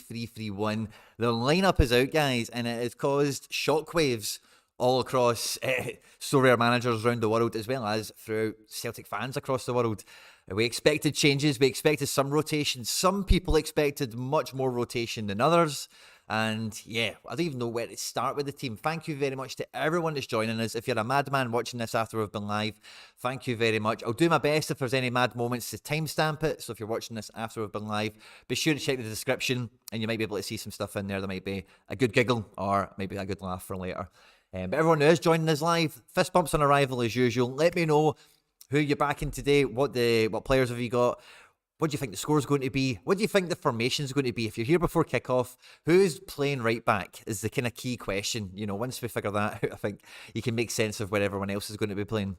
3-3-1. The lineup is out, guys, and it has caused shockwaves all across Sorare managers around the world, as well as throughout Celtic fans across the world. We expected changes, we expected some rotation. Some people expected much more rotation than others. And yeah, I don't even know where to start with the team. Thank you very much to everyone that's joining us. If you're a madman watching this after we've been live, thank you very much. I'll do my best if there's any mad moments to timestamp it. So if you're watching this after we've been live, be sure to check the description and you might be able to see some stuff in there. There might be a good giggle or maybe a good laugh for later. But everyone who is joining us live, fist bumps on arrival as usual. Let me know who you're backing today. What players have you got? What do you think the score's going to be? What do you think the formation's going to be? If you're here before kickoff, who's playing right back is the kind of key question. You know, once we figure that out, I think you can make sense of where everyone else is going to be playing.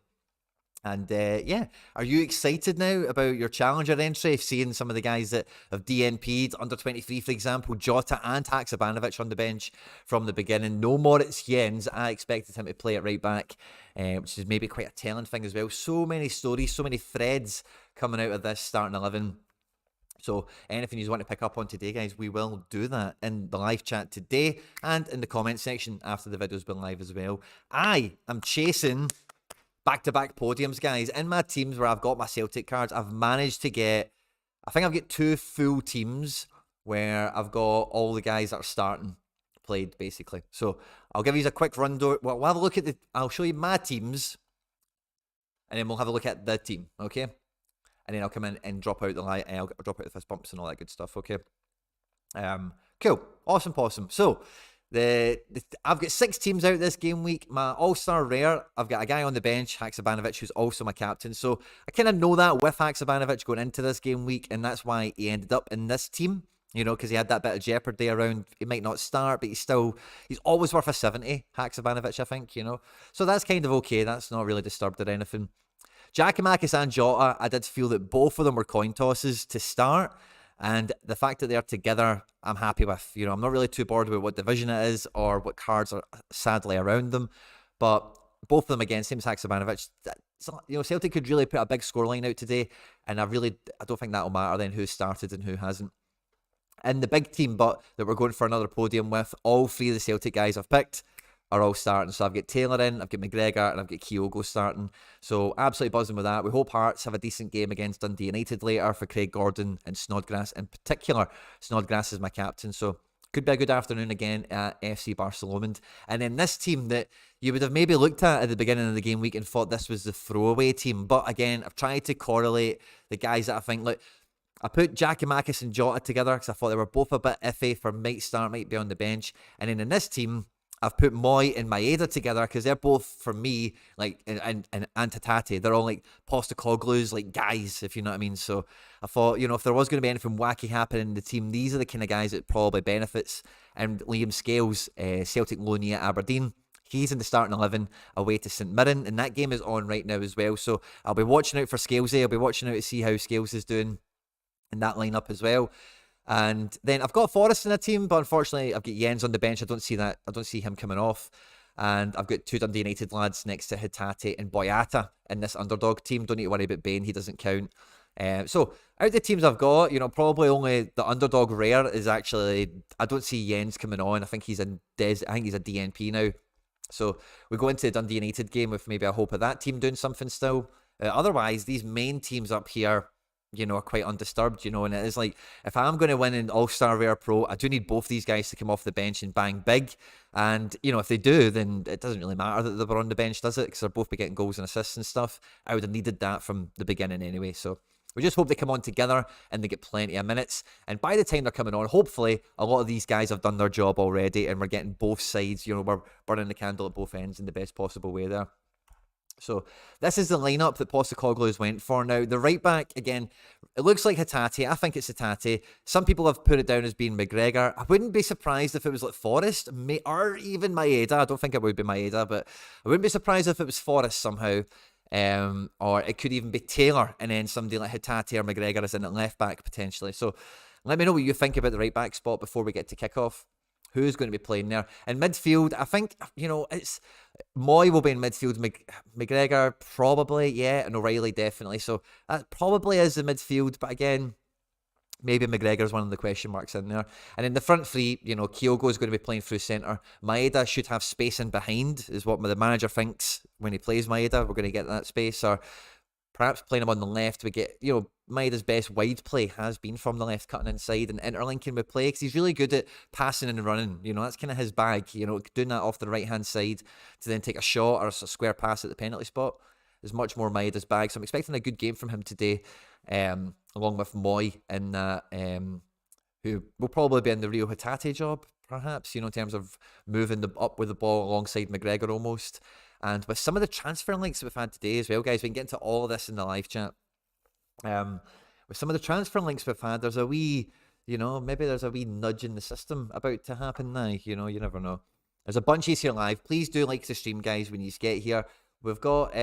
And yeah, are you excited now about your challenger entry? Seeing some of the guys that have DNP'd, under 23, for example, Jota and Haksabanovic on the bench from the beginning. No Moritz Jens. I expected him to play at right back, which is maybe quite a telling thing as well. So many stories, so many threads coming out of this starting 11. So anything you want to pick up on today, guys, we will do that in the live chat today and in the comment section after the video's been live as well. I am chasing back-to-back podiums, guys. In my teams where I've got my Celtic cards, I've managed to get, I think I've got 2 full teams where I've got all the guys that are starting played, basically. So I'll give you a quick rundown. Well, we'll have a look at I'll show you my teams, and then we'll have a look at the team, okay? And then I'll come in and drop out the light, I'll drop out the fist bumps and all that good stuff, okay? Cool. Awesome possum. So, I've got 6 teams out this game week. My all-star rare, I've got a guy on the bench, Haksabanovic, who's also my captain. So I kind of know that with Haksabanovic going into this game week, and that's why he ended up in this team, you know, because he had that bit of jeopardy around. He might not start, but he's always worth a 70, Haksabanovic, I think, you know. So that's kind of okay. That's not really disturbed or anything. Giakoumakis and Jota, I did feel that both of them were coin tosses to start. And the fact that they're together, I'm happy with. You know, I'm not really too bored with what division it is or what cards are sadly around them. But both of them, again, same as Haksabanovic. You know, Celtic could really put a big scoreline out today. And I don't think that'll matter then who started and who hasn't. And the big team, but that we're going for another podium with, all 3 of the Celtic guys I've picked are all starting. So I've got Taylor in, I've got McGregor, and I've got Kyogo starting. So absolutely buzzing with that. We hope Hearts have a decent game against Dundee United later for Craig Gordon and Snodgrass in particular. Snodgrass is my captain, so could be a good afternoon again at FC Barcelona. And then this team that you would have maybe looked at the beginning of the game week and thought this was the throwaway team. But again, I've tried to correlate the guys that I think, like, I put Giakoumakis and Jota together because I thought they were both a bit iffy for might start, might be on the bench. And then in this team, I've put Moy and Maeda together because they're both, for me, like, and Hatate, they're all like Postecoglu's like guys, if you know what I mean. So I thought, you know, if there was going to be anything wacky happening in the team, these are the kind of guys that probably benefits. And Liam Scales, Celtic loanee at Aberdeen, he's in the starting 11 away to St Mirren, and that game is on right now as well. So I'll be watching out for Scalesy. I'll be watching out to see how Scales is doing in that lineup as well. And then I've got Forrest in a team, but unfortunately I've got Jens on the bench. I don't see him coming off. And I've got 2 Dundee United lads next to Hatate and Boyata in this underdog team. Don't need to worry about Bain, he doesn't count. So out of the teams I've got, you know, probably only the underdog rare is actually, I don't see Jens coming on. I think he's a DNP now. So we go into the Dundee United game with maybe a hope of that team doing something still. Otherwise, these main teams up here, you know, are quite undisturbed, you know, and it is like, if I'm going to win an All-Star Rare Pro, I do need both these guys to come off the bench and bang big. And, you know, if they do, then it doesn't really matter that they were on the bench, does it? Because they're both be getting goals and assists and stuff. I would have needed that from the beginning anyway. So we just hope they come on together and they get plenty of minutes. And by the time they're coming on, hopefully a lot of these guys have done their job already and we're getting both sides, you know, we're burning the candle at both ends in the best possible way there. So this is the lineup that Postecoglu has went for. Now, the right back, again, it looks like Hatate. I think it's Hatate. Some people have put it down as being McGregor. I wouldn't be surprised if it was like Forrest, or even Maeda. I don't think it would be Maeda, but I wouldn't be surprised if it was Forrest somehow. Or it could even be Taylor, and then somebody like Hatate or McGregor is in at left back potentially. So let me know what you think about the right back spot before we get to kickoff. Who's going to be playing there? In midfield, I think, you know, it's Moy will be in midfield, McGregor probably, yeah, and O'Reilly definitely. So that probably is the midfield. But again, Maybe McGregor's one of the question marks in there. And in the front three, Kyogo is going to be playing through centre. Maeda should have space in behind, is what the manager thinks when he plays Maeda. We're going to get that space. Or perhaps playing him on the left, we get, Maeda's best wide play has been from the left, cutting inside and interlinking with play, because he's really good at passing and running. That's kind of his bag. Doing that off the right-hand side to then take a shot or a square pass at the penalty spot is much more Maeda's bag. So I'm expecting a good game from him today. Along with Moy in that, who will probably be in the Reo Hatate job, perhaps, in terms of moving up with the ball alongside McGregor almost. And with some of the transfer links that we've had today as well, guys, we can get into all of this in the live chat. With some of the transfer links we've had, there's a wee, maybe there's a wee nudge in the system about to happen now. You never know. There's a bunch here live. Please do like the stream, guys, when you get here. We've got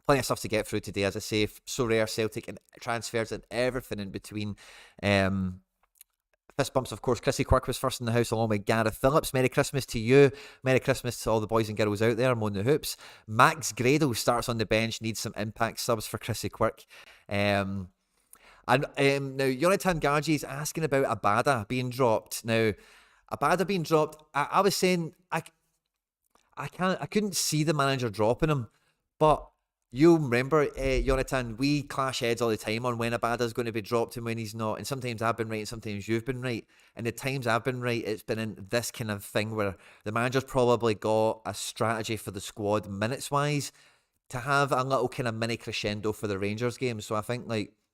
plenty of stuff to get through today, as I say. Sorare, Celtic, and transfers and everything in between. Fist bumps, of course. Chrissy Quirk was first in the house along with Gareth Phillips. Merry Christmas to you. Merry Christmas to all the boys and girls out there. I'm on the hoops. Max Grado starts on the bench. Needs some impact subs for Chrissy Quirk. And now Jonathan Gargi is asking about Abada being dropped. Now, Abada being dropped, I was saying I couldn't see the manager dropping him, but you'll remember, Jonathan, we clash heads all the time on when Abada's going to be dropped and when he's not. And sometimes I've been right and sometimes you've been right. And the times I've been right, it's been in this kind of thing where the manager's probably got a strategy for the squad minutes-wise to have a little kind of mini crescendo for the Rangers game. So I think,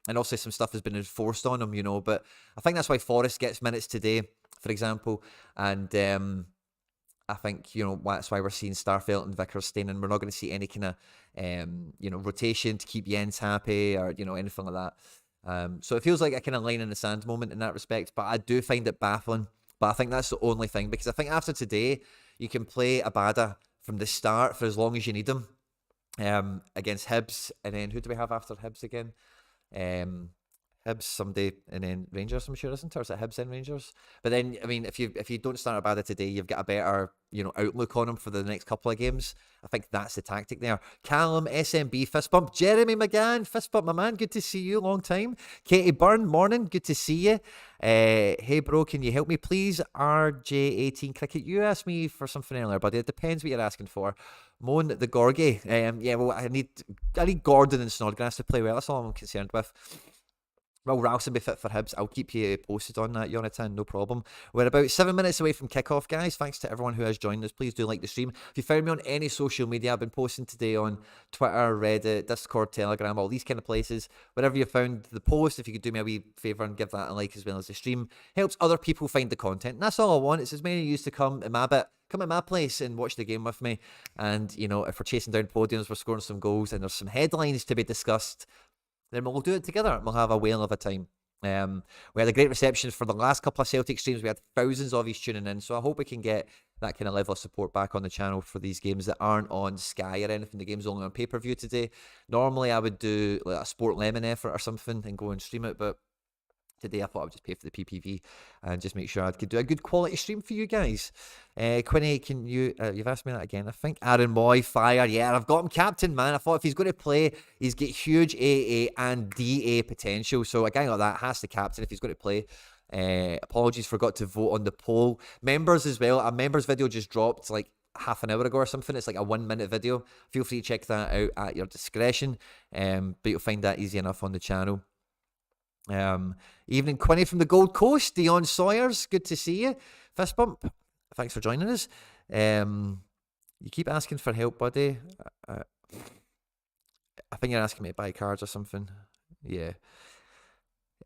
and also some stuff has been enforced on him, but I think that's why Forrest gets minutes today, for example. And I think, that's why we're seeing Starfelt and Vickers staying in. We're not going to see any kind of, rotation to keep Jens happy or, anything like that. So it feels like a kind of line in the sand moment in that respect, but I do find it baffling. But I think that's the only thing, because I think after today, you can play Abada from the start for as long as you need him against Hibs. And then who do we have after Hibs again? Hibs someday, and then Rangers, I'm sure, isn't it? Or is it Hibs and Rangers? But then, I mean, if you don't start Abada today, you've got a better, outlook on him for the next couple of games. I think that's the tactic there. Callum, SMB, fist bump. Jeremy McGann, fist bump, my man. Good to see you, long time. Katie Byrne, morning. Good to see you. Hey, bro, can you help me, please? RJ18 Cricket, you asked me for something earlier, buddy. It depends what you're asking for. Moan the Gorgie. Yeah, well, I need Gordon and Snodgrass to play well. That's all I'm concerned with. Will Ralston be fit for Hibs? I'll keep you posted on that, Jonathan, no problem. We're about 7 minutes away from kickoff, guys. Thanks to everyone who has joined us. Please do like the stream. If you found me on any social media, I've been posting today on Twitter, Reddit, Discord, Telegram, all these kind of places. Wherever you found the post, if you could do me a wee favour and give that a like as well as the stream, helps other people find the content. And that's all I want. It's as many of you to come at my place and watch the game with me. And, if we're chasing down podiums, we're scoring some goals, and there's some headlines to be discussed, then we'll do it together. We'll have a whale of a time. We had a great reception for the last couple of Celtic streams. We had thousands of you tuning in, so I hope we can get that kind of level of support back on the channel for these games that aren't on Sky or anything. The game's only on pay-per-view today. Normally I would do like a Sport Lemon effort or something and go and stream it, but today I thought I would just pay for the PPV and just make sure I could do a good quality stream for you guys. Quinny, can you, you've asked me that again, I think. Aaron Moy, fire, yeah, I've got him captain, man. I thought if he's going to play, he's got huge AA and DA potential, so a guy like that has to captain if he's going to play. Apologies, forgot to vote on the poll. Members as well, a members video just dropped like half an hour ago or something. It's like a 1 minute video. Feel free to check that out at your discretion, but you'll find that easy enough on the channel. Evening, Quinny from the Gold Coast. Dion Sawyers, good to see you. Fist bump, thanks for joining us. You keep asking for help, buddy. I think you're asking me to buy cards or something. Yeah.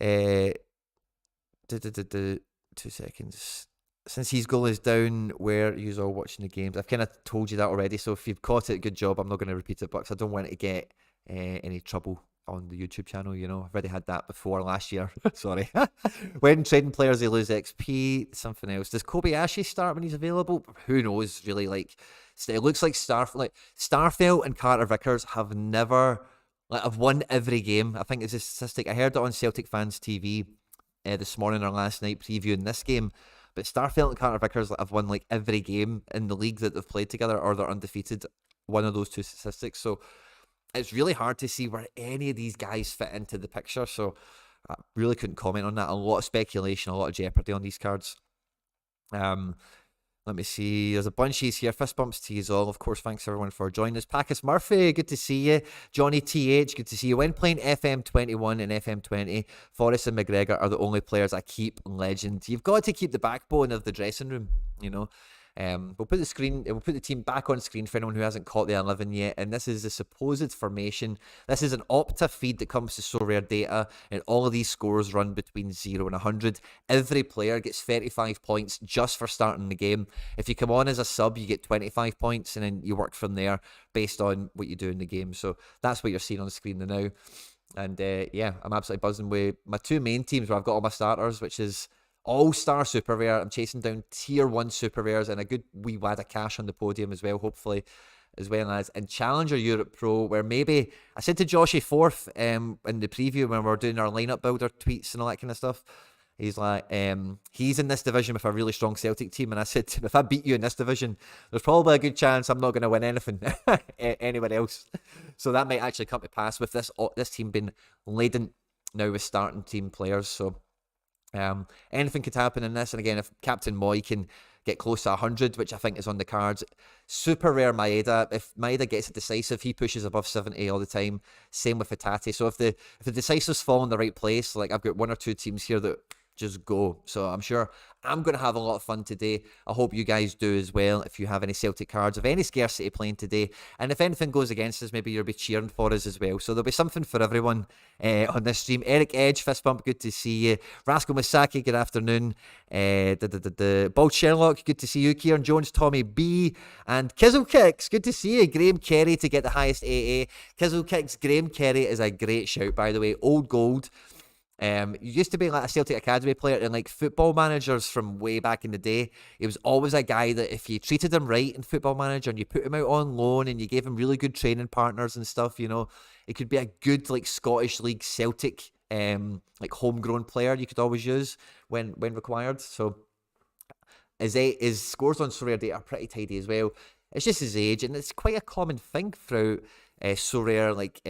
2 seconds. Since his goal is down, where are you all watching the games? I've kind of told you that already, so if you've caught it, good job. I'm not going to repeat it, because I don't want to get any trouble on the YouTube channel, I've already had that before last year. Sorry. When trading players, they lose XP. Something else. Does Kobayashi start when he's available? Who knows, really. It looks like Starfelt and Carter Vickers have never, have won every game. I think it's a statistic. I heard it on Celtic Fans TV this morning or last night previewing this game. But Starfelt and Carter Vickers have won every game in the league that they've played together, or they're undefeated. One of those two statistics. So it's really hard to see where any of these guys fit into the picture. So I really couldn't comment on that. A lot of speculation, a lot of jeopardy on these cards. Let me see. There's a bunch of here. Fist bumps to you all. Of course, thanks everyone for joining us. Packus Murphy, good to see you. Johnny TH, good to see you. When playing FM21 and FM20, Forrest and McGregor are the only players I keep. Legend. You've got to keep the backbone of the dressing room, you know. We'll put the team back on screen for anyone who hasn't caught the 11 yet, and this is the supposed formation. This is an Opta feed that comes to Sorare data, and all of these scores run between 0 and 100. Every player gets 35 points just for starting the game. If you come on as a sub, you get 25 points, and then you work from there based on what you do in the game. So that's what you're seeing on the screen now. And yeah, I'm absolutely buzzing with my two main teams where I've got all my starters, which is All-Star Super Rare. I'm chasing down Tier 1 Super Rares and a good wee wad of cash on the podium as well, hopefully, as well as in Challenger Europe Pro, where maybe, I said to Joshy Forth in the preview when we were doing our lineup builder tweets and all that kind of stuff, he's like, he's in this division with a really strong Celtic team, and I said to him, if I beat you in this division, there's probably a good chance I'm not going to win anything anywhere else. So that might actually come to pass with this team being laden now with starting team players. So anything could happen in this, and again, if Captain Moy can get close to 100, which I think is on the cards. Super rare Maeda. If Maeda gets it decisive, he pushes above 70 all the time. Same with Hatate. So if the decisives fall in the right place, like I've got one or two teams here that just go. So I'm sure I'm going to have a lot of fun today. I hope you guys do as well. If you have any Celtic cards of any scarcity playing today, and if anything goes against us, maybe you'll be cheering for us as well. So there'll be something for everyone on this stream. Eric Edge, fist bump, good to see you. Rascal Masaki, good afternoon. Bald Sherlock, good to see you. Kieran Jones, Tommy B, and Kizzle Kicks, good to see you. Graham Kerry to get the highest AA. Kizzle Kicks, Graham Kerry is a great shout, by the way. Old gold. You used to be like a Celtic Academy player and like Football Managers from way back in the day. He was always a guy that if you treated him right in Football Manager and you put him out on loan and you gave him really good training partners and stuff, you know, it could be a good like Scottish League Celtic like homegrown player you could always use when required. So his scores on Sorare data are pretty tidy as well. It's just his age, and it's quite a common thing throughout Sorare, like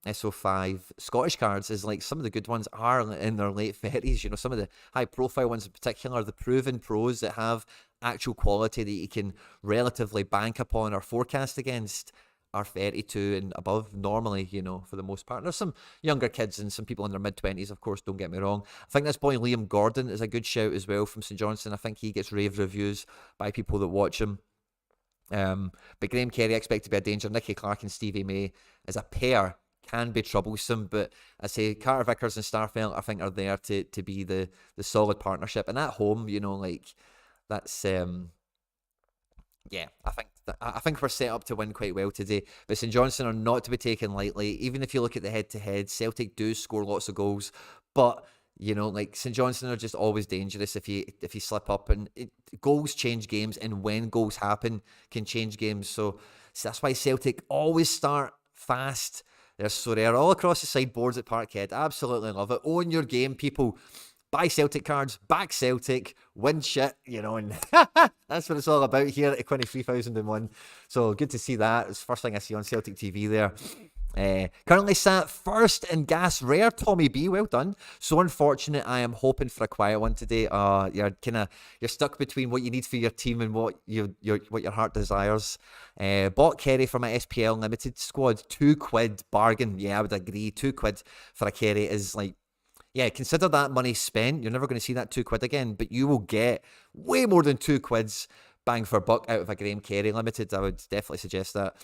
SO5 Scottish cards, is like some of the good ones are in their late 30s. You know, some of the high profile ones in particular, the proven pros that have actual quality that you can relatively bank upon or forecast against are 32 and above normally, you know, for the most part. There's some younger kids and some people in their mid-20s, of course, don't get me wrong. I think this boy Liam Gordon is a good shout as well from St Johnstone. I think he gets rave reviews by people that watch him. But Graham Kerry, I expect to be a danger. Nicky Clark and Stevie May as a pair can be troublesome, but I say Carter Vickers and Starfelt I think are there to be the solid partnership, and at home, you know, like that's yeah, I think we're set up to win quite well today. But St Johnstone are not to be taken lightly. Even if you look at the head-to-head, Celtic do score lots of goals, but you know, like St Johnstone are just always dangerous if you slip up, and goals change games, and when goals happen can change games. So that's why Celtic always start fast. There's Sorare all across the sideboards at Parkhead. Absolutely love it. Own your game, people. Buy Celtic cards, back Celtic, win shit, you know, and that's what it's all about here at Equinny 3001. So good to see that. It's the first thing I see on Celtic TV there. Currently sat first in Gas Rare, Tommy B. Well done. So unfortunate. I am hoping for a quiet one today. You're stuck between what you need for your team and what your heart desires. Bought Kerry for my SPL Limited squad. £2 bargain. Yeah, I would agree. £2 for a Kerry is like, yeah, consider that money spent. You're never going to see that £2 again, but you will get way more than £2 bang for buck out of a Graham Kerry Limited. I would definitely suggest that.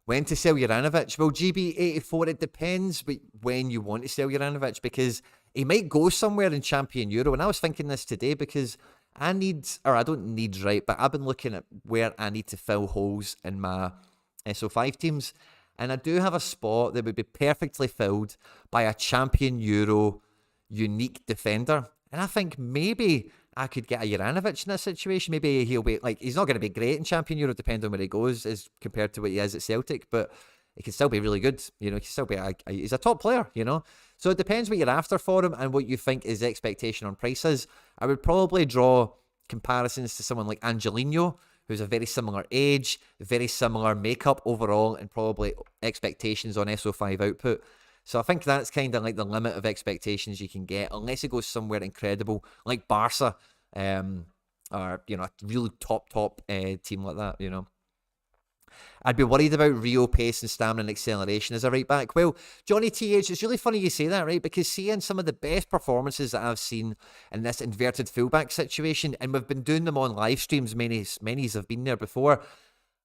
When to sell Juranovic? Well, GB84, it depends when you want to sell Juranovic, because he might go somewhere in Champion Euro. And I was thinking this today because I don't need, right, but I've been looking at where I need to fill holes in my SO5 teams. And I do have a spot that would be perfectly filled by a Champion Euro unique defender. And I think maybe I could get a Juranovic in that situation. Maybe he'll be, like, he's not going to be great in Champion Euro, depending on where he goes, as compared to what he is at Celtic, but he can still be really good. You know, he can still be, he's a top player, you know. So it depends what you're after for him and what you think his expectation on price is. I would probably draw comparisons to someone like Angelino, who's a very similar age, very similar makeup overall, and probably expectations on SO5 output. So I think that's kind of like the limit of expectations you can get, unless it goes somewhere incredible, like Barca, or, you know, a really top team like that, you know. I'd be worried about Rio pace and stamina and acceleration as a right back. Well, Johnny TH, it's really funny you say that, right? Because seeing some of the best performances that I've seen in this inverted fullback situation, and we've been doing them on live streams, many's have been there before.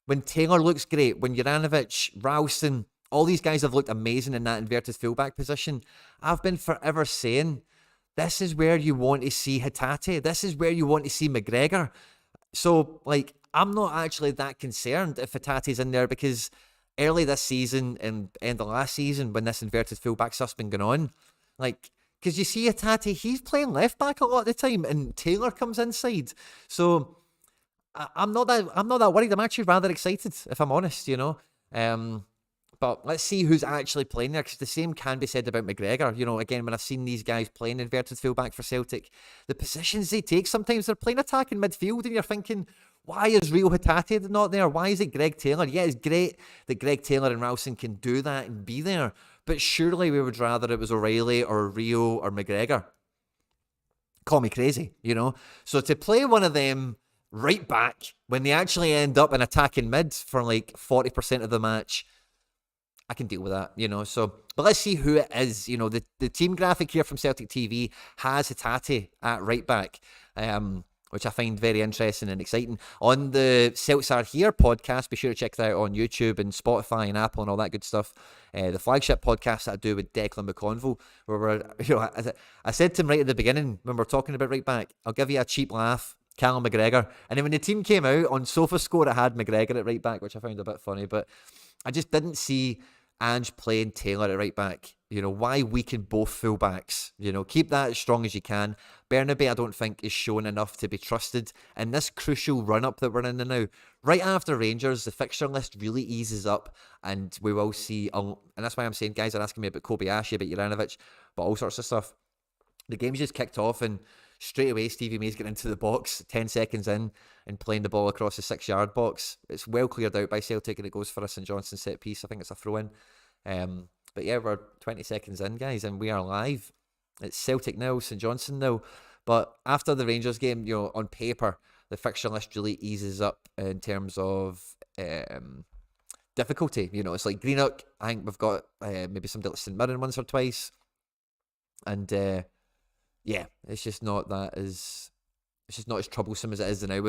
When Taylor looks great, when Juranovic, Ralston, all these guys have looked amazing in that inverted fullback position, I've been forever saying, this is where you want to see Hatate. This is where you want to see McGregor. So, like, I'm not actually that concerned if Hatate's in there, because early this season and end of last season, when this inverted fullback stuff's been going on, like, because you see Hatate, he's playing left back a lot of the time, and Taylor comes inside. So I'm not that worried. I'm actually rather excited, if I'm honest, you know. But let's see who's actually playing there, because the same can be said about McGregor. You know, again, when I've seen these guys playing inverted fullback for Celtic, the positions they take, sometimes they're playing attack in midfield, and you're thinking, why is Reo Hatate not there? Why is it Greg Taylor? Yeah, it's great that Greg Taylor and Ralston can do that and be there, but surely we would rather it was O'Reilly or Rio or McGregor. Call me crazy, you know? So to play one of them right back when they actually end up in attacking mid for like 40% of the match, I can deal with that, you know. So, but let's see who it is. You know, the team graphic here from Celtic TV has Hatate at right back, which I find very interesting and exciting. On the Celts Are Here podcast, be sure to check that out on YouTube and Spotify and Apple and all that good stuff. The flagship podcast that I do with Declan McConville, where we're, you know, I said to him right at the beginning when we're talking about right back, I'll give you a cheap laugh, Callum McGregor. And then when the team came out on SofaScore, it had McGregor at right back, which I found a bit funny, but I just didn't see Ange playing Taylor at right back. You know, why weaken both fullbacks? You know, keep that as strong as you can. Bernabe, I don't think, is shown enough to be trusted in this crucial run-up that we're in now. Right after Rangers, the fixture list really eases up, and we will see, and that's why I'm saying, guys are asking me about Kobayashi, about Juranovic, but all sorts of stuff. The game's just kicked off, and straight away Stevie May's getting into the box 10 seconds in and playing the ball across the 6-yard box. It's well cleared out by Celtic, and it goes for a St Johnstone set piece. I think it's a throw-in. But yeah, we're 20 seconds in, guys, and we are live. It's Celtic now, St Johnstone now. But after the Rangers game, you know, on paper, the fixture list really eases up in terms of difficulty. You know, it's like Greenock. I think we've got maybe somebody like St Mirren once or twice. And yeah, it's just not as troublesome as it is now.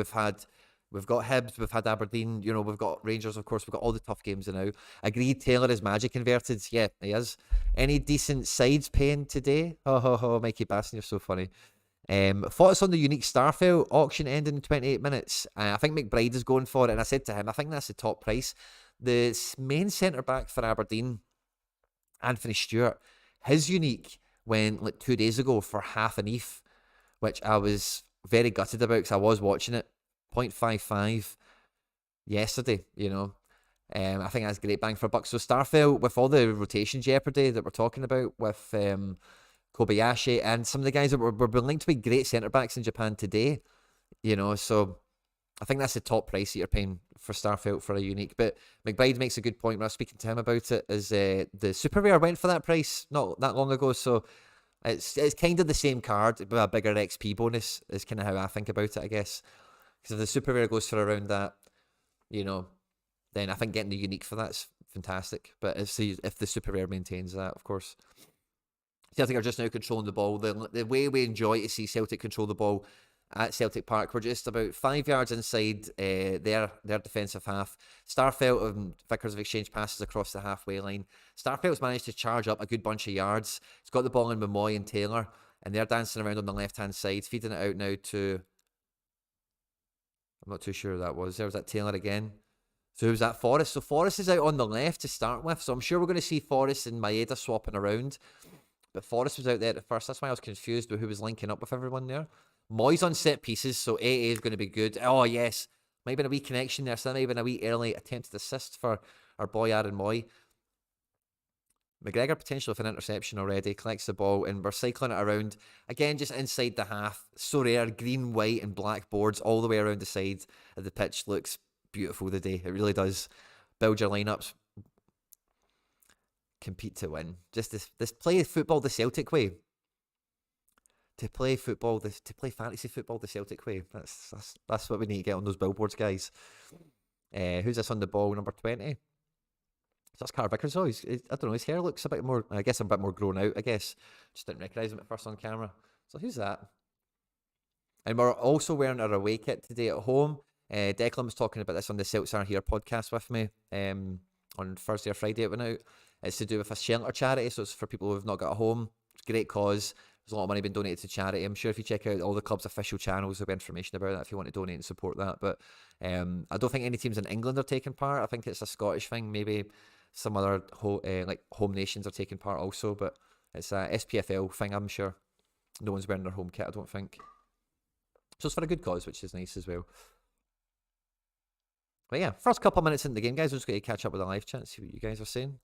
We've got Hibs, we've had Aberdeen, you know, we've got Rangers, of course, we've got all the tough games now. Agreed, Taylor is magic inverted. Yeah, he is. Any decent sides paying today? Oh, Mikey Basson, you're so funny. Thoughts on the unique Starfelt auction ending in 28 minutes? I think McBride is going for it, and I said to him, I think that's the top price. The main centre-back for Aberdeen, Anthony Stewart, his unique went like 2 days ago for half an ETH, which I was very gutted about because I was watching it. 0.55 yesterday, you know. I think that's great bang for a buck. So Starfelt, with all the rotation jeopardy that we're talking about with Kobayashi and some of the guys that were linked to be great centre-backs in Japan today, you know, so I think that's the top price that you're paying for Starfelt for a unique. But McBride makes a good point when I was speaking to him about it, is the Super Rare went for that price not that long ago, so it's kind of the same card, but a bigger XP bonus is kind of how I think about it, I guess. Because if the Super Rare goes for around that, you know, then I think getting the unique for that's fantastic. But if the Super Rare maintains that, of course. Celtic are just now controlling the ball. The way we enjoy to see Celtic control the ball at Celtic Park, we're just about 5 yards inside their defensive half. Starfelt and Vickers have exchanged passes across the halfway line. Starfelt's managed to charge up a good bunch of yards. He's got the ball in with Moy and Taylor, and they're dancing around on the left-hand side, feeding it out now to... I'm not too sure who that was. There was that Taylor again. So who's that? Forrest. So Forrest is out on the left to start with. So I'm sure we're going to see Forrest and Maeda swapping around. But Forrest was out there at first. That's why I was confused with who was linking up with everyone there. Moy's on set pieces, so AA is going to be good. Oh, yes. Might have been a wee connection there. So that might have been a wee early attempted assist for our boy Aaron Moy. McGregor potential with an interception already, collects the ball, and we're cycling it around. Again, just inside the half. Sorare, green, white, and black boards all the way around the side of the pitch. Looks beautiful today. It really does. Build your lineups. compete to win. Just this play football the Celtic way. To play fantasy football the Celtic way. That's what we need to get on those billboards, guys. Who's this on the ball? Number 20. That's Carter Vickers. Oh, I don't know. His hair looks a bit more. I guess a bit more grown out. I guess just didn't recognise him at first on camera. So who's that? And we're also wearing our away kit today at home. Declan was talking about this on the Celts Are Here podcast with me on Thursday or Friday. It went out. It's to do with a shelter charity, so it's for people who've not got a home. It's a great cause. There's a lot of money being donated to charity. I'm sure if you check out all the club's official channels, there'll be information about that if you want to donate and support that. But I don't think any teams in England are taking part. I think it's a Scottish thing. Maybe some other like home nations are taking part also. But it's a SPFL thing, I'm sure. No one's wearing their home kit, I don't think. So it's for a good cause, which is nice as well. But yeah, first couple of minutes into the game, guys, we're just going to catch up with the live chat, see what you guys are saying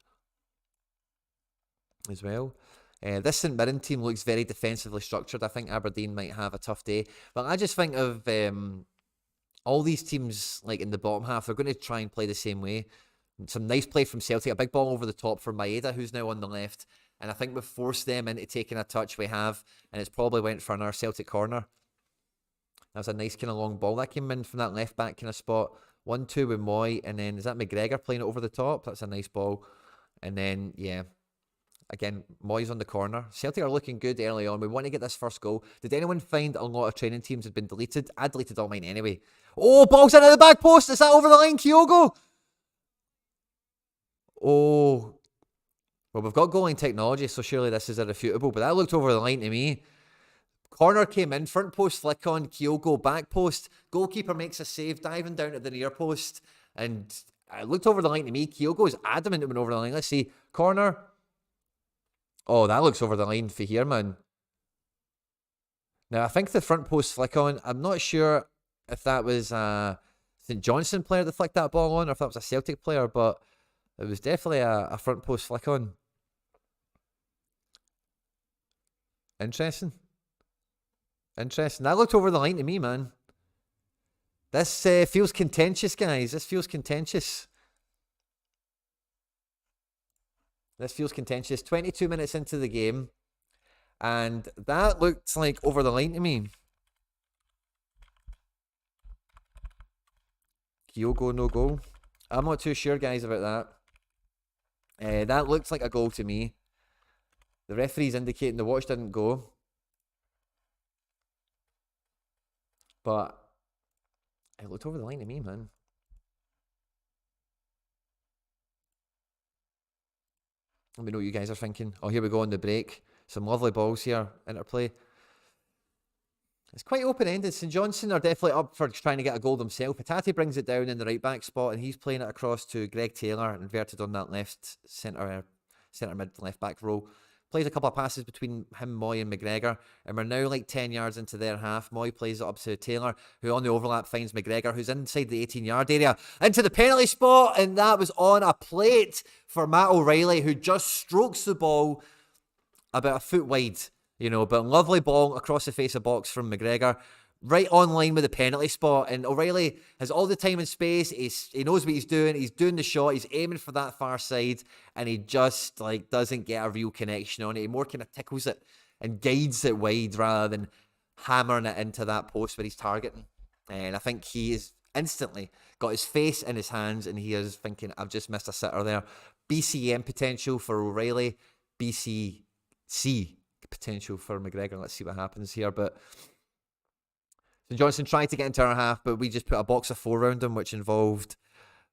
as well. This St Mirren team looks very defensively structured. I think Aberdeen might have a tough day. But I just think of all these teams like in the bottom half, they're going to try and play the same way. Some nice play from Celtic, a big ball over the top for Maeda, who's now on the left. And I think we've forced them into taking a touch we have. And it's probably went for another Celtic corner. That was a nice kind of long ball. That came in from that left back kind of spot. 1-2 with Moy. And then is that McGregor playing it over the top? That's a nice ball. And then, yeah. Again, Moyes on the corner. Celtic are looking good early on. We want to get this first goal. Did anyone find a lot of training teams had been deleted? I deleted all mine anyway. Oh, ball's into the back post. Is that over the line, Kyogo? Oh. Well, we've got goal line technology, so surely this is irrefutable. But that looked over the line to me. Corner came in, front post flick on, Kyogo back post. Goalkeeper makes a save, diving down to the near post. And it looked over the line to me. Kyogo is adamant it went over the line. Let's see. Corner. Oh, that looks over the line for here, man. Now, I think the front post flick on, I'm not sure if that was a St Johnstone player that flicked that ball on or if that was a Celtic player, but it was definitely a front post flick on. Interesting. That looked over the line to me, man. This feels contentious, guys. This feels contentious. 22 minutes into the game. And that looked like over the line to me. Kyogo, no goal. I'm not too sure, guys, about that. That looked like a goal to me. The referee's indicating the watch didn't go. But it looked over the line to me, man. Let me know what you guys are thinking. Oh, here we go on the break. Some lovely balls here. Interplay. It's quite open-ended. St Johnstone are definitely up for trying to get a goal themselves. Hatate brings it down in the right-back spot, and he's playing it across to Greg Taylor, inverted on that left centre mid left-back row. Plays a couple of passes between him, Moy, and McGregor, and we're now like 10 yards into their half. Moy plays it up to Taylor, who on the overlap finds McGregor, who's inside the 18-yard area, into the penalty spot, and that was on a plate for Matt O'Reilly, who just strokes the ball about a foot wide, you know, but lovely ball across the face of box from McGregor, right on line with the penalty spot, and O'Reilly has all the time and space. He knows what he's doing the shot, he's aiming for that far side, and he just like doesn't get a real connection on it. He more kind of tickles it and guides it wide rather than hammering it into that post where he's targeting. And I think he is instantly got his face in his hands, and he is thinking, I've just missed a sitter there. BCM potential for O'Reilly, BCC potential for McGregor. Let's see what happens here. But St Johnstone tried to get into our half, but we just put a box of 4 around him, which involved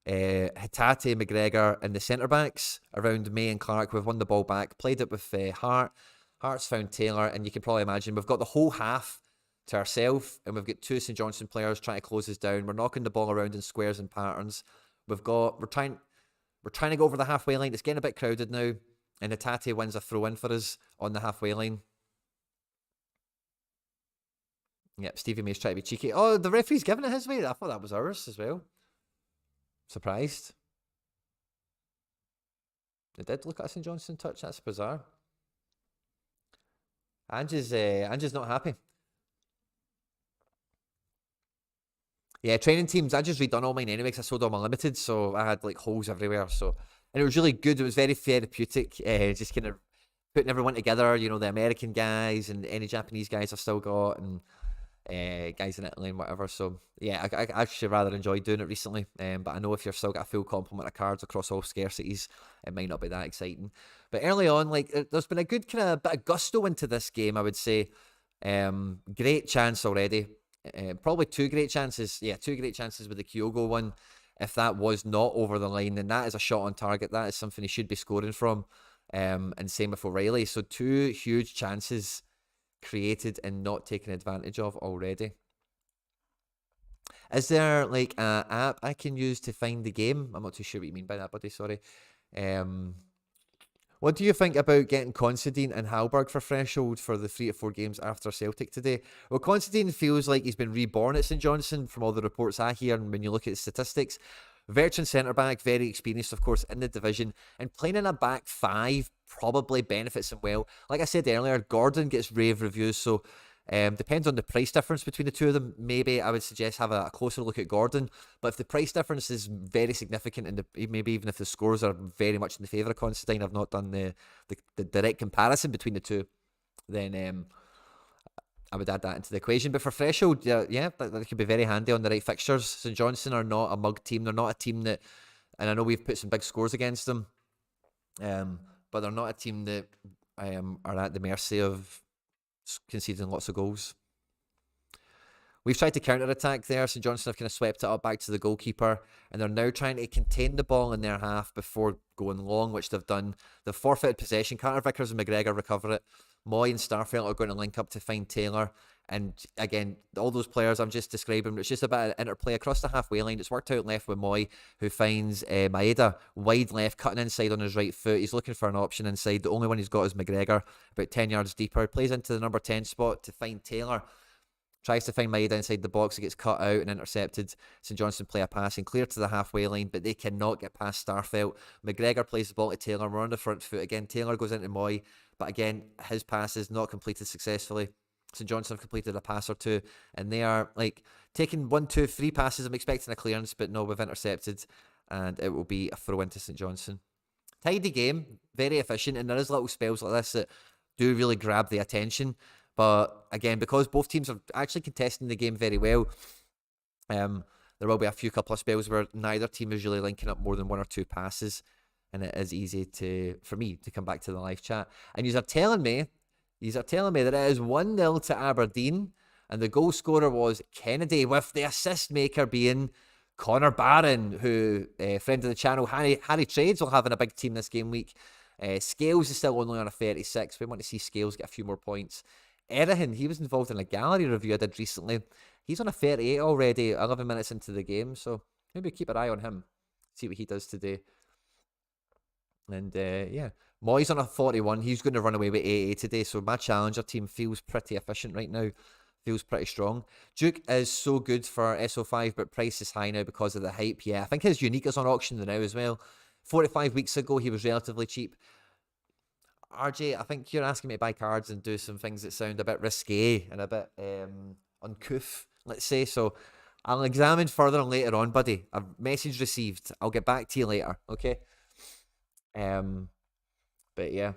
Hatate, McGregor, and the centre-backs around May and Clark. We've won the ball back, played it with Hart. Hart's found Taylor, and you can probably imagine we've got the whole half to ourselves, and we've got 2 St Johnstone players trying to close us down. We're knocking the ball around in squares and patterns. We're trying to go over the halfway line. It's getting a bit crowded now, and Hatate wins a throw-in for us on the halfway line. Yep, Stevie May's trying to be cheeky. Oh, the referee's giving it his way. I thought that was ours as well. Surprised. It did look at a St Johnstone touch. That's bizarre. Ange's not happy. Yeah, training teams. I just redone all mine anyway because I sold all my limited, so I had like holes everywhere. So And it was really good. It was very therapeutic, just kind of putting everyone together, you know, the American guys and any Japanese guys I've still got, and guys in Italy and whatever. So yeah, I actually rather enjoyed doing it recently. But I know if you've still got a full complement of cards across all scarcities, it might not be that exciting. But early on, like, there's been a good kind of bit of gusto into this game, I would say. Great chance already. Probably two great chances. Yeah, two great chances with the Kyogo one. If that was not over the line, then that is a shot on target. That is something he should be scoring from. And same with O'Reilly. So two huge chances created and not taken advantage of already. Is there like an app I can use to find the game? I'm not too sure what you mean by that, buddy. Sorry. What do you think about getting Considine and Halberg for Threshold for the 3 to 4 games after Celtic today? Well, Considine feels like he's been reborn at St Johnstone from all the reports I hear, and when you look at the statistics. Veteran centre-back, very experienced, of course, in the division, and playing in a back five probably benefits him well. Like I said earlier, Gordon gets rave reviews, so depends on the price difference between the two of them. Maybe I would suggest have a closer look at Gordon, but if the price difference is very significant, and maybe even if the scores are very much in the favour of Constantine, I've not done the direct comparison between the two, then I would add that into the equation. But for Threshold, yeah, that could be very handy on the right fixtures. St Johnstone are not a mug team. They're not a team that, and I know we've put some big scores against them, but they're not a team that are at the mercy of conceding lots of goals. We've tried to counter-attack there. St Johnstone have kind of swept it up back to the goalkeeper, and they're now trying to contain the ball in their half before going long, which they've done. They've forfeited possession. Carter Vickers and McGregor recover it. Moy and Starfelt are going to link up to find Taylor. And again, all those players I'm just describing, it's just a bit of interplay across the halfway line. It's worked out left with Moy, who finds Maeda wide left, cutting inside on his right foot. He's looking for an option inside. The only one he's got is McGregor, about 10 yards deeper. Plays into the number 10 spot to find Taylor. Tries to find Maeda inside the box. It gets cut out and intercepted. St Johnstone play a pass and clear to the halfway line, but they cannot get past Starfelt. McGregor plays the ball to Taylor. We're on the front foot again. Taylor goes into Moy, but again, his pass is not completed successfully. St Johnstone have completed a pass or two, and they are like taking 1, 2, 3 passes. I'm expecting a clearance, but no, we've intercepted, and it will be a throw into St Johnstone. Tidy game, very efficient, and there is little spells like this that do really grab the attention. But again, because both teams are actually contesting the game very well, there will be a couple of spells where neither team is really linking up more than 1 or 2 passes, and it is easy for me to come back to the live chat. And you're telling me that it is 1-0 to Aberdeen, and the goal scorer was Kennedy, with the assist maker being Connor Barron, who, friend of the channel, Harry Trades, will have in a big team this game week. Scales is still only on a 36. We want to see Scales get a few more points. Erahan, he was involved in a gallery review I did recently. He's on a 38 already, 11 minutes into the game, so maybe keep an eye on him, see what he does today. And yeah, Moy's on a 41. He's going to run away with 88 today, so my challenger team feels pretty efficient right now, feels pretty strong. Duke is so good for SO5, but price is high now because of the hype. Yeah, I think his unique is on auction now as well. 45 weeks ago, he was relatively cheap. RJ, I think you're asking me to buy cards and do some things that sound a bit risque and a bit uncouth, let's say. So I'll examine further on later on, buddy. A message received. I'll get back to you later, okay? But yeah,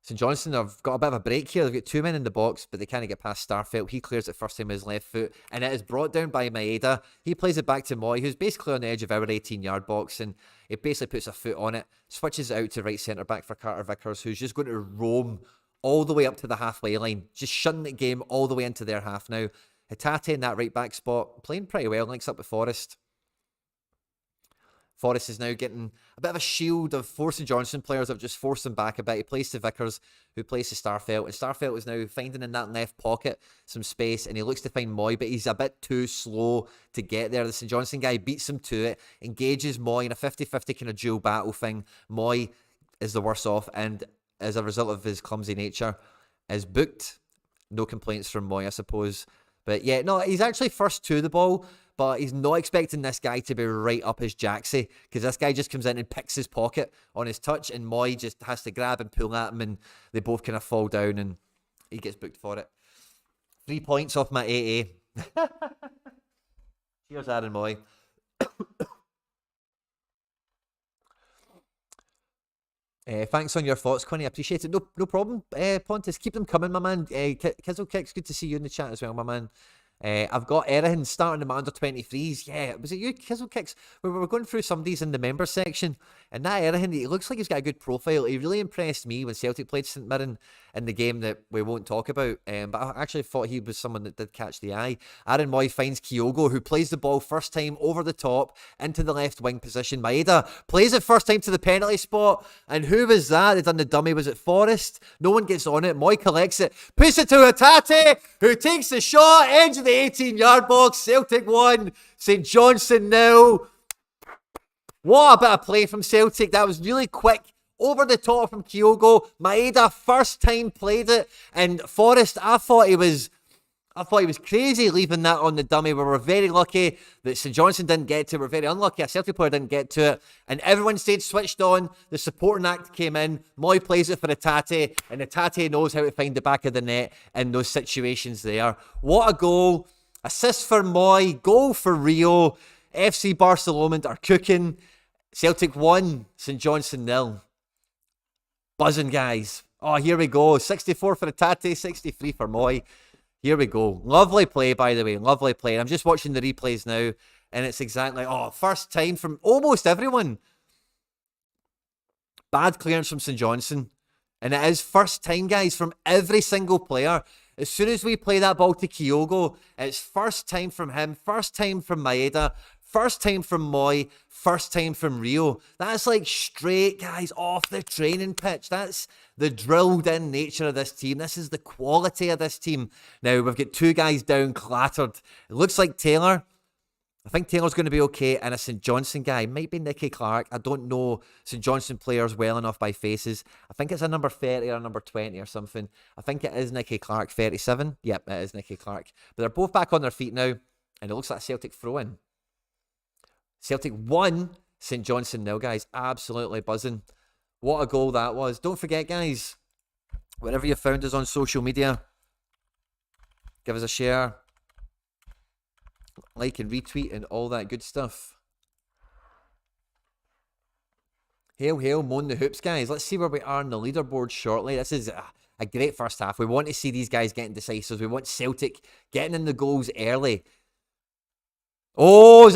St Johnstone have got a bit of a break here. They've got 2 men in the box, but they can't get past Starfelt. He clears it first time with his left foot, and it is brought down by Maeda. He plays it back to Moy, who's basically on the edge of our 18-yard box, and it basically puts a foot on it, switches it out to right centre-back for Carter Vickers, who's just going to roam all the way up to the halfway line, just shunning the game all the way into their half now. Hatate in that right-back spot, playing pretty well, links up with Forrest. Forrest is now getting a bit of a shield of 4 St Johnstone players that have just forced him back a bit. He plays to Vickers, who plays to Starfelt, and Starfelt is now finding in that left pocket some space, and he looks to find Moy, but he's a bit too slow to get there. The St Johnstone guy beats him to it, engages Moy in a 50-50 kind of dual battle thing. Moy is the worse off, and as a result of his clumsy nature, is booked. No complaints from Moy, I suppose. But yeah, no, he's actually first to the ball, but he's not expecting this guy to be right up his jacksie, because this guy just comes in and picks his pocket on his touch, and Moy just has to grab and pull at him, and they both kind of fall down, and he gets booked for it. 3 points off my AA. Cheers, Aaron Moy. Thanks on your thoughts, Quinny. I appreciate it. No problem. Pontus, keep them coming, my man. Kizzle Kicks, good to see you in the chat as well, my man. I've got Erihan starting in my under-23s. Yeah, was it you, Kizzle Kicks? We were going through some of these in the member section, and that Erihan, he looks like he's got a good profile. He really impressed me when Celtic played St Mirren in the game that we won't talk about. But I actually thought he was someone that did catch the eye. Aaron Moy finds Kyogo, who plays the ball first time over the top into the left wing position. Maeda plays it first time to the penalty spot. And who was that? They done the dummy. Was it Forrest? No one gets on it. Moy collects it, puts it to Hatate, who takes the shot, edge of the 18-yard box. Celtic 1, St Johnstone 0. What a bit of play from Celtic. That was really quick. Over the top from Kyogo. Maeda first time played it. And Forrest, I thought he was crazy leaving that on the dummy. We were very lucky that St Johnstone didn't get to it. We're very unlucky a Celtic player didn't get to it. And everyone stayed switched on. The supporting act came in. Moy plays it for Hatate. And Hatate knows how to find the back of the net in those situations there. What a goal. Assist for Moy. Goal for Reo. FC Barcelona are cooking. Celtic 1, St Johnstone 0. Buzzing, guys. Oh, here we go. 64 for Hatate, 63 for Moy. Here we go. Lovely play, by the way. Lovely play. I'm just watching the replays now, and it's exactly, first time from almost everyone. Bad clearance from St Johnstone. And it is first time, guys, from every single player. As soon as we play that ball to Kyogo, it's first time from him, first time from Maeda, first time from Moy, first time from Reo. That's like straight, guys, off the training pitch. That's the drilled-in nature of this team. This is the quality of this team. Now, we've got two guys down, clattered. It looks like Taylor. I think Taylor's going to be okay, and a St Johnstone guy. Might be Nicky Clark. I don't know St Johnstone players well enough by faces. I think it's a number 30 or a number 20 or something. I think it is Nicky Clark, 37. Yep, it is Nicky Clark. But they're both back on their feet now, and it looks like a Celtic throw-in. Celtic 1, St Johnstone 0, guys. Absolutely buzzing. What a goal that was. Don't forget, guys, wherever you found us on social media, give us a share, like and retweet and all that good stuff. Hail, hail, moan the hoops, guys. Let's see where we are on the leaderboard shortly. This is a great first half. We want to see these guys getting decisive. We want Celtic getting in the goals early. Oh,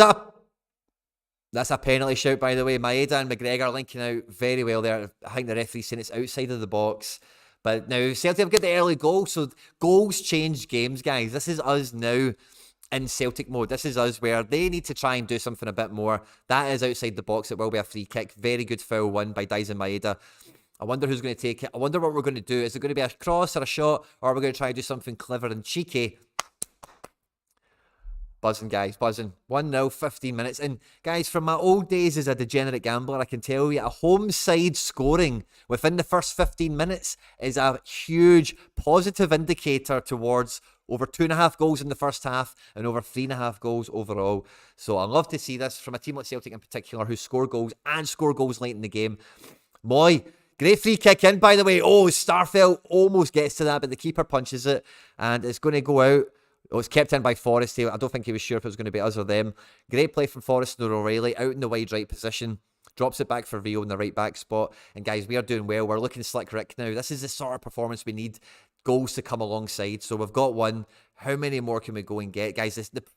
that's a penalty shout, by the way. Maeda and McGregor linking out very well there. I think the referee's saying it's outside of the box. But now Celtic have got the early goal, so goals change games, guys. This is us now in Celtic mode. This is us where they need to try and do something a bit more. That is outside the box. It will be a free kick. Very good foul won by Daizen Maeda. I wonder who's going to take it. I wonder what we're going to do. Is it going to be a cross or a shot, or are we going to try and do something clever and cheeky? Buzzing, guys, buzzing. 1-0, 15 minutes. And, guys, from my old days as a degenerate gambler, I can tell you a home side scoring within the first 15 minutes is a huge positive indicator towards over 2.5 goals in the first half and over 3.5 goals overall. So I love to see this from a team like Celtic in particular who score goals and score goals late in the game. Moy, great free kick in, by the way. Oh, Starfelt almost gets to that, but the keeper punches it and it's going to go out. It was kept in by Forrest. I don't think he was sure if it was going to be us or them. Great play from Forrest and O'Reilly out in the wide right position. Drops it back for Reo in the right back spot. And guys, we are doing well. We're looking slick Rick now. This is the sort of performance we need. Goals to come alongside. So we've got one. How many more can we go and get? Guys,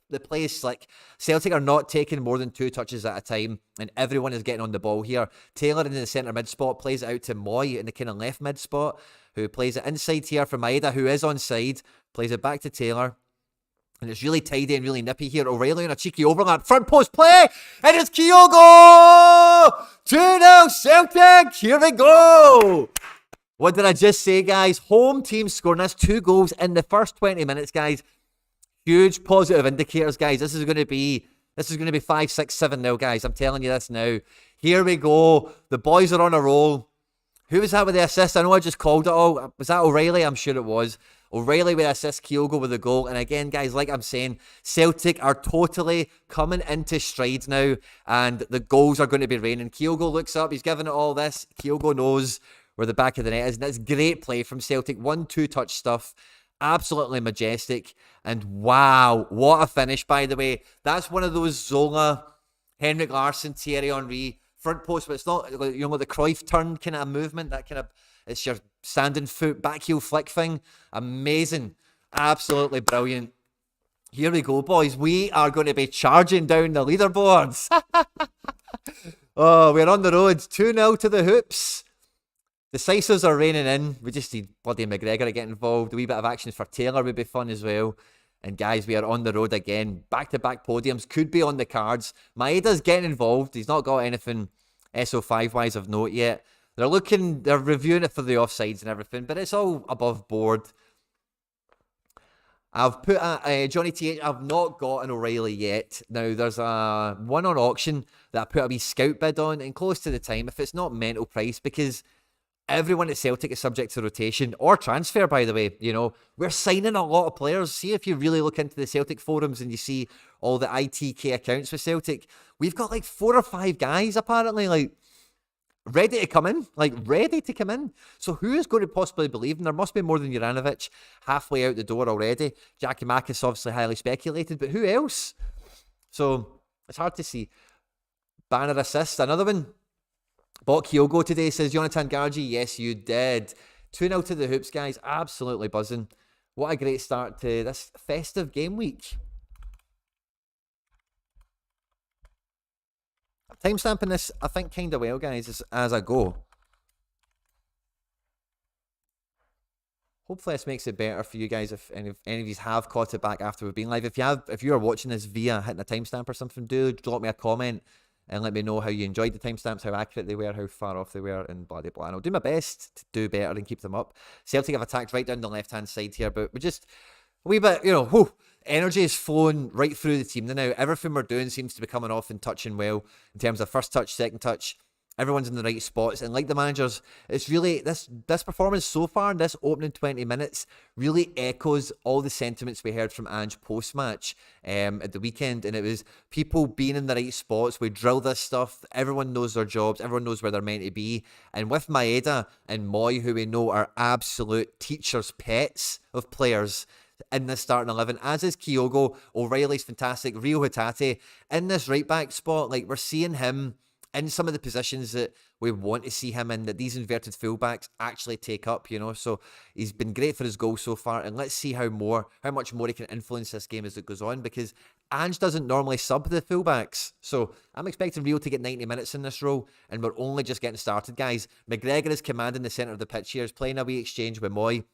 the play is slick. Celtic are not taking more than 2 touches at a time. And everyone is getting on the ball here. Taylor in the centre mid spot plays it out to Moy in the kind of left mid spot, who plays it inside here for Maeda, who is onside. Plays it back to Taylor. And it's really tidy and really nippy here. O'Reilly on a cheeky overlap. Front post play. And it's Kyogo! 2-0 Celtic. Here we go. What did I just say, guys? Home team scoring us 2 goals in the first 20 minutes, guys. Huge positive indicators, guys. This is going to be 5, 6, 7-0, guys. I'm telling you this now. Here we go. The boys are on a roll. Who was that with the assist? I know I just called it all. Was that O'Reilly? I'm sure it was. O'Reilly with assist, Kyogo with the goal. And again, guys, like I'm saying, Celtic are totally coming into stride now. And the goals are going to be raining. Kyogo looks up. He's giving it all this. Kyogo knows where the back of the net is. And that's great play from Celtic. 1-2 touch stuff. Absolutely majestic. And wow, what a finish, by the way. That's one of those Zola, Henrik Larsson, Thierry Henry front post, but it's not like, you know, the Cruyff turn kind of movement, that kind of, it's your standing foot, back heel flick thing. Amazing. Absolutely brilliant. Here we go, boys. We are going to be charging down the leaderboards. Oh, we're on the road. 2-0 to the Hoops. Decisives are raining in. We just need bloody McGregor to get involved. A wee bit of action for Taylor would be fun as well. And guys, we are on the road again. Back-to-back podiums could be on the cards. Maeda's getting involved. He's not got anything SO5-wise of note yet. They're reviewing it for the offsides and everything, but it's all above board. I've put Johnny T. I've not got an O'Reilly yet. Now, there's a one on auction that I put a wee scout bid on, and close to the time, if it's not mental price, because everyone at Celtic is subject to rotation or transfer, by the way. You know, we're signing a lot of players. See, if you really look into the Celtic forums and you see all the ITK accounts with Celtic, we've got like 4 or 5 guys apparently, like, ready to come in. So who is going to possibly believe them? There must be more than Juranovic halfway out the door already. Jackie Makis obviously highly speculated, but who else? So it's hard to see. Banner assist, another one. Bought Kyogo today, says Jonathan Gargi. Yes, you did. 2-0 to the Hoops, guys. Absolutely buzzing. What a great start to this festive game week. Timestamping this, I think, kind of well, guys, as I go. Hopefully this makes it better for you guys if any of you have caught it back after we've been live. If you are watching this via hitting a timestamp or something, do drop me a comment and let me know how you enjoyed the timestamps, how accurate they were, how far off they were, and blah, blah, blah. And I'll do my best to do better and keep them up. Celtic have attacked right down the left-hand side here, but we're just a wee bit, you know, energy is flowing right through the team now. Everything we're doing seems to be coming off and touching well in terms of first touch, second touch. Everyone's in the right spots, and like the managers, it's really this performance so far, this opening 20 minutes, really echoes all the sentiments we heard from Ange post-match at the weekend, and it was people being in the right spots. We drill this stuff, everyone knows their jobs, everyone knows where they're meant to be, and with Maeda and Moy, who we know are absolute teachers' pets of players in this starting 11, as is Kyogo. O'Reilly's fantastic. Reo Hatate in this right-back spot, like, we're seeing him in some of the positions that we want to see him in, that these inverted fullbacks actually take up, you know. So he's been great for his goal so far, and let's see how much more he can influence this game as it goes on, because Ange doesn't normally sub the fullbacks. So I'm expecting Rio to get 90 minutes in this role, and we're only just getting started, guys. McGregor is commanding the centre of the pitch here. He's playing a wee exchange with Moy.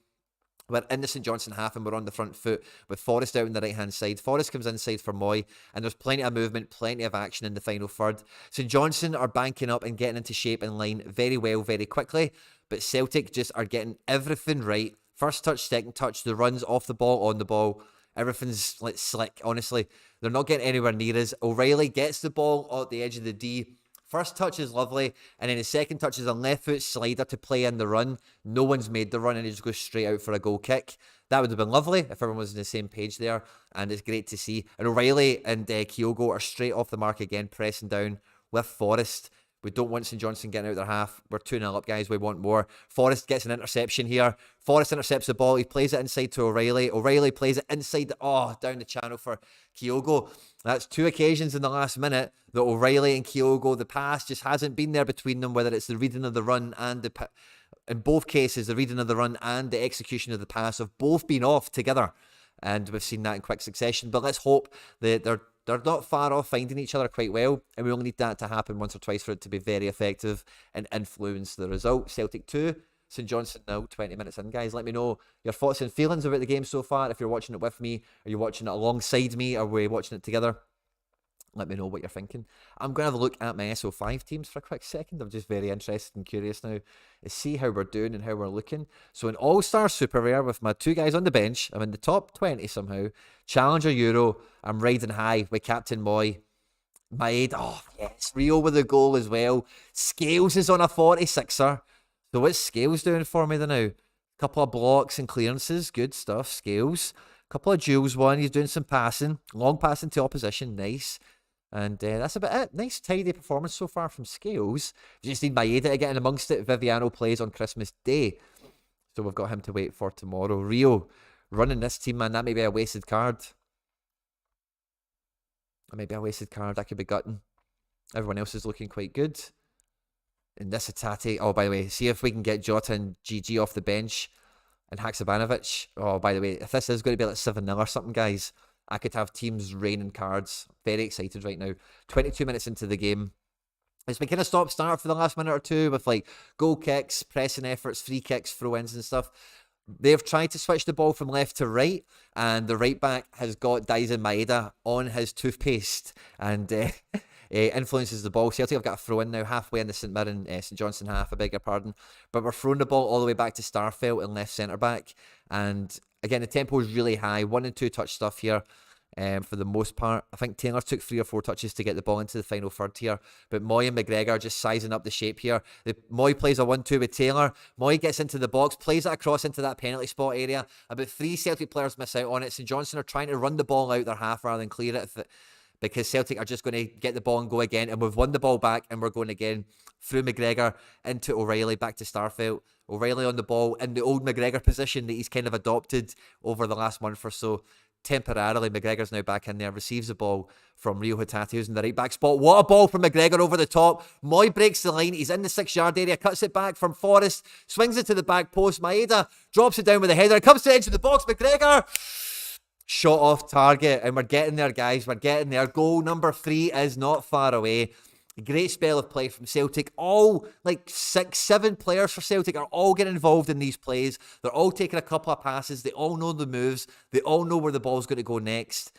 We're in the St Johnstone half and we're on the front foot with Forrest out on the right-hand side. Forrest comes inside for Moy, and there's plenty of movement, plenty of action in the final third. St Johnstone are banking up and getting into shape and line very well, very quickly, but Celtic just are getting everything right. First touch, second touch, the runs off the ball, on the ball. Everything's like slick, honestly. They're not getting anywhere near us. O'Reilly gets the ball at the edge of the D. First touch is lovely, and then his second touch is a left foot slider to play in the run. No one's made the run, and he just goes straight out for a goal kick. That would have been lovely if everyone was on the same page there, and it's great to see. And O'Reilly and Kyogo are straight off the mark again, pressing down with Forrest. We don't want St Johnstone getting out their half. We're 2-0 up, guys. We want more. Forrest gets an interception here. Forrest intercepts the ball. He plays it inside to O'Reilly. O'Reilly plays it inside, down the channel for Kyogo. That's 2 occasions in the last minute that O'Reilly and Kyogo, the pass just hasn't been there between them, whether it's the reading of the run and in both cases, the reading of the run and the execution of the pass have both been off together. And we've seen that in quick succession. But let's hope that they're not far off finding each other quite well, and we only need that to happen once or twice for it to be very effective and influence the result. Celtic 2, St Johnstone now, 20 minutes in, guys. Let me know your thoughts and feelings about the game so far. If you're watching it with me, are you watching it alongside me, or are we watching it together? Let me know what you're thinking. I'm going to have a look at my SO5 teams for a quick second. I'm just very interested and curious now to see how we're doing and how we're looking. So an All-Star Super Rare with my 2 guys on the bench. I'm in the top 20 somehow. Challenger Euro. I'm riding high with Captain Moy. Maeda. Oh, yes. Rio with a goal as well. Scales is on a 46er. So what's Scales doing for me now? Couple of blocks and clearances. Good stuff, Scales. Couple of duels won. He's doing some passing. Long passing to opposition. Nice. And that's about it. Nice, tidy performance so far from Scales. We just need Maeda to get in amongst it. Viviano plays on Christmas Day, so we've got him to wait for tomorrow. Rio running this team, man. That may be a wasted card. That may be a wasted card. That could be gutting. Everyone else is looking quite good. And this Hatate, oh, by the way, see if we can get Jota and GG off the bench and Haksabanovic. Oh, by the way, if this is going to be like 7-0 or something, guys, I could have teams raining cards. Very excited right now. 22 minutes into the game. It's been kind of stop-start for the last minute or two with like goal kicks, pressing efforts, free kicks, throw-ins and stuff. They've tried to switch the ball from left to right, and the right back has got Daizen Maeda on his toothpaste and influences the ball. Celtic have got a throw-in now halfway in the St Johnstone half, I beg your pardon. But we're throwing the ball all the way back to Starfelt and left centre-back. And again, the tempo is really high. 1 and 2 touch stuff here. For the most part, I think Taylor took 3 or 4 touches to get the ball into the final third here, but Moy and McGregor just sizing up the shape here. Moy plays a 1-2 with Taylor. Moy gets into the box, plays it across into that penalty spot area. About 3 Celtic players miss out on it. St Johnstone are trying to run the ball out their half rather than clear it, because Celtic are just going to get the ball and go again, and we've won the ball back, and we're going again through McGregor into O'Reilly, back to Starfelt. O'Reilly on the ball in the old McGregor position that he's kind of adopted over the last month or so. Temporarily, McGregor's now back in there, receives the ball from Reo Hatate, who's in the right back spot. What a ball from McGregor over the top. Moy breaks the line. He's in the 6-yard area, cuts it back from Forrest, swings it to the back post. Maeda drops it down with a header. It comes to the edge of the box. McGregor shot off target, and we're getting there, guys. We're getting there. Goal number 3 is not far away. A great spell of play from Celtic. All like 6-7 players for Celtic are all getting involved in these plays. They're all taking a couple of passes. They all know the moves. They all know where the ball's going to go next.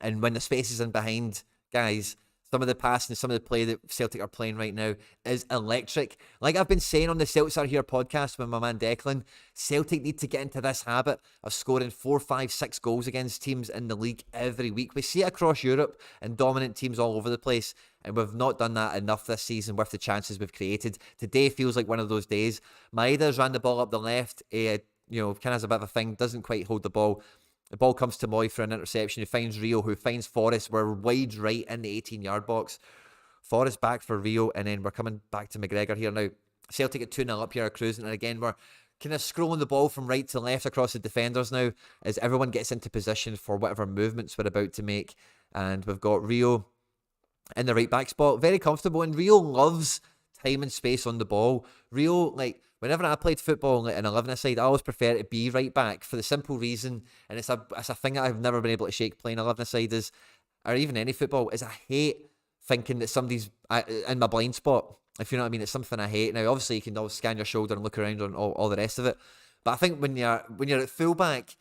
And when the space is in behind, guys, some of the passing, some of the play that Celtic are playing right now is electric. Like I've been saying on the Celtics Are Here podcast with my man Declan, Celtic need to get into this habit of scoring 4, 5, 6 goals against teams in the league every week. We see it across Europe and dominant teams all over the place, and we've not done that enough this season with the chances we've created. Today feels like one of those days. Maeda's ran the ball up the left, kind of has a bit of a thing, doesn't quite hold the ball. The ball comes to Moy for an interception. He finds Reo, who finds Forrest. We're wide right in the 18-yard box. Forrest back for Reo, and then we're coming back to McGregor here now. Celtic at 2-0 up here, cruising, and again, we're kind of scrolling the ball from right to left across the defenders now as everyone gets into position for whatever movements we're about to make. And we've got Reo in the right back spot, very comfortable, and Reo loves time and space on the ball. Reo, like, whenever I played football in 11-a-side, I always prefer to be right back for the simple reason, and it's a thing that I've never been able to shake playing 11-a-side is, or even any football, is I hate thinking that somebody's in my blind spot, if you know what I mean. It's something I hate. Now, obviously, you can always scan your shoulder and look around on all the rest of it, but I think when you're at fullback,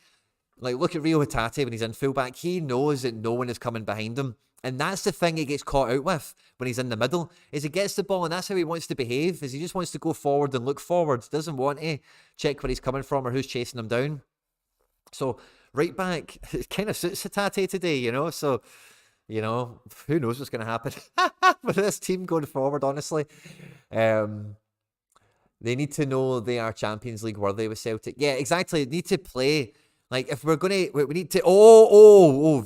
like look at Reo Hatate when he's in fullback, he knows that no one is coming behind him. And that's the thing he gets caught out with when he's in the middle, is he gets the ball and that's how he wants to behave, is he just wants to go forward and look forward, doesn't want to check where he's coming from or who's chasing him down. So right back, it kind of suits Hatate today, so, who knows what's going to happen with this team going forward, honestly. They need to know they are Champions League worthy with Celtic. Yeah, exactly, they need to play. Like, if we're going to, we need to,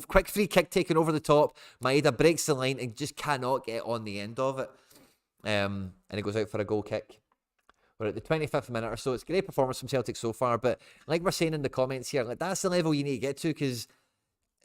quick free kick taken over the top. Maeda breaks the line and just cannot get on the end of it. And it goes out for a goal kick. We're at the 25th minute or so. It's a great performance from Celtic so far, but like we're saying in the comments here, like that's the level you need to get to, because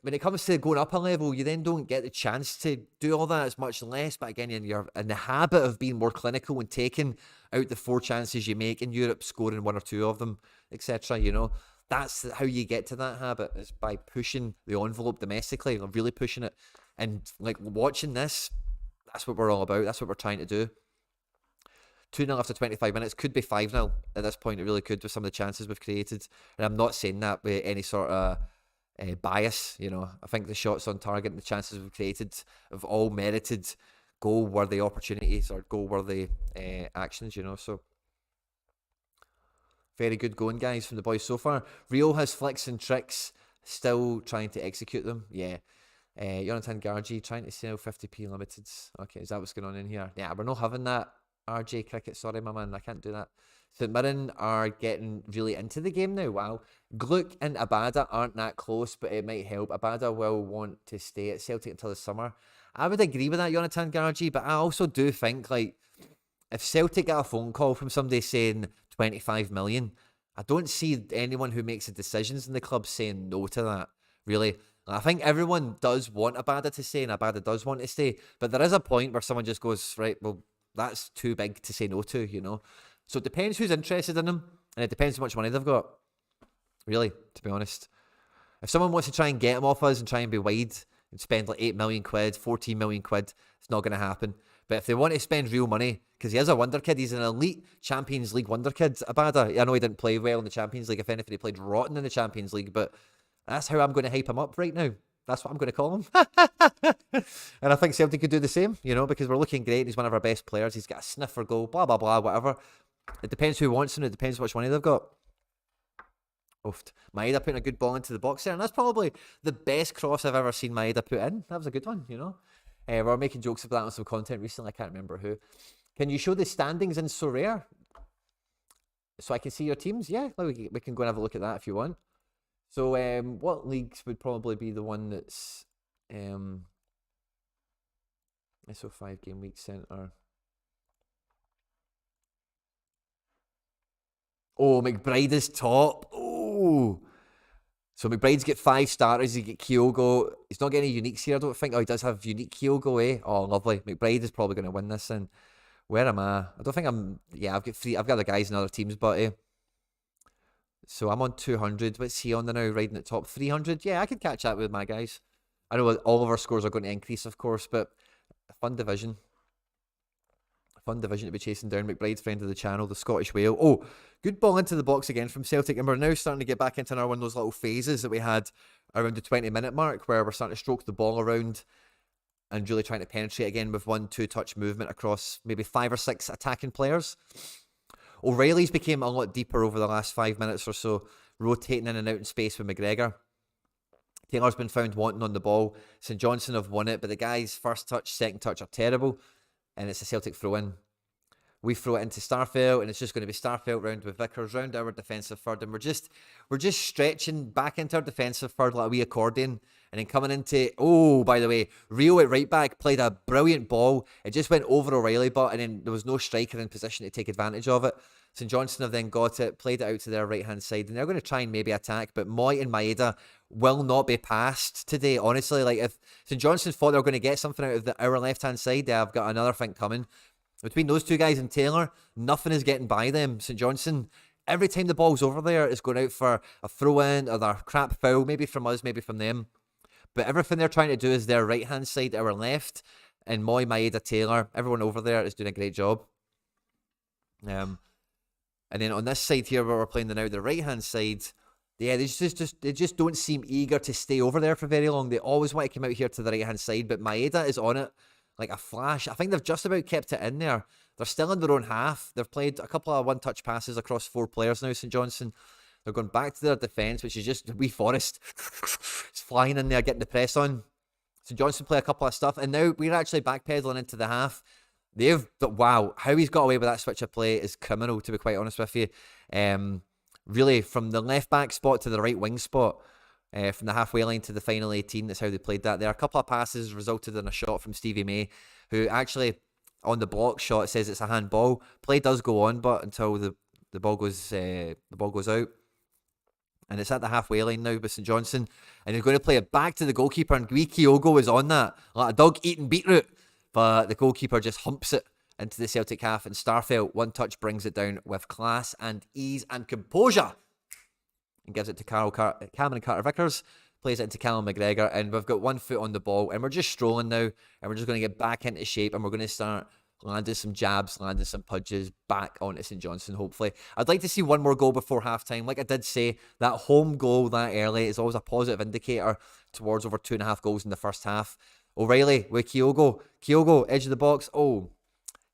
when it comes to going up a level, you then don't get the chance to do all that. It's much less, but again, you're in the habit of being more clinical and taking out the 4 chances you make in Europe, scoring 1 or 2 of them, etc., That's how you get to that habit, is by pushing the envelope domestically, really pushing it. And like watching this, that's what we're all about. That's what we're trying to do. 2-0 after 25 minutes, could be 5-0 at this point. It really could, with some of the chances we've created. And I'm not saying that with any sort of bias. I think the shots on target and the chances we've created have all merited goal-worthy opportunities or goal-worthy actions, So very good going, guys, from the boys so far. Reo has flicks and tricks, still trying to execute them. Yeah. Jonathan Gargi trying to sell 50p limited. Okay, is that what's going on in here? Yeah, we're not having that. RJ Cricket, sorry, my man, I can't do that. St Mirren are getting really into the game now. Wow. Gluck and Abada aren't that close, but it might help. Abada will want to stay at Celtic until the summer. I would agree with that, Jonathan Gargi, but I also do think, like, if Celtic get a phone call from somebody saying 25 million, I don't see anyone who makes the decisions in the club saying no to that, really. I think everyone does want Abada to stay, and Abada does want to stay, but there is a point where someone just goes, right, well, that's too big to say no to, you know. So it depends who's interested in him, and it depends how much money they've got. Really, to be honest. If someone wants to try and get him off us and try and be wide and spend like 8 million quid, 14 million quid, it's not going to happen. But if they want to spend real money, because he is a wonder kid, he's an elite Champions League wonder kid, Abada. I know he didn't play well in the Champions League. If anything, he played rotten in the Champions League. But that's how I'm going to hype him up right now. That's what I'm going to call him. And I think Celtic could do the same, you know, because we're looking great. He's one of our best players. He's got a sniffer goal, blah, blah, blah, whatever. It depends who wants him. It depends how much money they've got. Oofed. Maeda putting a good ball into the box there. And that's probably the best cross I've ever seen Maeda put in. That was a good one, you know. We were making jokes about that on some content recently. I can't remember who. Can you show the standings in Sorare so I can see your teams? Yeah, we can go and have a look at that if you want. So what leagues would probably be the one that's SO5 Game Week Centre? Oh, McBride is top. Oh. So McBride's get 5 starters. You get Kyogo. He's not getting any uniques here, I don't think. Oh, he does have unique Kyogo, eh? Oh, lovely. McBride is probably going to win this. And where am I? I don't think I'm... Yeah, I've got 3. I've got the guys in other teams, but... So I'm on 200. What's he on now? Riding at top 300? Yeah, I can catch up with my guys. I know all of our scores are going to increase, of course, but a fun division. Fun division to be chasing down. McBride, friend of the channel, the Scottish Whale. Oh, good ball into the box again from Celtic. And we're now starting to get back into another one of those little phases that we had around the 20-minute mark where we're starting to stroke the ball around and really trying to penetrate again with 1-2 touch movement across maybe 5 or 6 attacking players. O'Reilly's became a lot deeper over the last 5 minutes or so, rotating in and out in space with McGregor. Taylor's been found wanting on the ball. St Johnstone have won it, but the guys' first touch, second touch are terrible. And it's a Celtic throw-in. We throw it into Starfelt, and it's just going to be Starfelt round with Vickers, round our defensive third, and we're just stretching back into our defensive third like a wee accordion, and then coming into, oh, by the way, Reo at right back played a brilliant ball. It just went over O'Reilly, and then there was no striker in position to take advantage of it. St Johnstone have then got it, played it out to their right-hand side, and they're going to try and maybe attack, but Moy and Maeda will not be passed today, honestly. Like, if St Johnstone thought they were going to get something out of our left-hand side, they have got another thing coming. Between those two guys and Taylor, nothing is getting by them. St Johnstone, every time the ball's over there, is going out for a throw-in or their crap foul, maybe from us, maybe from them. But everything they're trying to do is their right-hand side, our left, and Moy, Maeda, Taylor, everyone over there is doing a great job. And then on this side here, where we're playing now, the right-hand side, yeah, they just don't seem eager to stay over there for very long. They always want to come out here to the right-hand side, but Maeda is on it like a flash. I think they've just about kept it in there. They're still in their own half. They've played a couple of one-touch passes across 4 players now, St Johnstone. They're going back to their defence, which is just wee Forrest. It's flying in there, getting the press on. St Johnstone play a couple of stuff, and now we're actually backpedaling into the half. Wow, how he's got away with that switch of play is criminal, to be quite honest with you. Really, from the left-back spot to the right wing spot, from the halfway line to the final 18, that's how they played that. There are a couple of passes resulted in a shot from Stevie May, who actually, on the block shot, says it's a handball. Play does go on, but until the ball goes out. And it's at the halfway line now with St Johnstone. And he's going to play it back to the goalkeeper, and wee Kyogo is on that, like a dog eating beetroot. But the goalkeeper just humps it into the Celtic half, and Starfelt, one touch, brings it down with class and ease and composure and gives it to Cameron Carter-Vickers, plays it into Callum McGregor, and we've got 1 foot on the ball, and we're just strolling now, and we're just going to get back into shape, and we're going to start landing some jabs, landing some punches back onto St Johnstone, hopefully. I'd like to see 1 more goal before half-time. Like I did say, that home goal that early is always a positive indicator towards over 2.5 goals in the first half. O'Reilly with Kyogo. Kyogo, edge of the box. Oh,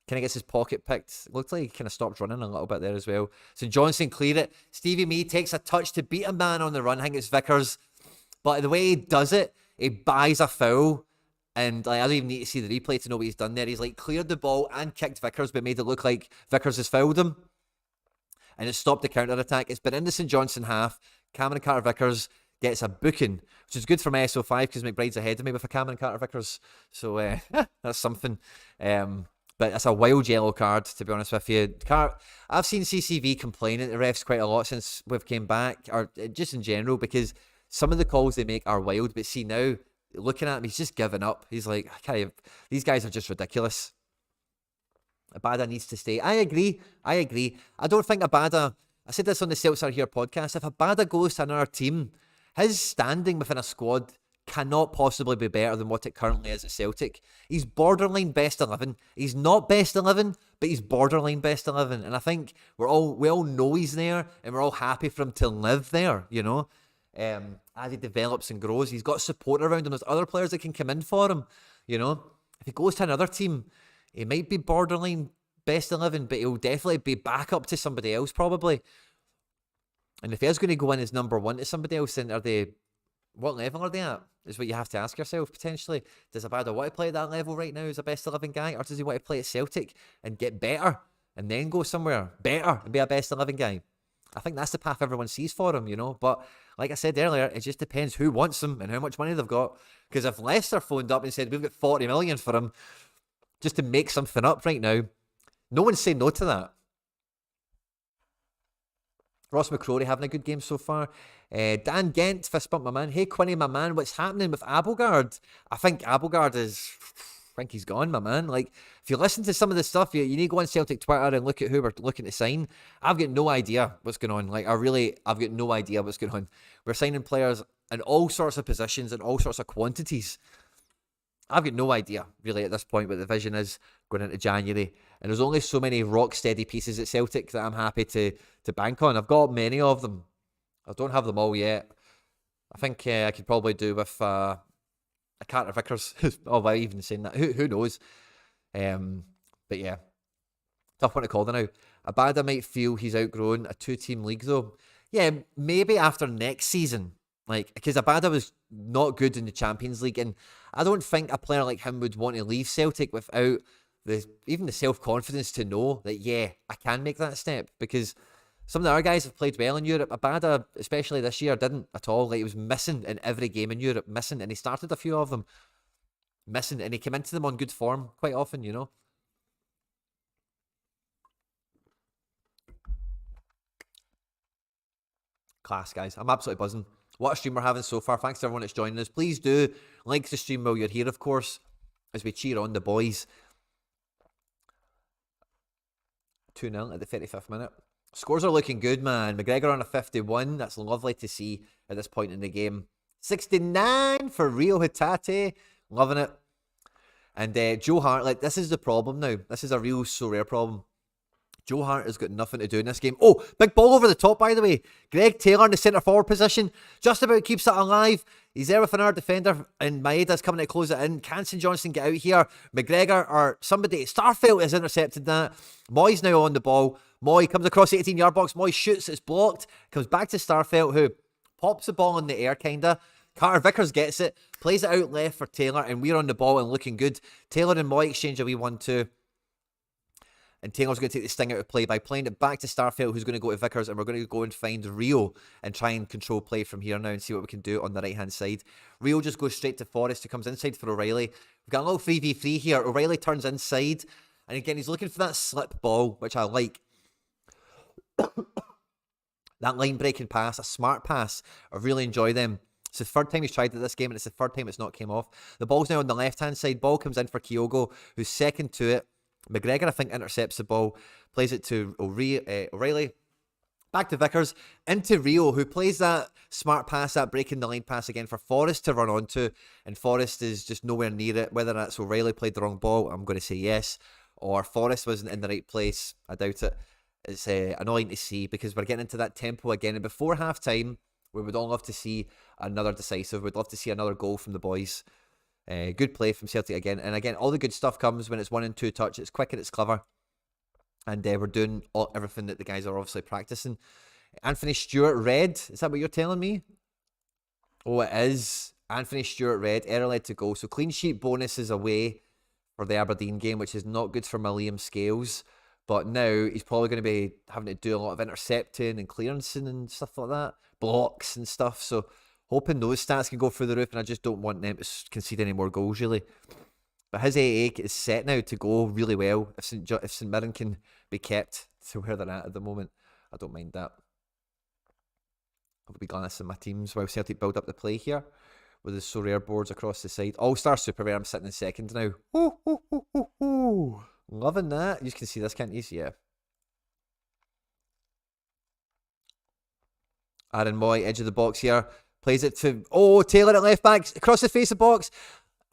kind of gets his pocket picked. Looked like he kind of stopped running a little bit there as well. So Johnson cleared it. Stevie May takes a touch to beat a man on the run. I think it's Vickers. But the way he does it, he buys a foul. And like, I don't even need to see the replay to know what he's done there. He's like cleared the ball and kicked Vickers, but made it look like Vickers has fouled him. And it stopped the counter-attack. It's been in the St Johnstone half. Cameron Carter-Vickers gets a booking, which is good for my SO5 because McBride's ahead of me with a Cameron Carter-Vickers. So that's something. But it's a wild yellow card, to be honest with you. I've seen CCV complaining to the refs quite a lot since we've came back, or just in general, because some of the calls they make are wild. But see now, looking at him, he's just given up. He's like, these guys are just ridiculous. Abada needs to stay. I agree. I don't think Abada, I said this on the Celts Are Here podcast, if Abada goes to another team, his standing within a squad cannot possibly be better than what it currently is at Celtic. He's borderline best 11. He's not best 11, but he's borderline best 11. And I think we all know he's there, and we're all happy for him to live there, you know. As he develops and grows, he's got support around him. There's other players that can come in for him, you know. If he goes to another team, he might be borderline best 11, but he'll definitely be back up to somebody else probably. And if he's going to go in as number one to somebody else, then what level are they at? Is what you have to ask yourself potentially. Does Abada want to play at that level right now as a best 11 guy, or does he want to play at Celtic and get better and then go somewhere better and be a best 11 guy? I think that's the path everyone sees for him, you know. But like I said earlier, it just depends who wants him and how much money they've got. Because if Leicester phoned up and said, we've got 40 million for him just to make something up right now, no one's saying no to that. Ross McCrory having a good game so far. Dan Gent, fist bump my man. Hey Quinny, my man, what's happening with Abelgard? I think Abelgard I think he's gone, my man. Like, if you listen to some of the stuff, you need to go on Celtic Twitter and look at who we're looking to sign. I've got no idea what's going on. Like, I've got no idea what's going on. We're signing players in all sorts of positions and all sorts of quantities. I've got no idea, really, at this point, what the vision is going into January. And there's only so many rock-steady pieces at Celtic that I'm happy to bank on. I've got many of them. I don't have them all yet. I think I could probably do with a Carter Vickers. Oh, by even saying that. Who knows? But yeah. Tough one to call now. Abada might feel he's outgrown a two-team league, though. Yeah, maybe after next season. Like, because Abada was not good in the Champions League, and I don't think a player like him would want to leave Celtic without even the self-confidence to know that, yeah, I can make that step, because some of the other guys have played well in Europe. Abada, especially this year, didn't at all. Like, he was missing in every game in Europe, missing, and he started a few of them, missing, and he came into them on good form quite often, you know. Class, guys. I'm absolutely buzzing. What a stream we're having so far. Thanks to everyone that's joining us. Please do like the stream while you're here, of course, as we cheer on the boys. 2-0 at the 35th minute. Scores are looking good, man. McGregor on a 51. That's lovely to see at this point in the game. 69 for Reo Hatate. Loving it. And Joe Hart, like, this is the problem now. This is a real Sorare problem. Joe Hart has got nothing to do in this game. Oh, big ball over the top, by the way. Greg Taylor in the centre forward position just about keeps it alive. He's there with another defender, and Maeda's coming to close it in. Can St Johnstone get out here? McGregor or somebody, Starfelt has intercepted that. Moy's now on the ball. Moy comes across the 18-yard box. Moy shoots, it's blocked. Comes back to Starfelt, who pops the ball in the air, kinda. Carter Vickers gets it, plays it out left for Taylor, and we're on the ball and looking good. Taylor and Moy exchange a wee 1-2. And Taylor's going to take the sting out of play by playing it back to Starfelt, who's going to go to Vickers, and we're going to go and find Rio and try and control play from here now and see what we can do on the right-hand side. Rio just goes straight to Forrest, who comes inside for O'Reilly. We've got a little 3v3 here. O'Reilly turns inside, and again, he's looking for that slip ball, which I like. That line-breaking pass, a smart pass. I really enjoy them. It's the third time he's tried it this game, and it's the third time it's not came off. The ball's now on the left-hand side. Ball comes in for Kyogo, who's second to it. McGregor, I think, intercepts the ball, plays it to O'Reilly, back to Vickers, into Rio, who plays that smart pass, that breaking the line pass again for Forrest to run onto, and Forrest is just nowhere near it. Whether that's O'Reilly played the wrong ball, I'm going to say yes, or Forrest wasn't in the right place, I doubt it. It's annoying to see, because we're getting into that tempo again, and before half-time, we would all love to see another decisive, we'd love to see another goal from the boys. Good play from Celtic again. And again, all the good stuff comes when it's 1 and 2 touch. It's quick and it's clever. And we're doing everything that the guys are obviously practicing. Anthony Stewart red. Is that what you're telling me? Oh, it is. Anthony Stewart red. Error led to goal. So clean sheet bonus is away for the Aberdeen game, which is not good for my Liam Scales. But now he's probably going to be having to do a lot of intercepting and clearancing and stuff like that. Blocks and stuff. So hoping those stats can go through the roof, and I just don't want them to concede any more goals, really. But his AA is set now to go really well. If St Mirren can be kept to where they're at the moment, I don't mind that. I'll be glancing my teams while Celtic build up the play here with the Sorare boards across the side. All-Star Super Rare, I'm sitting in second now. Ooh, ooh, ooh, ooh, ooh. Loving that. You can see this, can't you? Yeah. Aaron Moy, edge of the box here. Plays it to, Taylor at left back, across the face of the box.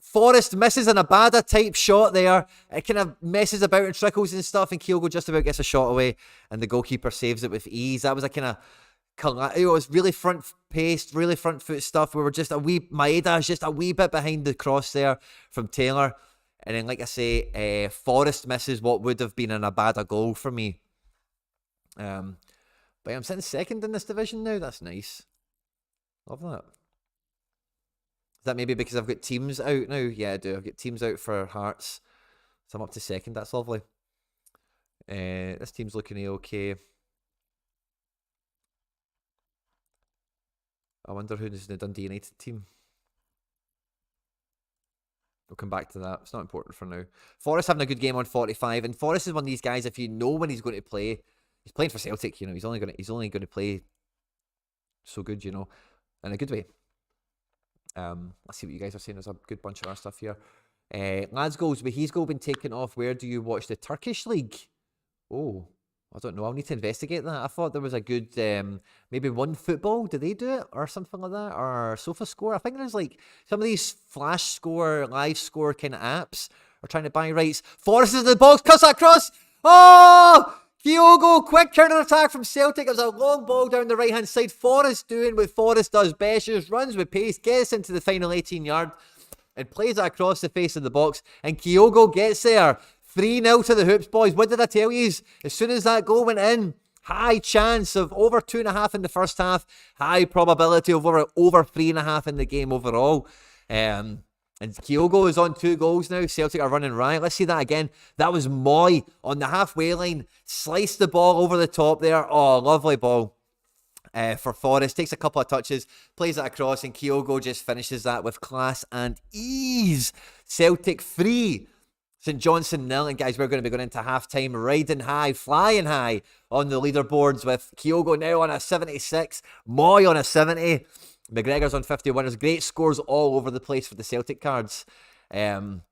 Forrest misses an Abada type shot there. It kind of messes about and trickles and stuff, and Kyogo just about gets a shot away, and the goalkeeper saves it with ease. That was a kind of, it was really front paced, really front foot stuff. We were just Maeda is just a wee bit behind the cross there from Taylor. And then, like I say, Forrest misses what would have been an Abada goal for me. But I'm sitting second in this division now. That's nice. Love that. Is that maybe because I've got teams out now? Yeah, I do. I've got teams out for Hearts. So I'm up to second. That's lovely. This team's looking okay. I wonder who's the Dundee United team. We'll come back to that. It's not important for now. Forrest having a good game on 45. And Forrest is one of these guys, if you know when he's going to play, he's playing for Celtic, you know, he's only going to play so good, you know, in a good way. Let's see what you guys are saying. There's a good bunch of our stuff here. Lads goals, but he's goal been taken off. Where do you watch the Turkish league? Oh, I don't know. I'll need to investigate that. I thought there was a good, maybe One Football. Do they do it or something like that? Or Sofa Score? I think there's like some of these flash score, live score kind of apps are trying to buy rights. Forrest is in the box, cuts across. Oh! Kyogo, quick counter attack from Celtic. It was a long ball down the right hand side. Forrest doing what Forrest does best. Just runs with pace, gets into the final 18-yard and plays it across the face of the box. And Kyogo gets there. 3-0 to the Hoops, boys. What did I tell you? As soon as that goal went in, high chance of over 2.5 in the first half. High probability of over 3.5 in the game overall. And Kyogo is on 2 goals now. Celtic are running riot. Let's see that again. That was Moy on the halfway line. Sliced the ball over the top there. Oh, lovely ball for Forrest. Takes a couple of touches. Plays it across. And Kyogo just finishes that with class and ease. Celtic 3. St Johnstone 0. And guys, we're going to be going into half-time riding high, flying high on the leaderboards with Kyogo now on a 76. Moy on a 70. McGregor's on 51. There's great scores all over the place for the Celtic cards. Brilliant.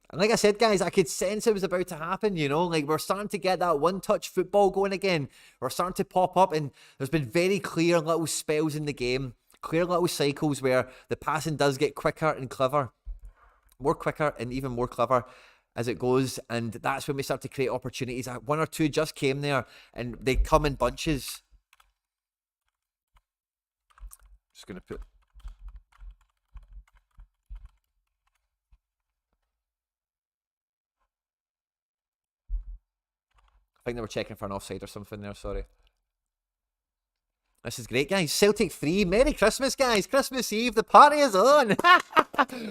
And like I said, guys, I could sense it was about to happen, you know. Like, we're starting to get that one-touch football going again. We're starting to pop up, and there's been very clear little spells in the game. Clear little cycles where the passing does get quicker and clever. More quicker and even more clever as it goes. And that's when we start to create opportunities. 1 or 2 just came there, and they come in bunches. Just going to put... I think they were checking for an offside or something there, sorry. This is great, guys. Celtic 3. Merry Christmas, guys. Christmas Eve. The party is on.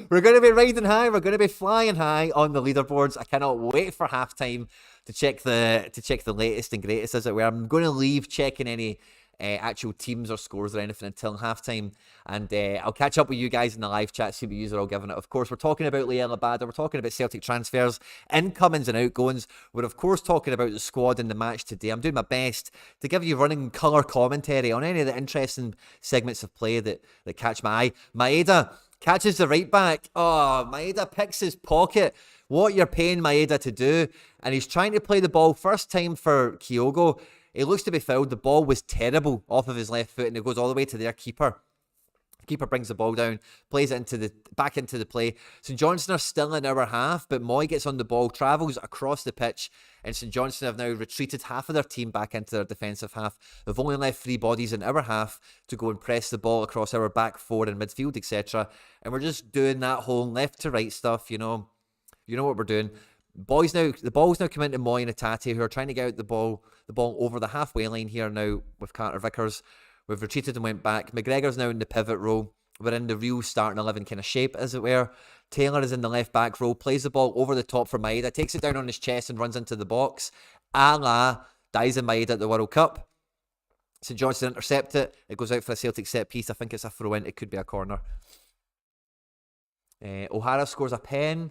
We're going to be riding high. We're going to be flying high on the leaderboards. I cannot wait for halftime to check the latest and greatest, as it were. I'm going to leave checking any actual teams or scores or anything until halftime, and I'll catch up with you guys in the live chat, see what you are all giving it. Of course, we're talking about Liel Abada, we're talking about Celtic transfers, incomings and outgoings. We're of course talking about the squad and the match today. I'm doing my best to give you running colour commentary on any of the interesting segments of play that catch my eye. Maeda catches the right back. Oh, Maeda picks his pocket. What you're paying Maeda to do, and he's trying to play the ball first time for Kyogo. It looks to be fouled. The ball was terrible off of his left foot, and it goes all the way to their keeper. The keeper brings the ball down, plays it back into the play. St Johnstone are still in our half, but Moy gets on the ball, travels across the pitch, and St Johnstone have now retreated half of their team back into their defensive half. They've only left 3 bodies in our half to go and press the ball across our back 4 in midfield, etc. And we're just doing that whole left to right stuff, you know. You know what we're doing. The ball's now coming into Moy and Hatate, who are trying to get out the ball over the halfway line here now with Carter Vickers. We've retreated and went back. McGregor's now in the pivot role. We're in the real starting 11 kind of shape, as it were. Taylor is in the left back row, plays the ball over the top for Maeda, takes it down on his chest and runs into the box, a la Daizen Maeda at the World Cup. St Johnstone intercept it. It goes out for a Celtic set piece. I think it's a throw-in. It could be a corner. O'Hara scores a pen.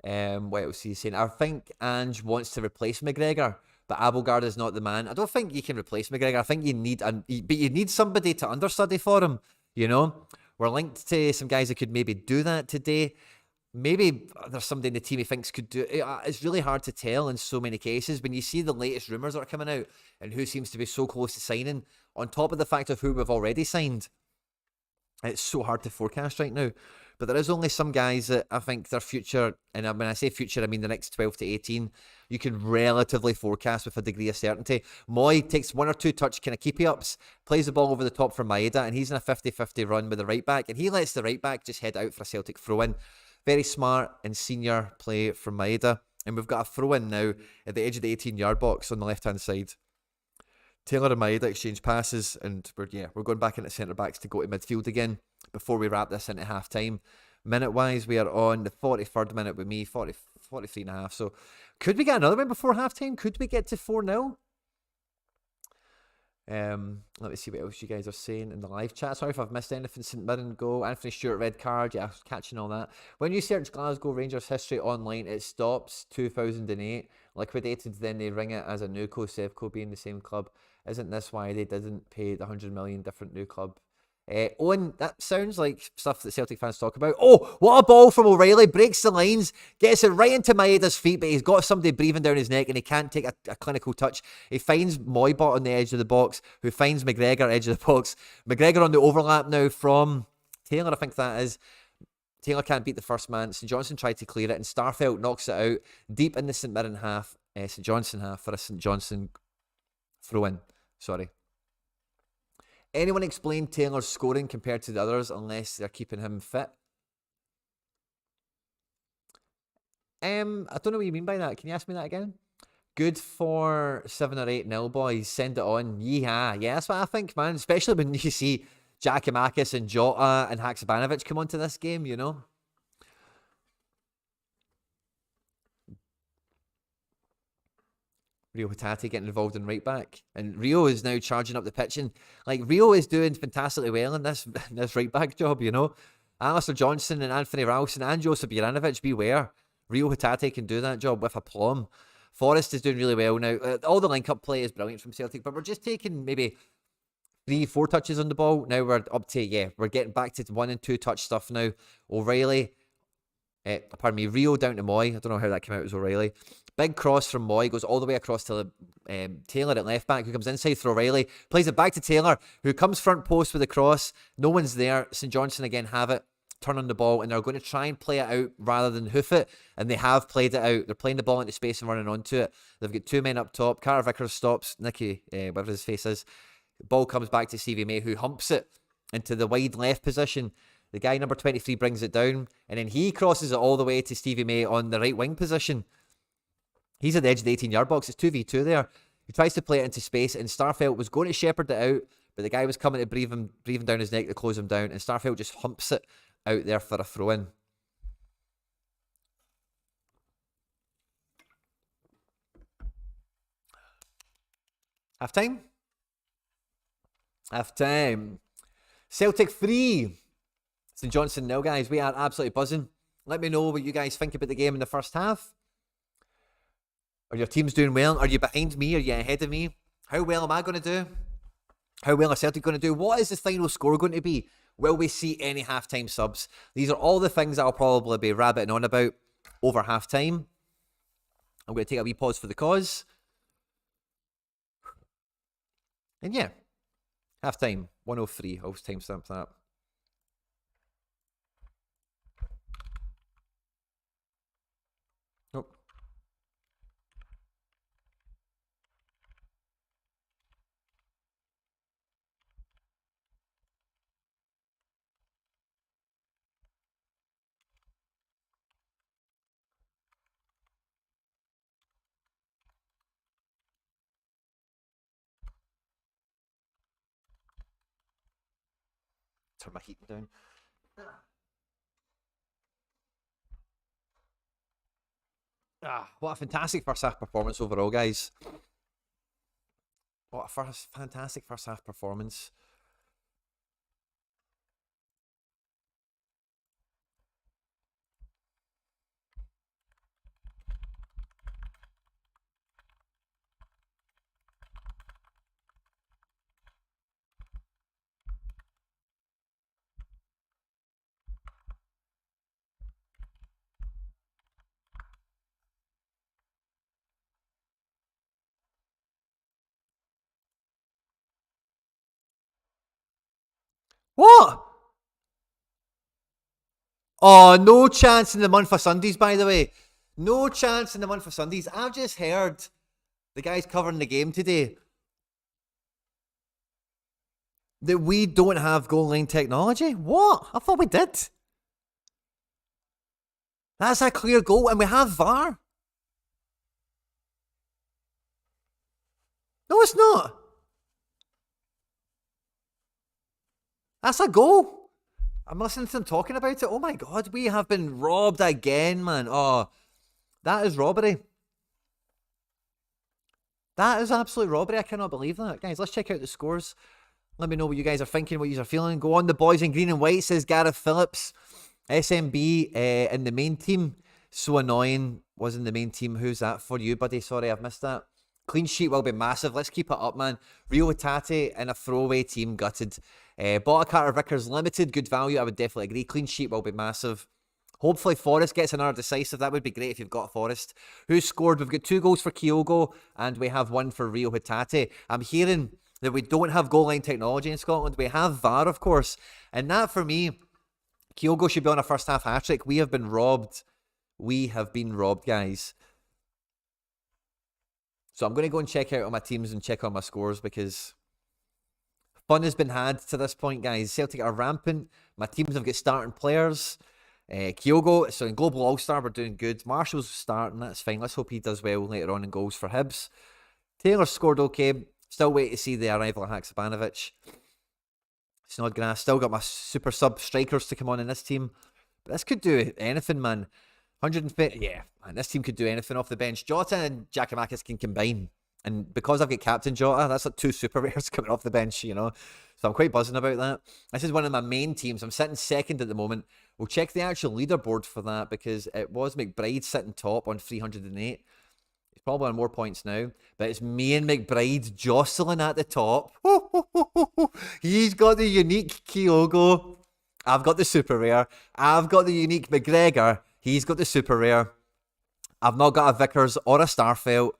What else is he saying? I think Ange wants to replace McGregor, but Abelgard is not the man. I don't think you can replace McGregor. I think you need somebody to understudy for him, you know. We're linked to some guys that could maybe do that today. maybe there's somebody in the team he thinks could do it. It's really hard to tell in so many cases when you see the latest rumours that are coming out and who seems to be so close to signing, on top of the fact of who we've already signed. It's so hard to forecast right now. But there is only some guys that I think their future, and when I say future, I mean the next 12 to 18, you can relatively forecast with a degree of certainty. Moy takes 1 or 2 touch kind of keepy-ups, plays the ball over the top for Maeda, and he's in a 50-50 run with the right back, and he lets the right back just head out for a Celtic throw-in. Very smart and senior play from Maeda. And we've got a throw-in now at the edge of the 18-yard box on the left-hand side. Taylor and Maeda exchange passes, and we're going back into centre-backs to go to midfield again before we wrap this into half-time. Minute-wise, we are on the 43rd minute with me, 43 and a half. So could we get another one before half-time? Could we get to 4-0? Let me see what else you guys are saying in the live chat. Sorry if I've missed anything. St Mirren go. Anthony Stewart red card. Yeah, I was catching all that. When you search Glasgow Rangers history online, it stops 2008. Liquidated, then they ring it as a Nuco, Sevco being the same club. Isn't this why they didn't pay the 100 million different new club? Owen, that sounds like stuff that Celtic fans talk about. Oh, what a ball from O'Reilly. Breaks the lines, gets it right into Maeda's feet, but he's got somebody breathing down his neck and he can't take a clinical touch. He finds Moybot on the edge of the box, who finds McGregor edge of the box. McGregor on the overlap now from Taylor, I think that is. Taylor can't beat the first man. St Johnstone tried to clear it, and Starfelt knocks it out deep in the St Mirren half, St Johnstone half, for a St Johnstone throw-in. Sorry. Anyone explain Taylor's scoring compared to the others unless they're keeping him fit? I don't know what you mean by that. Can you ask me that again? Good for 7 or 8-0, boys. Send it on. Yeehaw. Yeah, that's what I think, man. Especially when you see Giacomakis and Jota and Haksabanovic come onto this game, you know? Reo Hatate getting involved in right back. And Reo is now charging up the pitch. And like, Reo is doing fantastically well in this right back job, you know? Alistair Johnson and Anthony Ralston and Josip Juranovic, beware. Reo Hatate can do that job with aplomb. Forrest is doing really well now. All the link-up play is brilliant from Celtic, but we're just taking maybe 3-4 touches on the ball. Now we're up to, we're getting back to 1 and 2 touch stuff now. O'Reilly, Reo down to Moy. I don't know how that came out as O'Reilly. Big cross from Moy, goes all the way across to Taylor at left back, who comes inside for O'Reilly, plays it back to Taylor, who comes front post with a cross. No one's there. St Johnstone again have it, turn on the ball, and they're going to try and play it out rather than hoof it, and they have played it out. They're playing the ball into space and running onto it. They've got 2 men up top. Carter Vickers stops Nicky, whatever his face is. The ball comes back to Stevie May, who humps it into the wide left position. The guy, number 23, brings it down, and then he crosses it all the way to Stevie May on the right wing position. He's at the edge of the 18-yard box. It's 2v2 there. He tries to play it into space, and Starfelt was going to shepherd it out, but the guy was coming to breathing down his neck to close him down, and Starfelt just humps it out there for a throw-in. Half-time? Half-time. Celtic 3. St Johnstone 0, guys. We are absolutely buzzing. Let me know what you guys think about the game in the first half. Are your teams doing well? Are you behind me? Are you ahead of me? How well am I going to do? How well are Celtic going to do? What is the final score going to be? Will we see any halftime subs? These are all the things I'll probably be rabbiting on about over halftime. I'm going to take a wee pause for the cause. And yeah, halftime, 103. I'll timestamp that. Nope. Turn my heating down. What a fantastic first half performance overall, guys. What a fantastic first half performance. What? Oh, no chance in the month for Sundays, by the way. No chance in the month for Sundays. I've just heard the guys covering the game today that we don't have goal line technology. What? I thought we did. That's a clear goal, and we have VAR. No, it's not. That's a goal. I'm listening to them talking about it. Oh my God, we have been robbed again, man. Oh, that is robbery. That is absolute robbery. I cannot believe that. Guys, let's check out the scores. Let me know what you guys are thinking, what you are feeling. Go on, the boys in green and white, says Gareth Phillips. SMB in the main team. So annoying. Was in the main team. Who's that for you, buddy? Sorry, I've missed that. Clean sheet will be massive. Let's keep it up, man. Reo Hatate in a throwaway team, gutted. Bought a Carter Vickers limited, good value. I would definitely agree. Clean sheet will be massive. Hopefully Forrest gets another decisive. That would be great if you've got Forrest. Who scored? We've got 2 goals for Kyogo and we have 1 for Reo Hatate. I'm hearing that we don't have goal line technology in Scotland. We have VAR, of course. And that, for me, Kyogo should be on a first half hat-trick. We have been robbed. We have been robbed, guys. So I'm going to go and check out all my teams and check on my scores because fun has been had to this point, guys. Celtic are rampant. My teams have got starting players. Kyogo, so in Global All-Star, we're doing good. Marshall's starting, that's fine. Let's hope he does well later on in goals for Hibs. Taylor scored okay. Still waiting to see the arrival of Haksabanovic. Snodgrass, still got my super sub strikers to come on in this team. But this could do anything, man. 150, yeah, man, this team could do anything off the bench. Jota and Giakoumakis can combine. And because I've got Captain Jota, that's like 2 super rares coming off the bench, you know. So I'm quite buzzing about that. This is one of my main teams. I'm sitting second at the moment. We'll check the actual leaderboard for that because it was McBride sitting top on 308. He's probably on more points now. But it's me and McBride jostling at the top. He's got the unique Kyogo. I've got the super rare. I've got the unique McGregor. He's got the super rare. I've not got a Vickers or a Starfelt.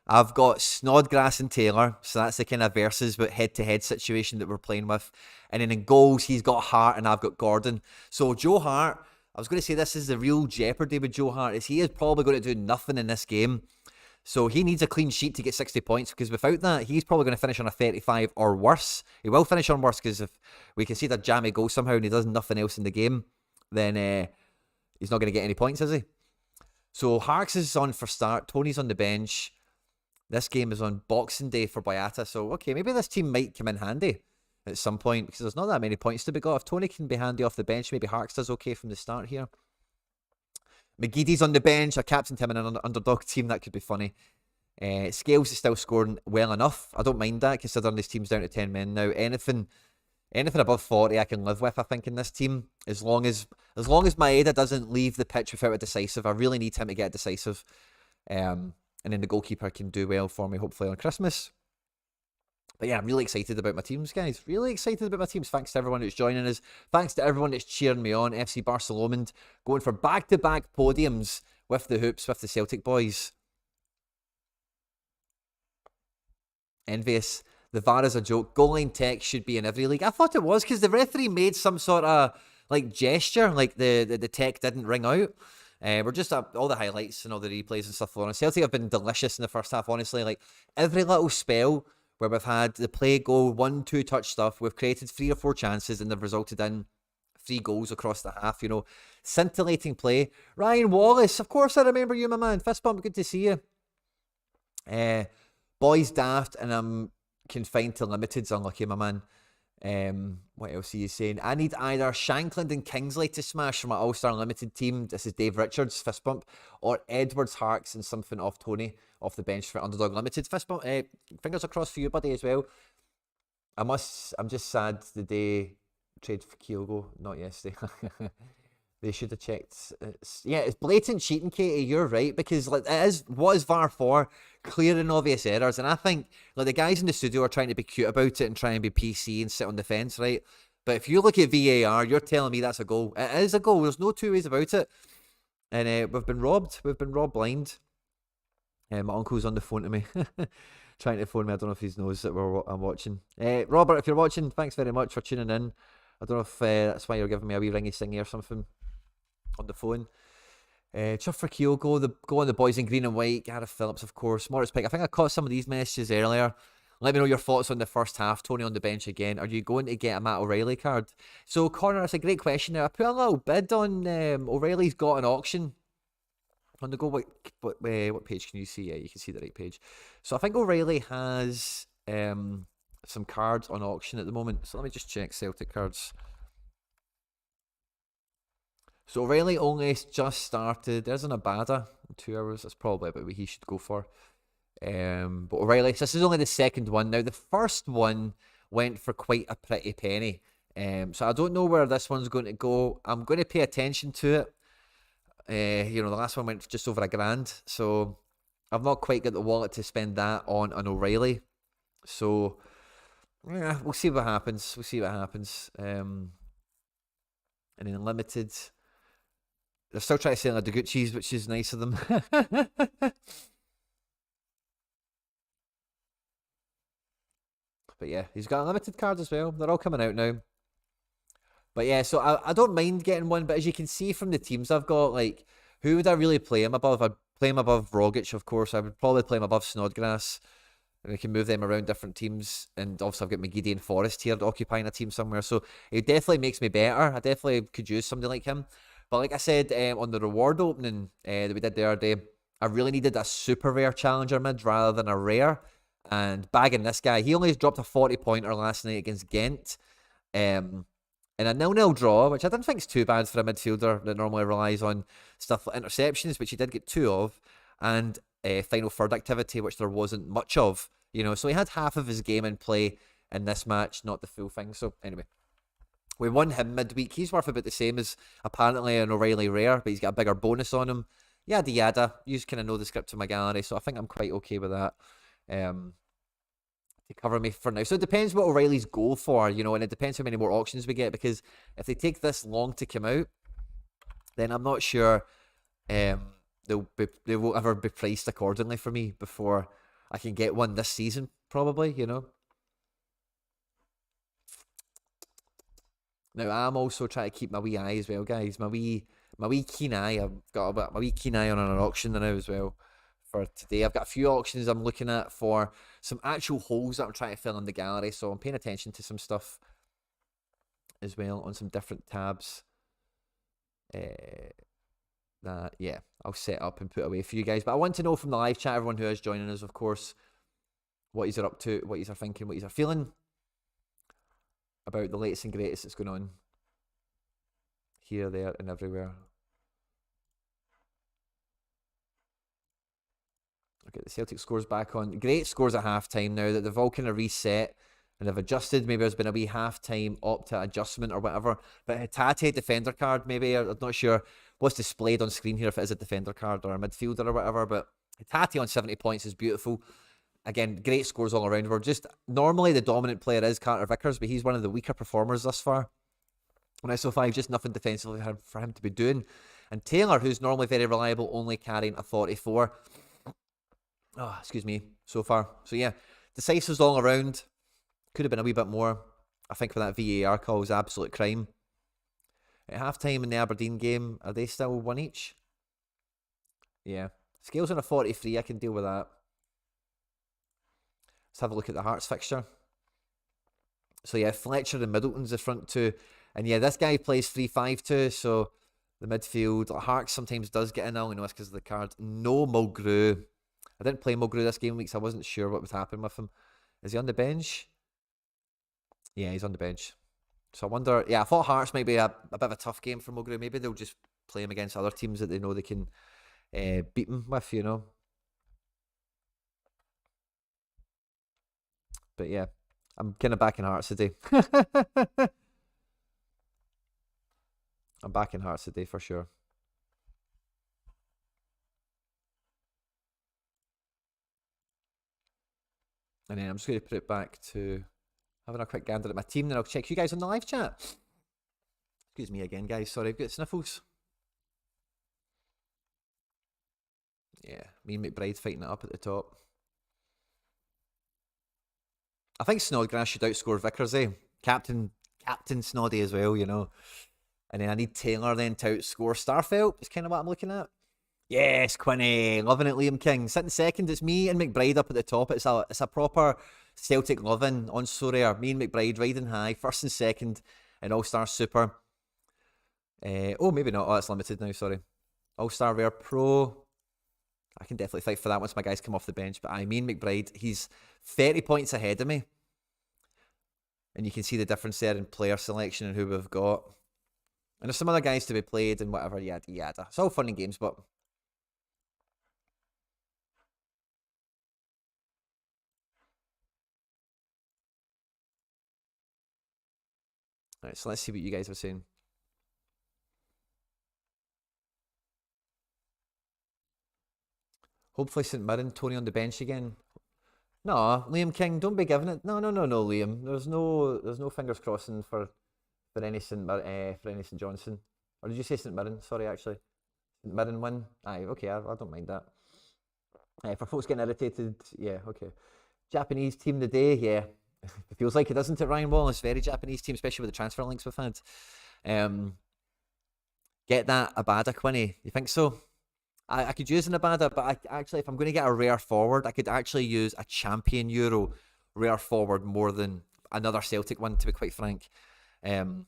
I've got Snodgrass and Taylor, so that's the kind of versus but head-to-head situation that we're playing with. And then in goals, he's got Hart and I've got Gordon. So Joe Hart, I was going to say this is the real jeopardy with Joe Hart, is he is probably going to do nothing in this game. So he needs a clean sheet to get 60 points, because without that, he's probably going to finish on a 35 or worse. He will finish on worse, because if we can see that Jammy goes somehow and he does nothing else in the game, then he's not going to get any points, is he? So Harks is on for start, Tony's on the bench. This game is on Boxing Day for Boyata, so okay, maybe this team might come in handy at some point, because there's not that many points to be got. If Tony can be handy off the bench, maybe Harks does okay from the start here. McGeady's on the bench, a captain him in an underdog team, that could be funny. Scales is still scoring well enough. I don't mind that, considering this team's down to 10 men now. Anything above 40 I can live with, I think, in this team. As long as Maeda doesn't leave the pitch without a decisive. I really need him to get a decisive. And then the goalkeeper can do well for me, hopefully, on Christmas. But yeah, I'm really excited about my teams, guys. Really excited about my teams. Thanks to everyone who's joining us. Thanks to everyone that's cheering me on. FC Barcelona going for back-to-back podiums with the Hoops, with the Celtic boys. Envious. The VAR is a joke. Goal line tech should be in every league. I thought it was, because the referee made some sort of like gesture, like the tech didn't ring out. We're just all the highlights and all the replays and stuff on. Celtic have been delicious in the first half, honestly. Like every little spell where we've had the play go 1-2 touch stuff, we've created 3 or 4 chances and they've resulted in 3 goals across the half, you know. Scintillating play. Ryan Wallace, of course I remember you, my man. Fist bump, good to see you. Boys daft and I'm confined to limiteds, unlucky, my man. What else are you saying? I need either Shankland and Kingsley to smash for my All-Star Limited team. This is Dave Richards, fist bump. Or Edwards, Harks and something off Tony, off the bench for Underdog Limited. Fist bump. Fingers across for you, buddy, as well. I'm just sad the day trade for Kyogo, not yesterday. They should have checked. It's blatant cheating, Katie. You're right, because like it is. What is VAR for? Clear and obvious errors, and I think like the guys in the studio are trying to be cute about it and try and be PC and sit on the fence, right? But if you look at VAR, you're telling me that's a goal. It is a goal. There's no 2 ways about it. And we've been robbed. We've been robbed blind. My uncle's on the phone to me, trying to phone me. I don't know if he knows that I'm watching. Robert, if you're watching, thanks very much for tuning in. I don't know if that's why you're giving me a wee ringy singy or something on the phone. Chuff for Kyogo, the go on the boys in green and white. Gareth Phillips, of course. Morris Pick. I think I caught some of these messages earlier. Let me know your thoughts on the first half. Tony on the bench again. Are you going to get a Matt O'Reilly card? So, Connor, that's a great question. Now, I put a little bid on O'Reilly's got an auction. On the go, what page can you see? Yeah, you can see the right page. So, I think O'Reilly has some cards on auction at the moment. So, let me just check Celtic cards. So O'Reilly only just started. There's an Abada in 2 hours. That's probably about what he should go for. But O'Reilly, so this is only the second one. Now, the first one went for quite a pretty penny. So I don't know where this one's going to go. I'm going to pay attention to it. The last one went just over £1,000. So I've not quite got the wallet to spend that on an O'Reilly. So, yeah, we'll see what happens. And then limited... They're still trying to sell the Gucci's, which is nice of them. But yeah, he's got a limited card as well. They're all coming out now. But yeah, so I don't mind getting one. But as you can see from the teams I've got, like, who would I really play him above? I'd play him above Rogic, of course. I would probably play him above Snodgrass. And we can move them around different teams. And also I've got McGeady and Forrest here occupying a team somewhere. So it definitely makes me better. I definitely could use somebody like him. But like I said on the reward opening that we did the other day, I really needed a super rare challenger mid rather than a rare. And bagging this guy, he only dropped a 40-pointer last night against Ghent. In a 0-0 draw, which I didn't think is too bad for a midfielder that normally relies on stuff like interceptions, which he did get 2 of, and final third activity, which there wasn't much of. So he had half of his game in play in this match, not the full thing. So anyway. We won him midweek. He's worth about the same as apparently an O'Reilly rare, but he's got a bigger bonus on him. Yada yada. You just kind of know the script in my gallery, so I think I'm quite okay with that. To cover me for now. So it depends what O'Reilly's go for, and it depends how many more auctions we get, because if they take this long to come out, then I'm not sure they won't ever be priced accordingly for me before I can get one this season, probably, Now, I'm also trying to keep my wee eye as well, guys. My wee keen eye. I've got my wee keen eye on an auction now as well for today. I've got a few auctions I'm looking at for some actual holes that I'm trying to fill in the gallery. So I'm paying attention to some stuff as well on some different tabs. Yeah, I'll set up and put away for you guys. But I want to know from the live chat, everyone who is joining us, of course, what you're up to, what you're thinking, what you're feeling about the latest and greatest that's going on here, there, and everywhere. Okay, the Celtic scores back on. Great scores at half-time now that they've all kind of reset and they've adjusted. Maybe there's been a wee half-time Opta adjustment or whatever. But Hatate defender card, maybe. I'm not sure what's displayed on screen here, if it is a defender card or a midfielder or whatever. But Hatate on 70 points is beautiful. Again, great scores all around. Normally the dominant player is Carter Vickers, but he's one of the weaker performers thus far. On SO5, just nothing defensively for him to be doing. And Taylor, who's normally very reliable, only carrying a 44. Oh, excuse me, so far. So yeah, decisives all around. Could have been a wee bit more. I think for that VAR call was absolute crime. At half-time in the Aberdeen game, are they still 1 each? Yeah. Scales on a 43, I can deal with that. Let's have a look at the Hearts fixture. So yeah, Fletcher and Middleton's the front two. And yeah, this guy plays 3-5-2, so the midfield. Hearts sometimes does get in. I only know it's because of the card. No Mulgrew. I didn't play Mulgrew this game week, so I wasn't sure what was happening with him. Is he on the bench? Yeah, he's on the bench. So I wonder, I thought Hearts might be a bit of a tough game for Mulgrew. Maybe they'll just play him against other teams that they know they can beat him with, But yeah, I'm kind of back in Hearts today. I'm back in Hearts today for sure. And then I'm just going to put it back to having a quick gander at my team, then I'll check you guys on the live chat. Excuse me again, guys. Sorry, I've got sniffles. Yeah, me and McBride fighting it up at the top. I think Snodgrass should outscore Vickers, eh? Captain captain snoddy as well, you know. And then I need Taylor then to outscore Starfelt. Is kind of what I'm looking at. Yes, Quinny, loving it, Liam King. Sitting second, it's me and McBride up at the top. It's a proper Celtic loving on Sorare. Me and McBride riding high, first and second in All-Star Super. Oh, maybe not. Oh, it's limited now, sorry. All-Star Rare Pro. I can definitely fight for that once my guys come off the bench. But I mean McBride, he's 30 points ahead of me. And you can see the difference there in player selection and who we've got. And there's some other guys to be played and whatever, yada yada. It's all fun and games, but... Alright, so let's see what you guys are saying. Hopefully St Mirren, Tony on the bench again. No, Liam King, don't be giving it. No, Liam. There's no fingers crossing for any St Johnstone. Or did you say St Mirren? Sorry, actually. St Mirren win. Aye, okay, I don't mind that. For folks getting irritated, yeah, okay. Japanese team of the day, yeah. It feels like it, doesn't it, Ryan Wallace? Very Japanese team, especially with the transfer links we've had. Get that Abada, Quinny. You think so? I could use an Abada, but actually, if I'm going to get a rare forward, I could actually use a champion Euro rare forward more than another Celtic one, to be quite frank. Who's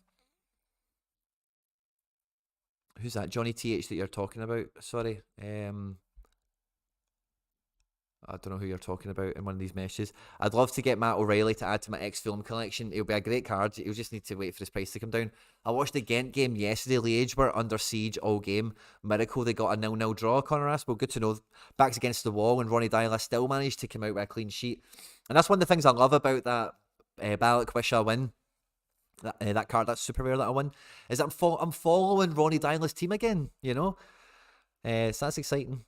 that? Johnny TH that you're talking about? Sorry. I don't know who you're talking about in one of these messages. I'd love to get Matt O'Reilly to add to my X-Film collection. It'll be a great card. He'll just need to wait for his price to come down. I watched the Ghent game yesterday. Liège were under siege all game. Miracle they got a 0-0 draw, Conor Aspel. Good to know. Backs against the wall, and Ronnie Dyla still managed to come out with a clean sheet. And that's one of the things I love about that Balak Wish I win. That card, that super rare that I won, is that I'm following Ronnie Dyla's team again, you know? So that's exciting.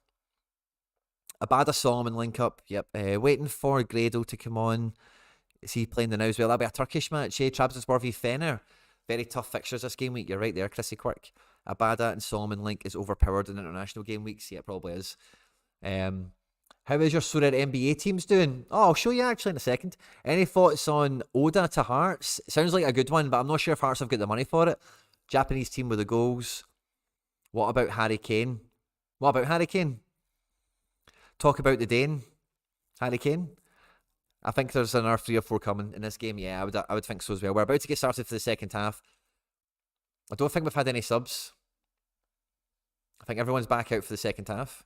Abada Solomon link up. Yep. Waiting for Grado to come on. Is he playing the now as well? That'll be a Turkish match. Trabzonspor v Fener. Very tough fixtures this game week. You're right there, Chrissy Quirk. Abada and Solomon link is overpowered in international game weeks. Yeah, it probably is. How is your Sorare NBA teams doing? Oh, I'll show you actually in a second. Any thoughts on Oda to Hearts? It sounds like a good one, but I'm not sure if Hearts have got the money for it. Japanese team with the goals. What about Harry Kane? Talk about the Dane, Harry Kane. I think there's another 3 or 4 coming in this game. Yeah, I would think so as well. We're about to get started for the second half. I don't think we've had any subs. I think everyone's back out for the second half.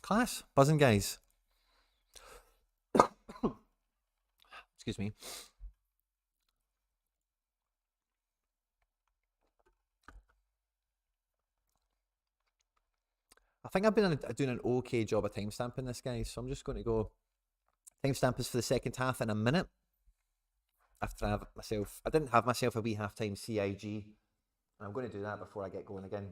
Class. Buzzing, guys. Excuse me. I think I've been doing an okay job of timestamping this, guys. So I'm just going to go timestamp is for the second half in a minute. After I didn't have myself a wee halftime CIG. And I'm going to do that before I get going again.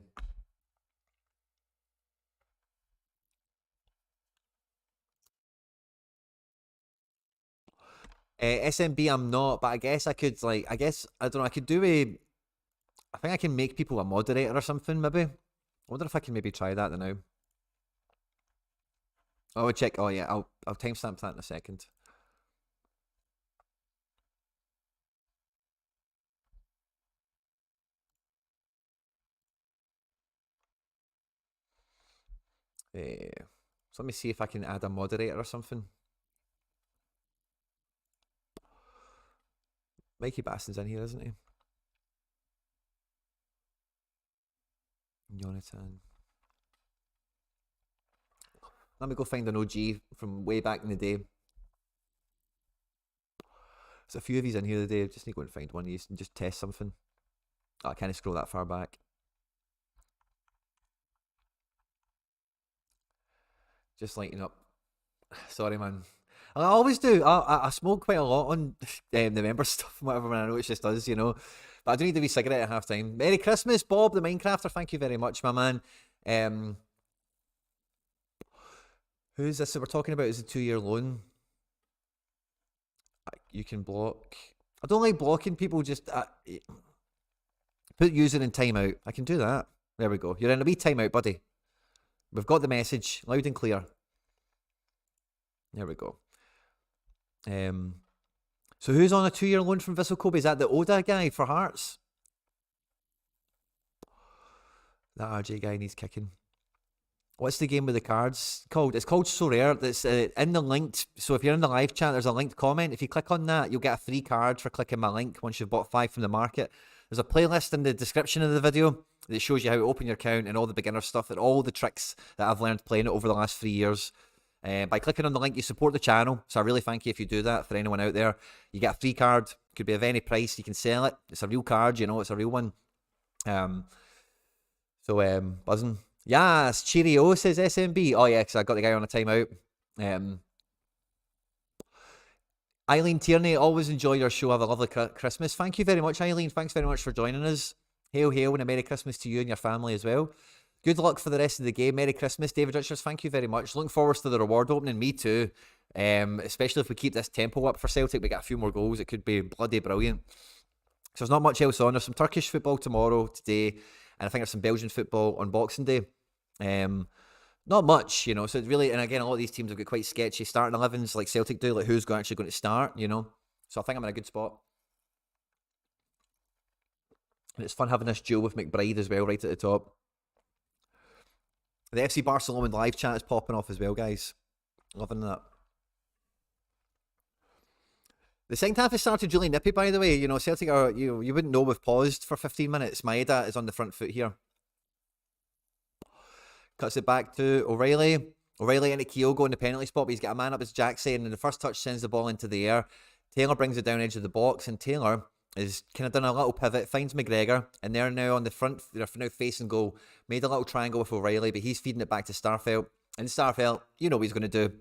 SMB I'm not, but I guess I could I don't know, I could do I think I can make people a moderator or something, maybe. I wonder if I can maybe try that now. Oh, I'll check. Oh yeah, I'll timestamp that in a second. So let me see if I can add a moderator or something. Mikey Baston's in here, isn't he? Jonathan. Let me go find an OG from way back in the day. There's a few of these in here today. Just need to go and find one of these and just test something. Oh, I can't scroll that far back. Just lighting up. Sorry, man. I always do. I smoke quite a lot on the member stuff and whatever, man. I know it just does, you know. But I do need a wee cigarette at half time. Merry Christmas, Bob, the Minecrafter. Thank you very much, my man. Who's this that we're talking about? Is a 2-year loan? You can block. I don't like blocking people. Just put user in timeout. I can do that. There we go. You're in a wee timeout, buddy. We've got the message loud and clear. There we go. So who's on a 2-year loan from Vissel Kobe? Is that the Oda guy for Hearts? That RJ guy needs kicking. What's the game with the cards called? It's called Sorare. That's in the linked. So if you're in the live chat, there's a linked comment. If you click on that, you'll get a free card for clicking my link once you've bought 5 from the market. There's a playlist in the description of the video that shows you how to open your account and all the beginner stuff and all the tricks that I've learned playing it over the last 3 years. By clicking on the link, you support the channel. So I really thank you if you do that. For anyone out there, you get a free card. Could be of any price. You can sell it. It's a real card, you know. It's a real one. Buzzing. Yes, cheerio, says SMB. Oh, yeah, because I got the guy on a timeout. Eileen Tierney, always enjoy your show. Have a lovely Christmas. Thank you very much, Eileen. Thanks very much for joining us. Hail, hail, and a Merry Christmas to you and your family as well. Good luck for the rest of the game. Merry Christmas, David Richards. Thank you very much. Looking forward to the reward opening. Me too. Especially if we keep this tempo up for Celtic. We get a few more goals. It could be bloody brilliant. So there's not much else on. There's some Turkish football tomorrow, today. And I think there's some Belgian football on Boxing Day. Not much, you know. So it's really, and again, a lot of these teams have got quite sketchy starting 11s like Celtic do, like who's actually going to start, you know. So I think I'm in a good spot. And it's fun having this duel with McBride as well, right at the top. The FC Barcelona live chat is popping off as well, guys. Loving that. The second half has started really nippy, by the way. You know, Celtic are, you wouldn't know we've paused for 15 minutes. Maeda is on the front foot here. Cuts it back to O'Reilly. O'Reilly into Kyogo in the penalty spot, but he's got a man up, as Jack saying, and the first touch sends the ball into the air. Taylor brings it down edge of the box, and Taylor is kind of done a little pivot, finds McGregor, and they're now on the front, they're now facing goal. Made a little triangle with O'Reilly, but he's feeding it back to Starfelt. And Starfelt, you know what he's going to do.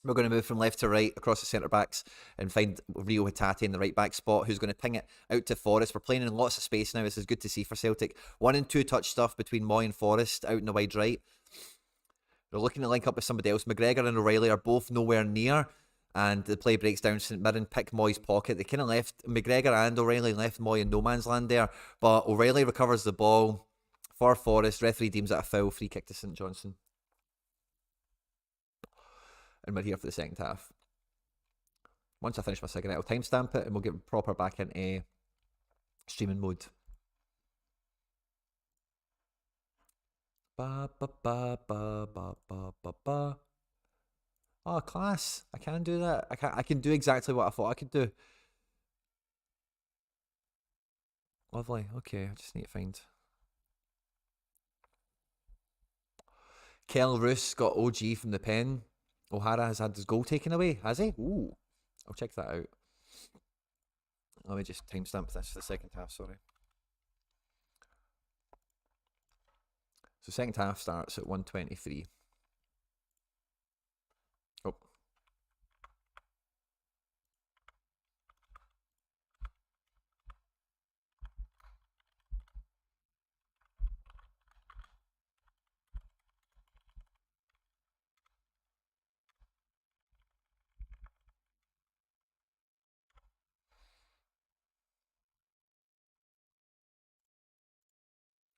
We're going to move from left to right across the centre-backs and find Reo Hatate in the right-back spot, who's going to ping it out to Forrest. We're playing in lots of space now. This is good to see for Celtic. 1 and 2 touch stuff between Moy and Forrest out in the wide right. They're looking to link up with somebody else. McGregor and O'Reilly are both nowhere near, and the play breaks down. St Mirren pick Moy's pocket. They kind of left, McGregor and O'Reilly left Moy in no man's land there, but O'Reilly recovers the ball for Forrest. Referee deems it a foul. Free kick to St Johnstone. And we're here for the second half. Once I finish my cigarette, I'll timestamp it and we'll get proper back into streaming mode. Ba ba ba ba ba ba ba ba. Oh, class! I can do that. I can do exactly what I thought I could do. Lovely. Okay, I just need to find. Kel Roos got OG from the pen. O'Hara has had his goal taken away, has he? Ooh, I'll check that out. Let me just timestamp this for the second half, sorry. So second half starts at 1:23. Oh.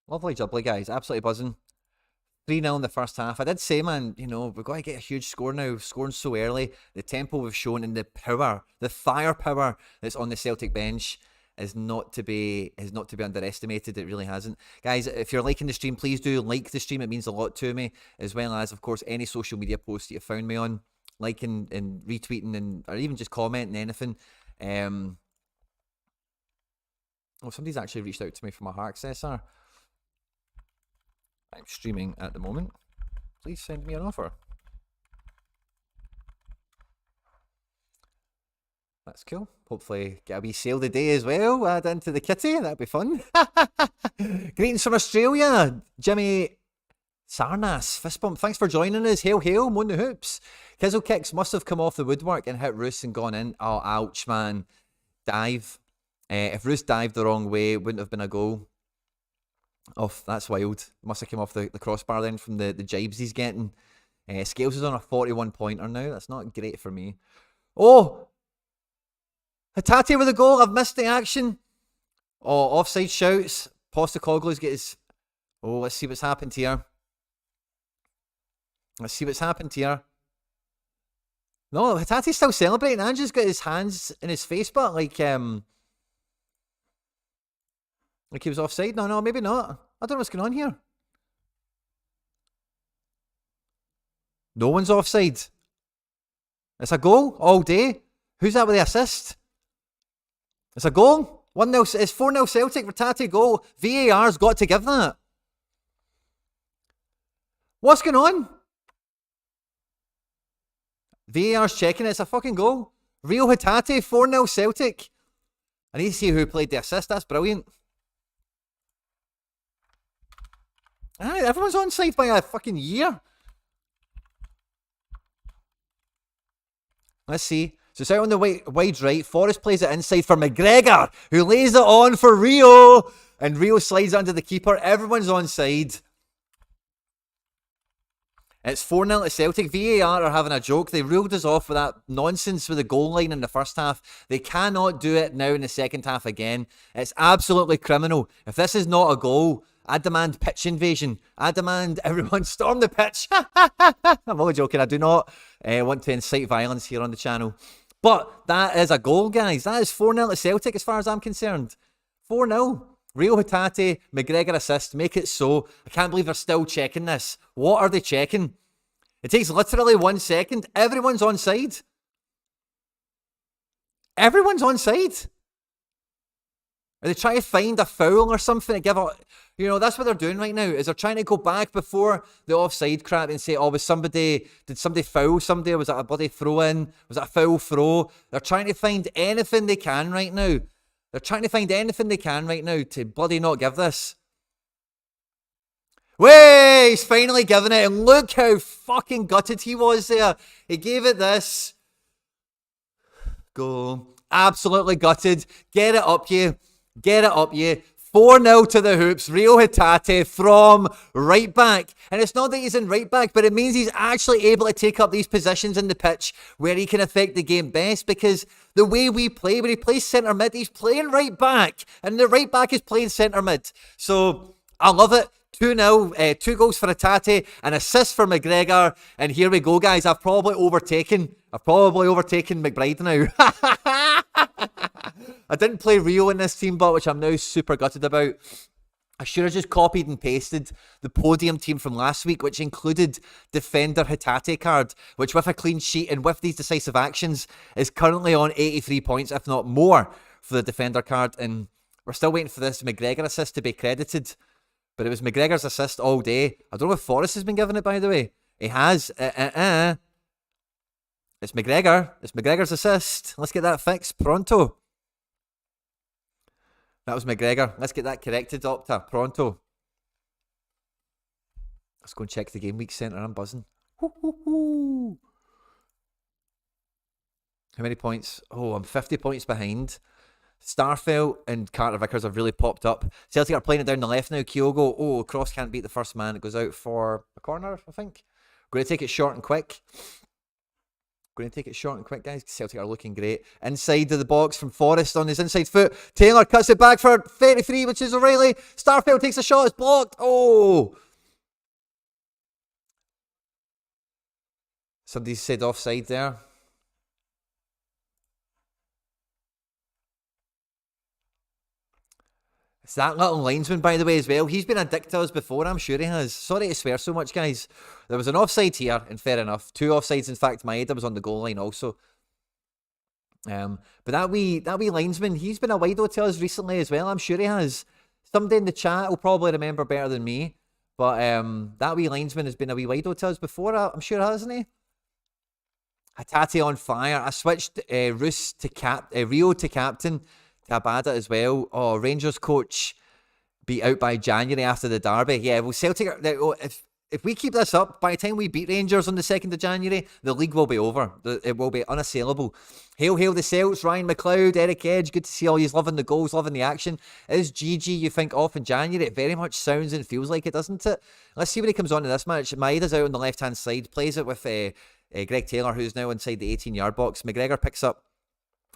Lovely jubbly, guys. Absolutely buzzing. 3-0 in the first half. I did say, man, you know, we've got to get a huge score now. Scoring so early. The tempo we've shown and the power, the firepower that's on the Celtic bench is not to be underestimated. It really hasn't. Guys, if you're liking the stream, please do like the stream. It means a lot to me, as well as, of course, any social media posts that you found me on. Liking and retweeting and or even just commenting anything. Oh, somebody's actually reached out to me from a Heart accessor. I'm streaming at the moment. Please send me an offer. That's cool. Hopefully get a wee sale today as well. Add into the kitty. That'd be fun. Greetings from Australia. Jimmy Sarnas. Fist bump. Thanks for joining us. Hail, hail. Moon the hoops. Kizzle kicks must have come off the woodwork and hit Roos and gone in. Oh, ouch, man. Dive. If Roos dived the wrong way, it wouldn't have been a goal. Oh, that's wild. Must have come off the crossbar then from the jibes he's getting. Scales is on a 41-pointer now. That's not great for me. Oh! Hatate with a goal. I've missed the action. Oh, offside shouts. Postecoglu's get his... Oh, let's see what's happened here. Let's see what's happened here. No, Hatate's still celebrating. Ange's got his hands in his face, but like he was offside. No, maybe not. I don't know what's going on here. No one's offside. It's a goal all day. Who's that with the assist? It's a goal. 1-0. It's 4-0 Celtic. Hatate goal. VAR's got to give that. What's going on? VAR's checking it. It's a fucking goal. Reo Hatate, 4-0 Celtic. I need to see who played the assist. That's brilliant. Alright, everyone's onside by a fucking year. Let's see. So it's out on the wide right. Forrest plays it inside for McGregor, who lays it on for Reo. And Reo slides under the keeper. Everyone's onside. It's 4-0 to Celtic. VAR are having a joke. They ruled us off with that nonsense with the goal line in the first half. They cannot do it now in the second half again. It's absolutely criminal. If this is not a goal, I demand pitch invasion. I demand everyone storm the pitch. I'm only joking. I do not want to incite violence here on the channel. But that is a goal, guys. That is 4-0 to Celtic as far as I'm concerned. 4-0. Reo Hatate, McGregor assist, make it so. I can't believe they're still checking this. What are they checking? It takes literally 1 second. Everyone's onside. Everyone's onside. Are they trying to find a foul or something to give a... You know, that's what they're doing right now, is they're trying to go back before the offside crap and say, oh, did somebody foul somebody? Was that a bloody throw-in? Was that a foul throw? They're trying to find anything they can right now. They're trying to find anything they can right now to bloody not give this. Way, he's finally given it, and look how fucking gutted he was there. He gave it this. Go. Absolutely gutted. Get it up you. Get it up you. 4-0 to the hoops. Reo Hatate from right back. And it's not that he's in right back, but it means he's actually able to take up these positions in the pitch where he can affect the game best, because the way we play, when he plays centre mid, he's playing right back. And the right back is playing centre mid. So I love it. 2-0, 2 goals for Hatate, an assist for McGregor, and here we go, guys. I've probably overtaken McBride now. I didn't play Reo in this team, but which I'm now super gutted about. I should have just copied and pasted the podium team from last week, which included defender Hatate card, which with a clean sheet and with these decisive actions is currently on 83 points, if not more, for the defender card. And we're still waiting for this McGregor assist to be credited. But it was McGregor's assist all day. I don't know if Forrest has been given it, by the way. He has. It's McGregor. It's McGregor's assist. Let's get that fixed pronto. That was McGregor. Let's get that corrected, Doctor. Pronto. Let's go and check the game week centre. I'm buzzing. Hoo-hoo-hoo. How many points? Oh, I'm 50 points behind. Starfelt and Carter Vickers have really popped up. Celtic are playing it down the left now. Kyogo. Oh, cross can't beat the first man. It goes out for a corner, I think. Going to take it short and quick. Guys. Celtic are looking great. Inside of the box from Forrest on his inside foot. Taylor cuts it back for 33, which is O'Reilly. Starfelt takes a shot. It's blocked. Oh! Somebody said offside there. It's that little linesman, by the way, as well. He's been a dick to us before, I'm sure he has. Sorry to swear so much, guys. There was an offside here, and fair enough. 2 offsides, in fact. Maeda was on the goal line also. But that wee linesman, he's been a wido to us recently as well. I'm sure he has. Somebody in the chat will probably remember better than me. But that wee linesman has been a wee wido to us before, I'm sure, hasn't he? Hatate on fire. I switched Reo to captain. Abada as well. Oh, Rangers coach beat out by January after the derby. Yeah, well, Celtic, if we keep this up, by the time we beat Rangers on the 2nd of January, the league will be over. It will be unassailable. Hail the Celts, Ryan McLeod, Eric Edge, good to see all you loving the goals, loving the action. Is GG, you think, off in January? It very much sounds and feels like it, doesn't it? Let's see when he comes on to this match. Maeda's out on the left-hand side, plays it with Greg Taylor, who's now inside the 18-yard box. McGregor picks up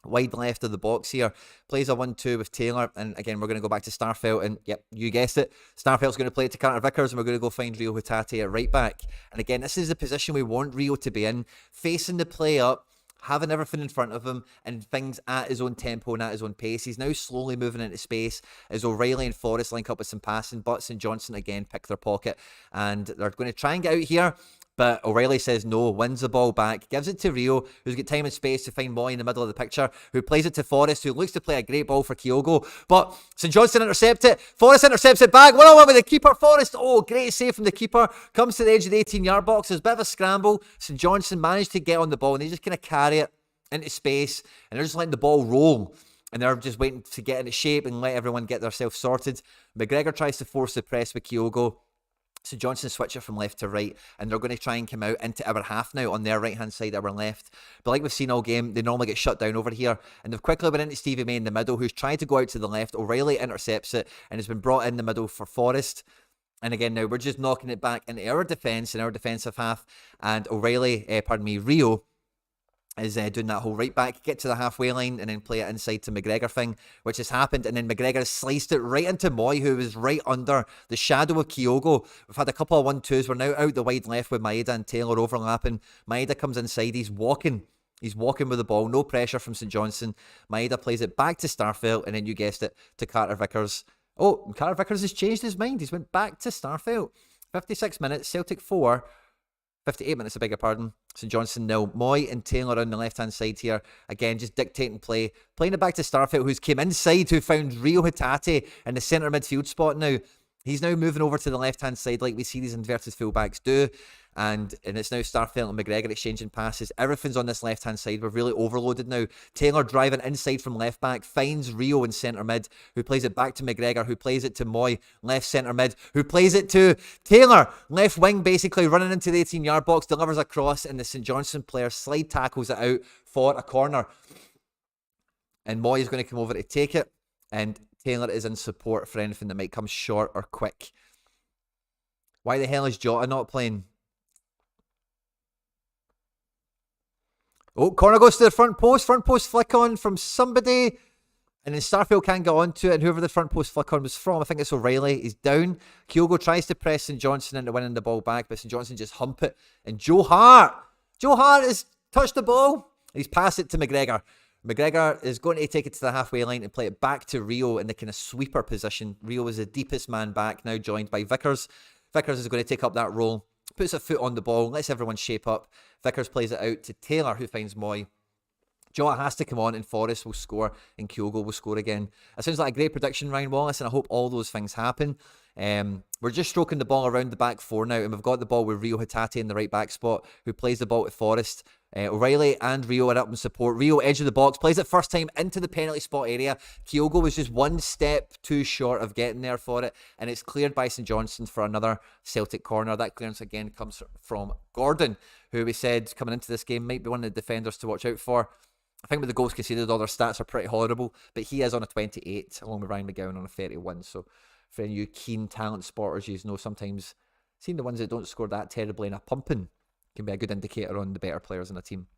wide left of the box here, plays a 1-2 with Taylor, and again we're going to go back to Starfelt, and yep, you guessed it, Starfelt's going to play it to Carter Vickers, and we're going to go find Reo Hatate at right back. And again, this is the position we want Reo to be in, facing the play up, having everything in front of him and things at his own tempo and at his own pace. He's now slowly moving into space as O'Reilly and Forrest link up with some passing, but St Johnstone again pick their pocket, and they're going to try and get out here. But O'Reilly says no, wins the ball back, gives it to Reo, who's got time and space to find Moy in the middle of the picture, who plays it to Forrest, who looks to play a great ball for Kyogo. But St Johnstone intercepts it. Forrest intercepts it back. 1-on-1 with the keeper. Forrest, oh, great save from the keeper. Comes to the edge of the 18-yard box. There's a bit of a scramble. St Johnstone managed to get on the ball, and they just kind of carry it into space, and they're just letting the ball roll. And they're just waiting to get into shape and let everyone get themselves sorted. McGregor tries to force the press with Kyogo. So Johnson switch it from left to right, and they're going to try and come out into our half now on their right-hand side, our left. But like we've seen all game, they normally get shut down over here, and they've quickly went into Stevie May in the middle, who's tried to go out to the left. O'Reilly intercepts it, and has been brought in the middle for Forrest. And again, now we're just knocking it back into our defence, in our defensive half, and Reo is doing that whole right back, get to the halfway line and then play it inside to McGregor thing, which has happened. And then McGregor has sliced it right into Moy, who was right under the shadow of Kyogo. We've had a couple of 1-2s. We're now out the wide left with Maeda and Taylor overlapping. Maeda comes inside. He's walking with the ball. No pressure from St Johnstone. Maeda plays it back to Starfelt, and then you guessed it, to Carter Vickers. Oh, Carter Vickers has changed his mind. He's went back to Starfelt. 56 minutes, Celtic 4. 58 minutes, I beg your pardon. St Johnstone 0. Moy and Taylor on the left-hand side here. Again, just dictating play. Playing it back to Starfelt, who's came inside, who found Reo Hatate in the centre midfield spot now. He's now moving over to the left-hand side like we see these inverted fullbacks do. And it's now Starfelt and McGregor exchanging passes. Everything's on this left-hand side. We're really overloaded now. Taylor driving inside from left-back, finds Reo in centre-mid, who plays it back to McGregor, who plays it to Moy, left centre-mid, who plays it to Taylor, left wing, basically running into the 18-yard box, delivers a cross, and the St Johnstone player slide tackles it out for a corner. And Moy is going to come over to take it, and Taylor is in support for anything that might come short or quick. Why the hell is Jota not playing? Oh, corner goes to the front post. Front post flick on from somebody. And then Starfelt can't get onto it. And whoever the front post flick on was from, I think it's O'Reilly, he's down. Kyogo tries to press St Johnstone into winning the ball back, but St Johnstone just hump it. And Joe Hart has touched the ball. He's passed it to McGregor. McGregor is going to take it to the halfway line and play it back to Reo in the kind of sweeper position. Reo is the deepest man back, now joined by Vickers. Vickers is going to take up that role. Puts a foot on the ball, lets everyone shape up. Vickers plays it out to Taylor, who finds Moy. Jota has to come on, and Forrest will score, and Kyogo will score again. It sounds like a great prediction, Ryan Wallace, and I hope all those things happen. We're just stroking the ball around the back four now, and we've got the ball with Reo Hatate in the right back spot, who plays the ball to Forrest. O'Reilly and Reo are up in support. Reo, edge of the box, plays it first time into the penalty spot area. Kyogo was just one step too short of getting there for it, and it's cleared by St Johnstone for another Celtic corner. That clearance again comes from Gordon, who we said coming into this game might be one of the defenders to watch out for. I think with the goals conceded, all their stats are pretty horrible, but he is on a 28, along with Ryan McGowan on a 31. So for any of you keen talent spotters, you know sometimes seeing the ones that don't score that terribly in a pumping can be a good indicator on the better players in a team.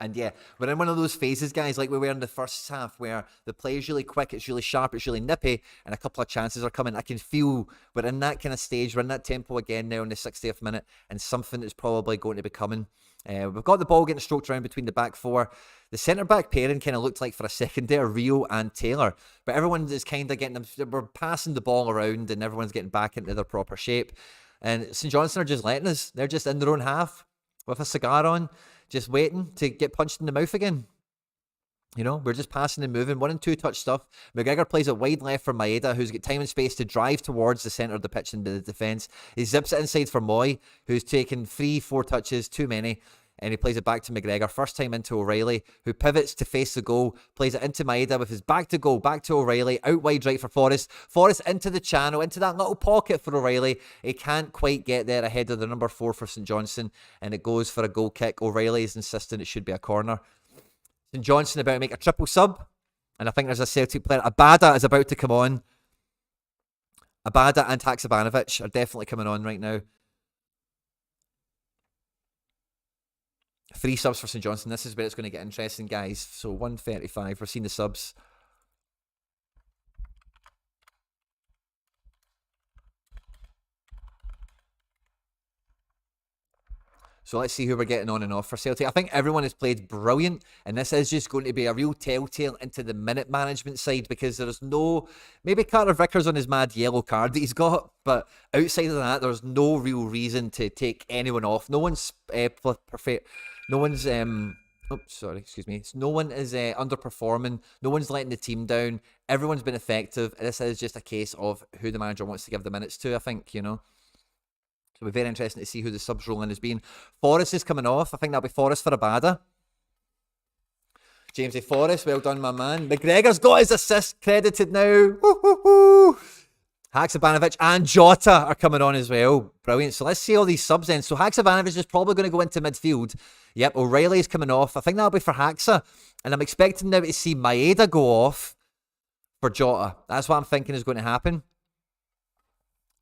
And yeah, we're in one of those phases, guys, like we were in the first half, where the play is really quick, it's really sharp, it's really nippy, and a couple of chances are coming. I can feel we're in that kind of stage, we're in that tempo again now in the 60th minute, and something is probably going to be coming. We've got the ball getting stroked around between the back four. The centre-back pairing kind of looked like for a second there, Reo and Taylor, but everyone is kind of getting them, we're passing the ball around, and everyone's getting back into their proper shape. And St Johnstone are just letting us. They're just in their own half with a cigar on, just waiting to get punched in the mouth again. You know, we're just passing and moving. 1 and 2 touch stuff. McGregor plays it wide left for Maeda, who's got time and space to drive towards the centre of the pitch into the defence. He zips it inside for Moy, who's taken 3-4 touches, too many. And he plays it back to McGregor. First time into O'Reilly, who pivots to face the goal. Plays it into Maeda with his back to goal. Back to O'Reilly. Out wide right for Forrest. Forrest into the channel. Into that little pocket for O'Reilly. He can't quite get there ahead of the number 4 for St Johnstone. And it goes for a goal kick. O'Reilly is insistent it should be a corner. St Johnstone about to make a triple sub. And I think there's a Celtic player. Abada is about to come on. Abada and Haksabanovic are definitely coming on right now. 3 subs for St Johnstone. This is where it's going to get interesting, guys. So 135. We're seeing the subs. So let's see who we're getting on and off for Celtic. I think everyone has played brilliant, and this is just going to be a real telltale into the minute management side, because there's no, maybe Carter Vickers on his mad yellow card that he's got, but outside of that, there's no real reason to take anyone off. No one's perfect. No one's no one is underperforming. No one's letting the team down. Everyone's been effective. This is just a case of who the manager wants to give the minutes to, I think, you know. So it'll be very interesting to see who the subs rolling has been. Forrest is coming off. I think that'll be Forrest for Abada. James Forrest, well done, my man. McGregor's got his assist credited now. Woo-hoo-hoo. Haksabanovic and Jota are coming on as well. Brilliant. So let's see all these subs then. So Haksabanovic is probably going to go into midfield. Yep, O'Reilly's coming off. I think that'll be for Haxa. And I'm expecting now to see Maeda go off for Jota. That's what I'm thinking is going to happen.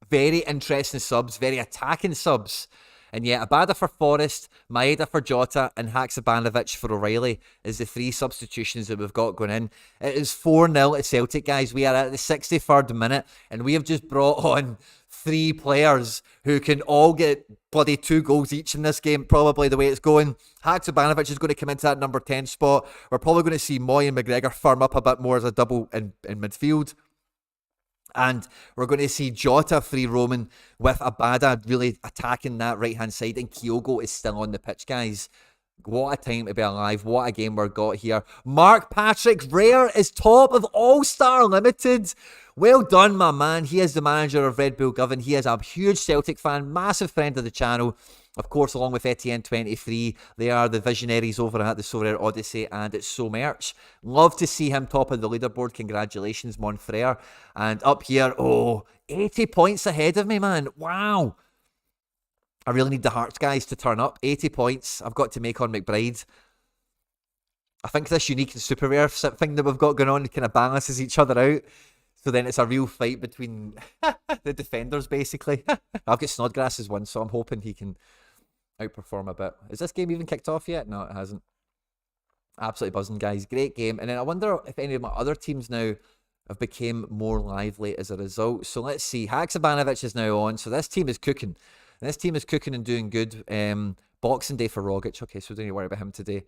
Very interesting subs. Very attacking subs. And yeah, Abada for Forrest, Maeda for Jota, and Haksabanovic for O'Reilly is the 3 substitutions that we've got going in. It is 4-0 to Celtic, guys. We are at the 63rd minute, and we have just brought on 3 players who can all get bloody 2 goals each in this game, probably the way it's going. Haksabanovic is going to come into that number 10 spot. We're probably going to see Moy and McGregor firm up a bit more as a double in midfield. And we're going to see Jota free roaming with Abada really attacking that right-hand side. And Kyogo is still on the pitch, guys. What a time to be alive. What a game we've got here. Mark Patrick Rare is top of All-Star Limited. Well done, my man. He is the manager of Red Bull Govan. He is a huge Celtic fan, massive friend of the channel. Of course, along with Etienne23, they are the visionaries over at the Sorare Odyssey and it's So Merch. Love to see him top of the leaderboard. Congratulations, Monfrere. And up here, 80 points ahead of me, man. Wow. I really need the Hearts guys to turn up. 80 points I've got to make on McBride. I think this unique and super rare thing that we've got going on kind of balances each other out. So then it's a real fight between the defenders, basically. I've got Snodgrass as one, so I'm hoping he can outperform a bit. Is this game even kicked off yet? No, it hasn't. Absolutely buzzing, guys. Great game. And then I wonder if any of my other teams now have become more lively as a result. So let's see. Haksabanovic is now on. So this team is cooking. This team is cooking and doing good. Boxing Day for Rogic. Okay, so don't need to worry about him today.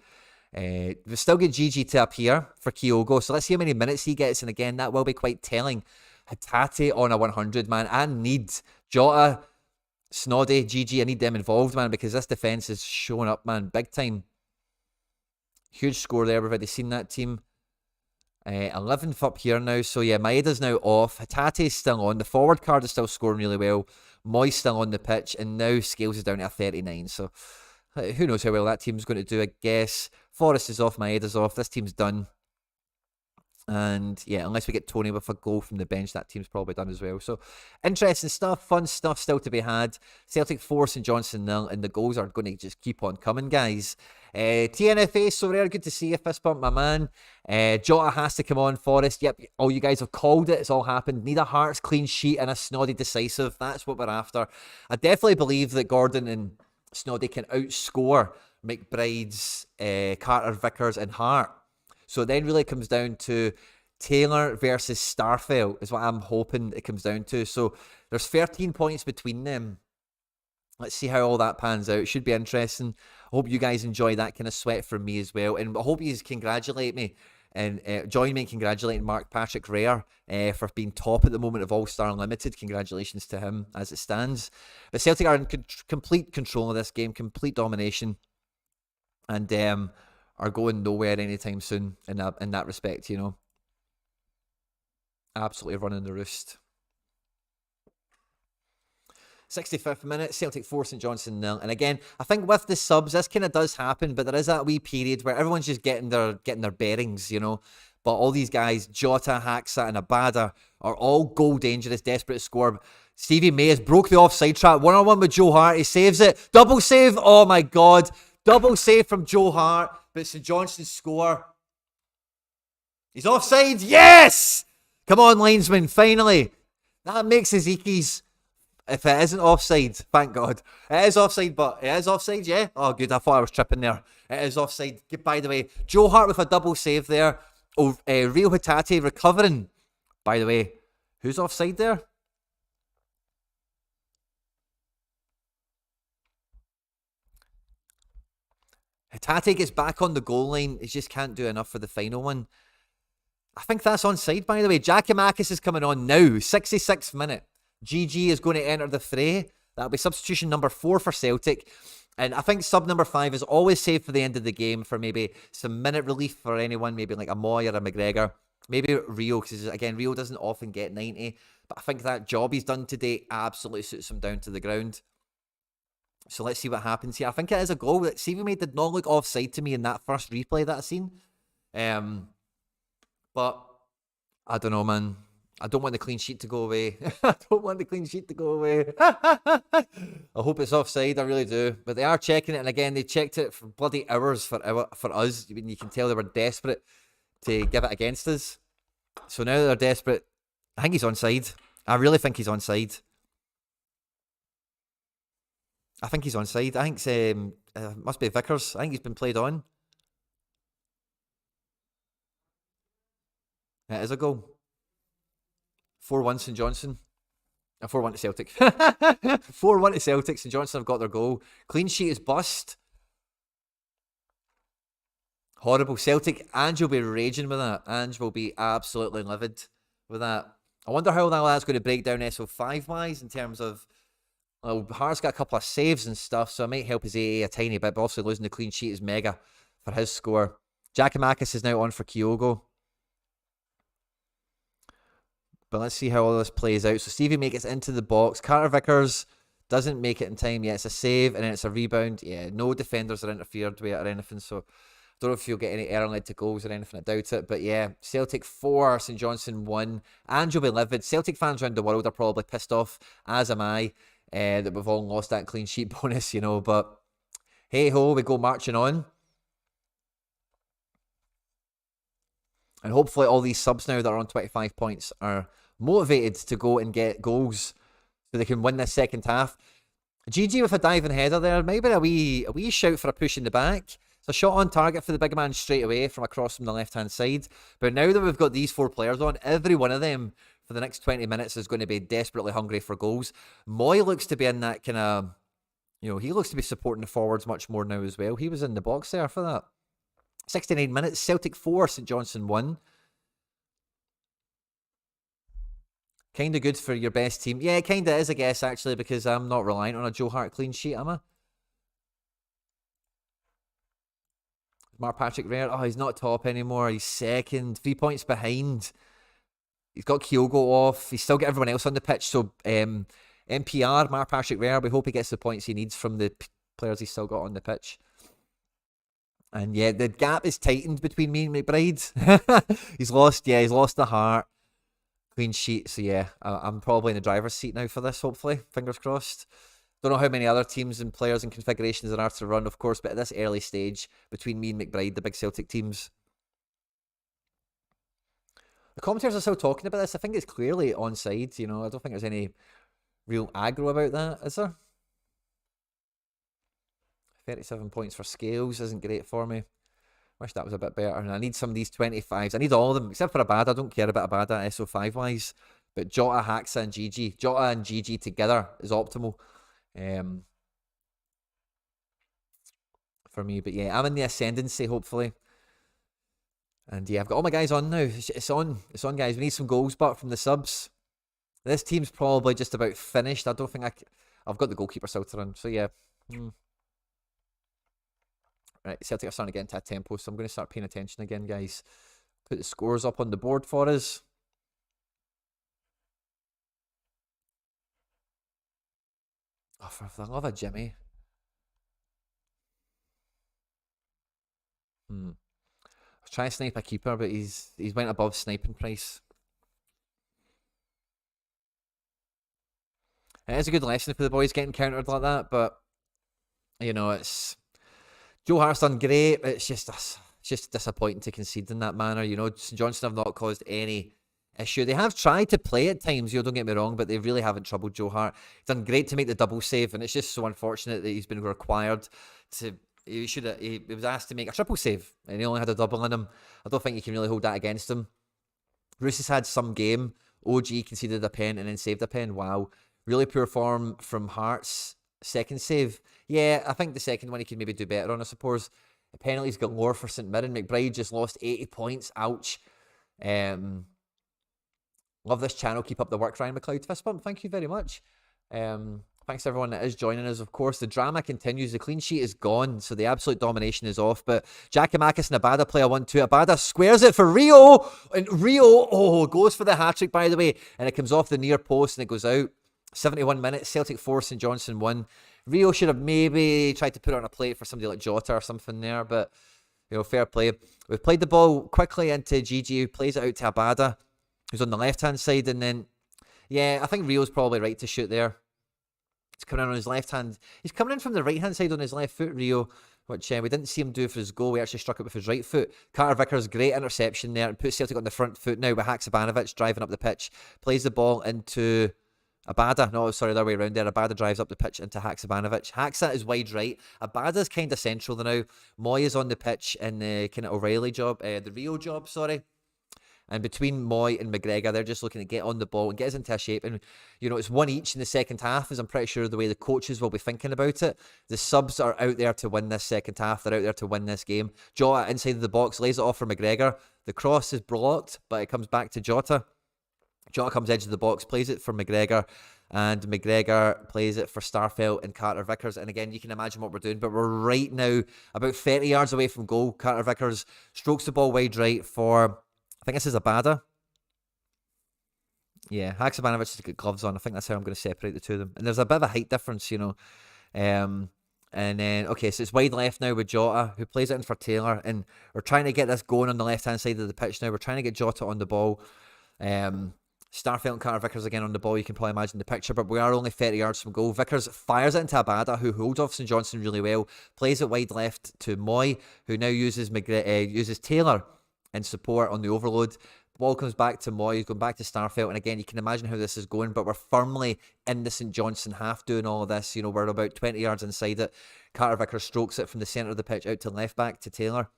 We've still got GG to appear for Kyogo. So let's see how many minutes he gets. And again, that will be quite telling. Hatate on a 100, man. I need Jota, Snoddy, GG. I need them involved, man, because this defence is showing up, man. Big time. Huge score there. We've already seen that team. 11th up here now. So yeah, Maeda's now off. Hatate's still on. The forward card is still scoring really well. Moy's still on the pitch. And now Scales is down to a 39. So who knows how well that team's going to do, I guess. Forrest is off. Maeda's off. This team's done. And yeah, unless we get Tony with a goal from the bench, that team's probably done as well. So interesting stuff, fun stuff still to be had. Celtic 4, St Johnstone 0, and the goals are going to just keep on coming, guys. TNFA, Sorare, good to see you. Fist bump, my man. Jota has to come on. Forrest, yep, all you guys have called it. It's all happened. Need a Hearts clean sheet and a Snoddy decisive. That's what we're after. I definitely believe that Gordon and Snoddy can outscore McBride's, Carter, Vickers, and Hart. So it then really comes down to Taylor versus Starfelt is what I'm hoping it comes down to. So there's 13 points between them. Let's see how all that pans out. It should be interesting. I hope you guys enjoy that kind of sweat from me as well. And I hope you congratulate me and join me in congratulating Mark Patrick Rare for being top at the moment of All-Star Unlimited. Congratulations to him as it stands. But Celtic are in complete control of this game, complete domination. And are going nowhere anytime soon in that respect, you know. Absolutely running the roost. 65th minute, Celtic 4, St Johnstone 0. And again, I think with the subs, this kind of does happen, but there is that wee period where everyone's just getting their bearings, you know. But all these guys, Jota, Haxa, and Abada, are all goal dangerous, desperate to score. Stevie May has broke the offside trap. 1-on-1 with Joe Hart. He saves it. Double save. Oh my God. Double save from Joe Hart. But St Johnstone score. He's offside. Yes! Come on, linesman. Finally. That makes Ezekiel's If it isn't offside, thank God. It is offside, but it is offside, yeah? Oh, good. I thought I was tripping there. It is offside. By the way, Joe Hart with a double save there. Oh, Reo Hatate recovering. By the way, who's offside there? Hatate gets back on the goal line. He just can't do enough for the final one. I think that's onside, by the way. Giakoumakis is coming on now. 66th minute. GG is going to enter the fray. That'll be substitution number 4 for Celtic. And I think sub number 5 is always saved for the end of the game for maybe some minute relief for anyone, maybe like a Moy or a McGregor. Maybe Rio, because again, Rio doesn't often get 90. But I think that job he's done today absolutely suits him down to the ground. So let's see what happens here. I think it is a goal. Stevie May did not look offside to me in that first replay that I seen. But I don't know, man. I don't want the clean sheet to go away. I don't want the clean sheet to go away. I hope it's offside. I really do. But they are checking it. And again, they checked it for bloody hours for us. You can tell they were desperate to give it against us. So now they're desperate. I think he's onside. I really think he's onside. I think he's onside. I think it's must be Vickers. I think he's been played on. It is a goal. 4-1 St Johnstone. 4-1 to Celtic. 4-1 to Celtic. St Johnstone have got their goal. Clean sheet is bust. Horrible. Celtic. Ange will be raging with that. Ange will be absolutely livid with that. I wonder how that's going to break down SO5 wise in terms of. Well, Hart's got a couple of saves and stuff, so it might help his AA a tiny bit, but also losing the clean sheet is mega for his score. Giakoumakis is now on for Kyogo. But let's see how all this plays out. So Stevie May gets into the box. Carter Vickers doesn't make it in time. Yeah, it's a save and then it's a rebound. Yeah, no defenders are interfered with it or anything. So I don't know if you'll get any error led to goals or anything. I doubt it. But yeah, Celtic 4, St Johnstone 1. Ange will be livid. Celtic fans around the world are probably pissed off, as am I, that we've all lost that clean sheet bonus, you know. But hey ho, we go marching on. And hopefully all these subs now that are on 25 points are motivated to go and get goals so they can win this second half. GG with a diving header there. Maybe a wee shout for a push in the back. It's a shot on target for the big man straight away from across from the left-hand side. But now that we've got these 4 players on, every one of them for the next 20 minutes is going to be desperately hungry for goals. Moy looks to be in that kind of, he looks to be supporting the forwards much more now as well. He was in the box there for that. 69 minutes, Celtic 4, St Johnstone 1. Kind of good for your best team. Yeah, it kind of is, I guess, actually, because I'm not reliant on a Joe Hart clean sheet, am I? Mark Patrick Rare. Oh, he's not top anymore. He's second. 3 points behind. He's got Kyogo off. He's still got everyone else on the pitch. So, MPR, Mark Patrick Rare, we hope he gets the points he needs from the players he's still got on the pitch. And yeah, the gap is tightened between me and McBride. He's lost the heart. Clean sheet. So yeah, I'm probably in the driver's seat now for this, hopefully. Fingers crossed. Don't know how many other teams and players and configurations there are to run, of course, but at this early stage, between me and McBride, the big Celtic teams. The commentators are still talking about this. I think it's clearly onside, I don't think there's any real aggro about that, is there? 37 points for Scales isn't great for me. Wish that was a bit better. And I need some of these 25s. I need all of them, except for Abada. I don't care about Abada SO5-wise. But Jota, Haxa, and GG. Jota and GG together is optimal for me. But yeah, I'm in the ascendancy, hopefully. And yeah, I've got all my guys on now. It's on, guys. We need some goals back from the subs. This team's probably just about finished. I don't think I've got the goalkeeper still to run. So yeah. Right, Celtic are starting to get into a tempo, so I'm going to start paying attention again, guys. Put the scores up on the board for us. Oh, for the love of Jimmy. I was trying to snipe a keeper, but he's went above sniping price. It is a good lesson for the boys getting countered like that, but it's Joe Hart's done great. It's just disappointing to concede in that manner. St Johnstone have not caused any issue. They have tried to play at times, don't get me wrong, but they really haven't troubled Joe Hart. He's done great to make the double save, and it's just so unfortunate that he's been required to. He was asked to make a triple save, and he only had a double in him. I don't think you can really hold that against him. Roos has had some game. OG conceded a pen and then saved a pen. Wow. Really poor form from Hart's second save. Yeah, I think the second one he could maybe do better on, I suppose. The penalties galore for St Mirren. McBride just lost 80 points. Ouch. Love this channel. Keep up the work, Ryan McLeod. Fist bump. Thank you very much. Thanks to everyone that is joining us. Of course, the drama continues. The clean sheet is gone, so the absolute domination is off. But Giakoumakis and Abada play a 1-2. Abada squares it for Reo. And Reo, goes for the hat-trick, by the way. And it comes off the near post and it goes out. 71 minutes. Celtic 4, St Johnstone 1. Rio should have maybe tried to put it on a plate for somebody like Jota or something there. But, fair play. We've played the ball quickly into Gigi, who plays it out to Abada, who's on the left-hand side. And then, yeah, I think Rio's probably right to shoot there. He's coming in on his left hand. He's coming in from the right-hand side on his left foot, Reo, which we didn't see him do for his goal. We actually struck it with his right foot. Carter Vickers, great interception there, and puts Celtic on the front foot now with Haksabanovic driving up the pitch. Plays the ball into Abada. No, sorry, the other way around there. Abada drives up the pitch into Haksabanovic. Haksa is wide right. Abada's kind of central now. Moy is on the pitch in the kind of O'Reilly job, the Rio job, sorry. And between Moy and McGregor, they're just looking to get on the ball and get us into a shape. And, it's one each in the second half, as I'm pretty sure the way the coaches will be thinking about it. The subs are out there to win this second half. They're out there to win this game. Jota inside of the box, lays it off for McGregor. The cross is blocked, but it comes back to Jota. Jota comes edge of the box, plays it for McGregor. And McGregor plays it for Starfelt and Carter Vickers. And again, you can imagine what we're doing. But we're right now about 30 yards away from goal. Carter Vickers strokes the ball wide right for... I think this is Abada. Yeah, Haksabanovic has got gloves on. I think that's how I'm going to separate the two of them. And there's a bit of a height difference, And then, okay, so it's wide left now with Jota, who plays it in for Taylor. And we're trying to get this going on the left-hand side of the pitch now. We're trying to get Jota on the ball. Starfelt and Carter Vickers again on the ball. You can probably imagine the picture, but we are only 30 yards from goal. Vickers fires it into Abada, who holds off St Johnstone really well. Plays it wide left to Moy, who now uses Taylor in support on the overload. The ball comes back to Moy, he's going back to Starfelt, and again, you can imagine how this is going, but we're firmly in the St Johnstone half doing all of this. We're about 20 yards inside it. Carter Vickers strokes it from the centre of the pitch out to left back to Taylor.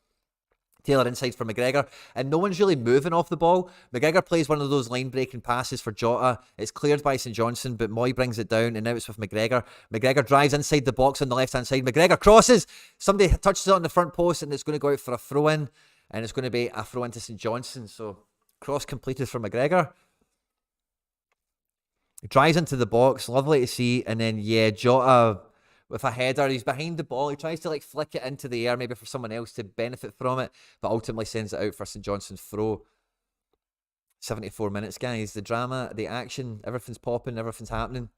Taylor inside for McGregor, and no one's really moving off the ball. McGregor plays one of those line-breaking passes for Jota. It's cleared by St Johnstone, but Moy brings it down, and now it's with McGregor. McGregor drives inside the box on the left-hand side. McGregor crosses. Somebody touches it on the front post, and it's going to go out for a throw-in. And it's going to be a throw into St Johnstone. So, cross completed for McGregor. He drives into the box. Lovely to see. And then, yeah, Jota with a header. He's behind the ball. He tries to, flick it into the air, maybe for someone else to benefit from it. But ultimately sends it out for St Johnstone's throw. 74 minutes, guys. The drama, the action, everything's popping, everything's happening.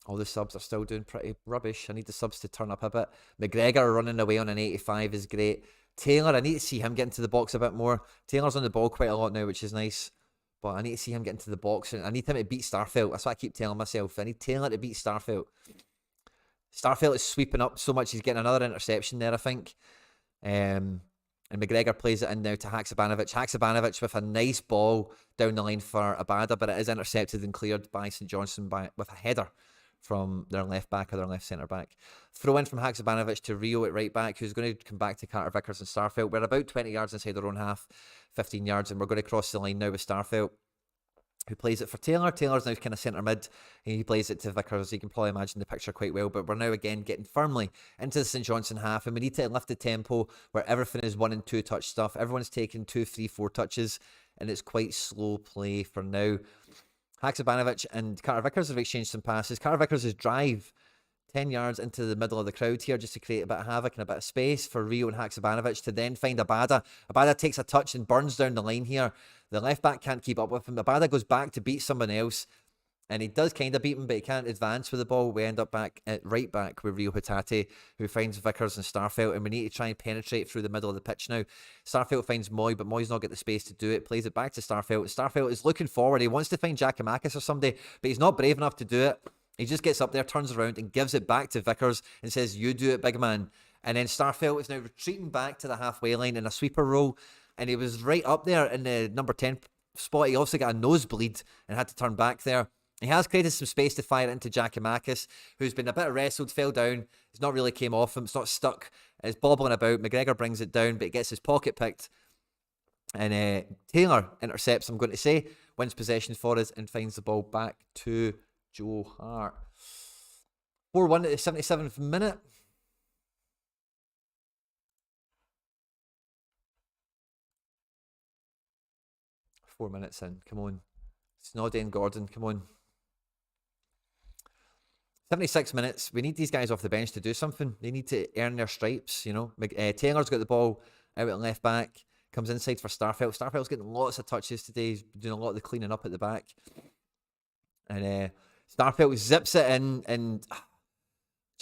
All the subs are still doing pretty rubbish. I need the subs to turn up a bit. McGregor running away on an 85 is great. Taylor, I need to see him get into the box a bit more. Taylor's on the ball quite a lot now, which is nice. But I need to see him get into the box. And I need him to beat Starfelt. That's what I keep telling myself. I need Taylor to beat Starfelt. Starfelt is sweeping up so much. He's getting another interception there, I think. And McGregor plays it in now to Haksabanovic. Haksabanovic with a nice ball down the line for Abada, but it is intercepted and cleared by St Johnstone with a header from their left back or their left centre back. Throw in from Haksabanovic to Rio at right back, who's going to come back to Carter Vickers and Starfelt. We're about 20 yards inside their own half, 15 yards, and we're going to cross the line now with Starfelt, who plays it for Taylor. Taylor's now kind of centre mid. He plays it to Vickers. You can probably imagine the picture quite well, but we're now again getting firmly into the St Johnstone half, and we need to lift the tempo where everything is 1 and 2 touch stuff. Everyone's taking 2, 3, 4 touches, and it's quite slow play for now. Haksabanovic and Carter Vickers have exchanged some passes. Carter Vickers' drive 10 yards into the middle of the crowd here just to create a bit of havoc and a bit of space for Rio and Haksabanovic to then find Abada. Abada takes a touch and burns down the line here. The left back can't keep up with him. Abada goes back to beat someone else, and he does kind of beat him, but he can't advance with the ball. We end up back at right back with Reo Hatate, who finds Vickers and Starfelt, and we need to try and penetrate through the middle of the pitch now. Starfelt finds Moy, but Moy's not got the space to do it. Plays it back to Starfelt. Starfelt is looking forward. He wants to find Giakoumakis or somebody, but he's not brave enough to do it. He just gets up there, turns around, and gives it back to Vickers and says, "You do it, big man." And then Starfelt is now retreating back to the halfway line in a sweeper roll. And he was right up there in the number 10 spot. He also got a nosebleed and had to turn back there. He has created some space to fire it into Giakoumakis, who's been a bit wrestled, fell down. It's not really came off him. It's not stuck. It's bobbling about. McGregor brings it down, but he gets his pocket picked. And Taylor intercepts, I'm going to say, wins possession for us and finds the ball back to Joe Hart. 4-1 at the 77th minute. Four minutes in, come on. Snoddy and Gordon, come on. 76 minutes. We need these guys off the bench to do something. They need to earn their stripes, you know. Taylor's got the ball out at left back. Comes inside for Starfelt. Starfelt's getting lots of touches today. He's doing a lot of the cleaning up at the back. And Starfelt zips it in. And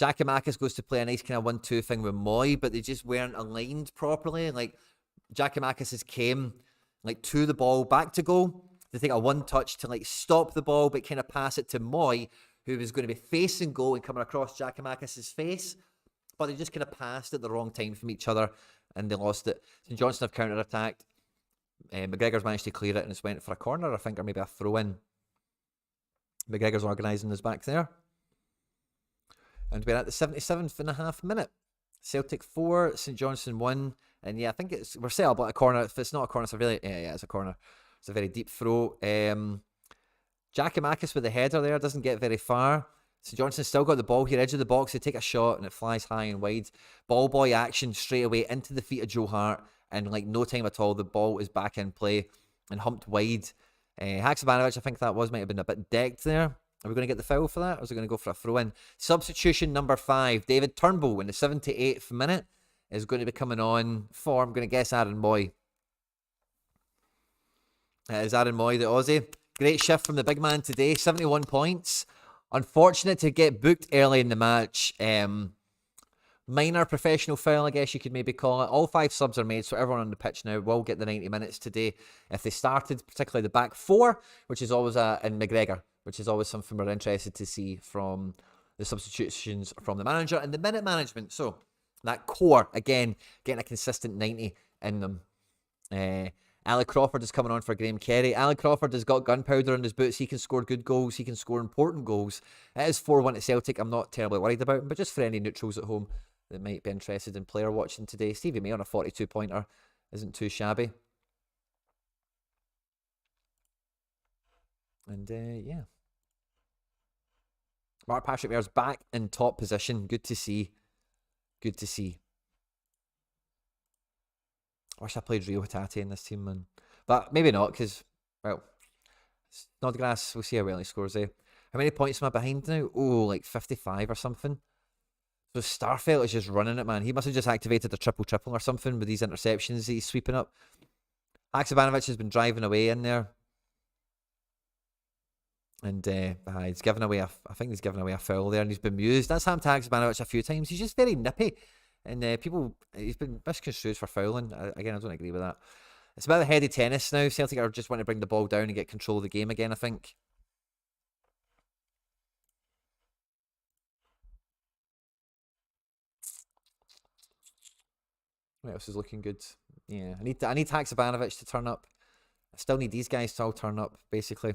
Giakoumakis goes to play a nice kind of 1-2 thing with Moy, but they just weren't aligned properly. Like, Giakoumakis has came like to the ball, back to goal. They take a one touch to like stop the ball, but kind of pass it to Moy, who was going to be facing goal and coming across Giakoumakis' face. But they just kind of passed at the wrong time from each other and they lost it. St Johnstone have counter-attacked. McGregor's managed to clear it and it's went for a corner, I think, or maybe a throw-in. McGregor's organising his back there. And we're at the 77th and a half minute. Celtic 4, St Johnstone 1. And yeah, I think we're set up like a corner. If it's not a corner, it's a really, yeah, it's a corner. It's a very deep throw. Giakoumakis with the header there doesn't get very far. St Johnston's still got the ball here, edge of the box. They take a shot and it flies high and wide. Ball boy action straight away into the feet of Joe Hart. And like no time at all, the ball is back in play and humped wide. Haksabanovic, I think that was, might have been a bit decked there. Are we going to get the foul for that? Or is it going to go for a throw-in? Substitution number 5. David Turnbull in the 78th minute is going to be coming on for, I'm going to guess, Aaron Moy. It is Aaron Moy, the Aussie. Great shift from the big man today. 71 points. Unfortunate to get booked early in the match. Minor professional foul, I guess you could maybe call it. All 5 subs are made, so everyone on the pitch now will get the 90 minutes today. If they started, particularly the back 4, which is always in McGregor, which is always something we're interested to see from the substitutions from the manager and the minute management. So that core, again, getting a consistent 90 in them. Ali Crawford is coming on for Graham Kerry. Ali Crawford has got gunpowder in his boots. He can score good goals. He can score important goals. It is 4-1 at Celtic. I'm not terribly worried about him, but just for any neutrals at home that might be interested in player watching today. Stevie May on a 42-pointer isn't too shabby. And yeah. Mark Patrick Weir's back in top position. Good to see. Good to see. I wish I played Reo Hatate in this team, man. But maybe not, because, well, Snodgrass, we'll see how well he scores there. How many points am I behind now? Oh, like 55 or something. So Starfelt is just running it, man. He must have just activated a triple or something with these interceptions that he's sweeping up. Haksabanovic has been driving away in there. And he's given away I think he's given away a foul there and he's been mused. That's happened to Haksabanovic a few times. He's just very nippy. And he's been misconstrued for fouling. Again, I don't agree with that. It's about the heady tennis now. Celtic are just want to bring the ball down and get control of the game again, I think. What else is looking good? Yeah, I need Haksabanovic to turn up. I still need these guys to all turn up, basically.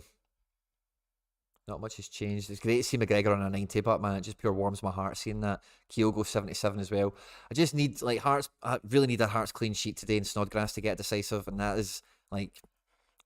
Not much has changed. It's great to see McGregor on a 90, but man, it just pure warms my heart seeing that. Kyogo 77 as well. I just need Hearts. I really need a Hearts clean sheet today in Snodgrass to get decisive, and that is like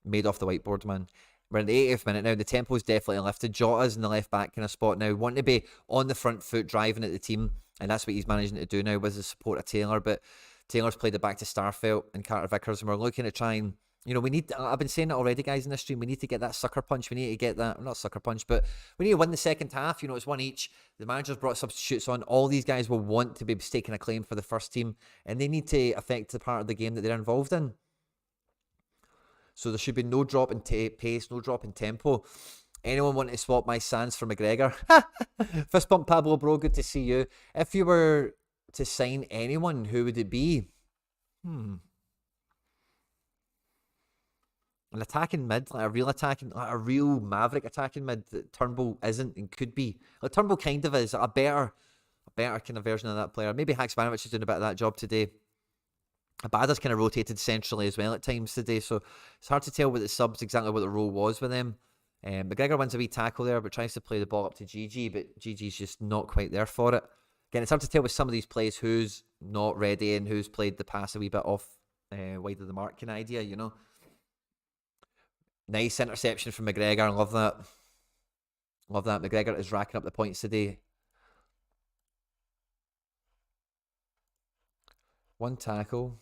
made off the whiteboard, man. We're in the 80th minute now. The tempo's definitely lifted. Jota's in the left back kind of spot now, wanting to be on the front foot, driving at the team, and that's what he's managing to do now with the support of Taylor. But Taylor's played it back to Starfelt and Carter Vickers, and we're looking to try and, you know, we need, I've been saying it already, guys, in this stream, we need to get that sucker punch. We need to get that, not sucker punch, but we need to win the second half. You know, it's one each. The manager's brought substitutes on. All these guys will want to be staking a claim for the first team, and they need to affect the part of the game that they're involved in. So there should be no drop in pace, no drop in tempo. Anyone want to swap my Sands for McGregor? Fist bump, Pablo, bro, good to see you. If you were to sign anyone, who would it be? An attacking mid, like a real maverick attacking mid that Turnbull isn't and could be. Like Turnbull kind of is a better better kind of version of that player. Maybe Haksabanovic is doing a bit of that job today. Abada's kind of rotated centrally as well at times today, so it's hard to tell with the subs exactly what the role was with them. McGregor wins a wee tackle there, but tries to play the ball up to GG, but GG's just not quite there for it. Again, it's hard to tell with some of these plays who's not ready and who's played the pass a wee bit off wide of the mark kind of idea, you know. Nice interception from McGregor. Love that. Love that. McGregor is racking up the points today. One tackle.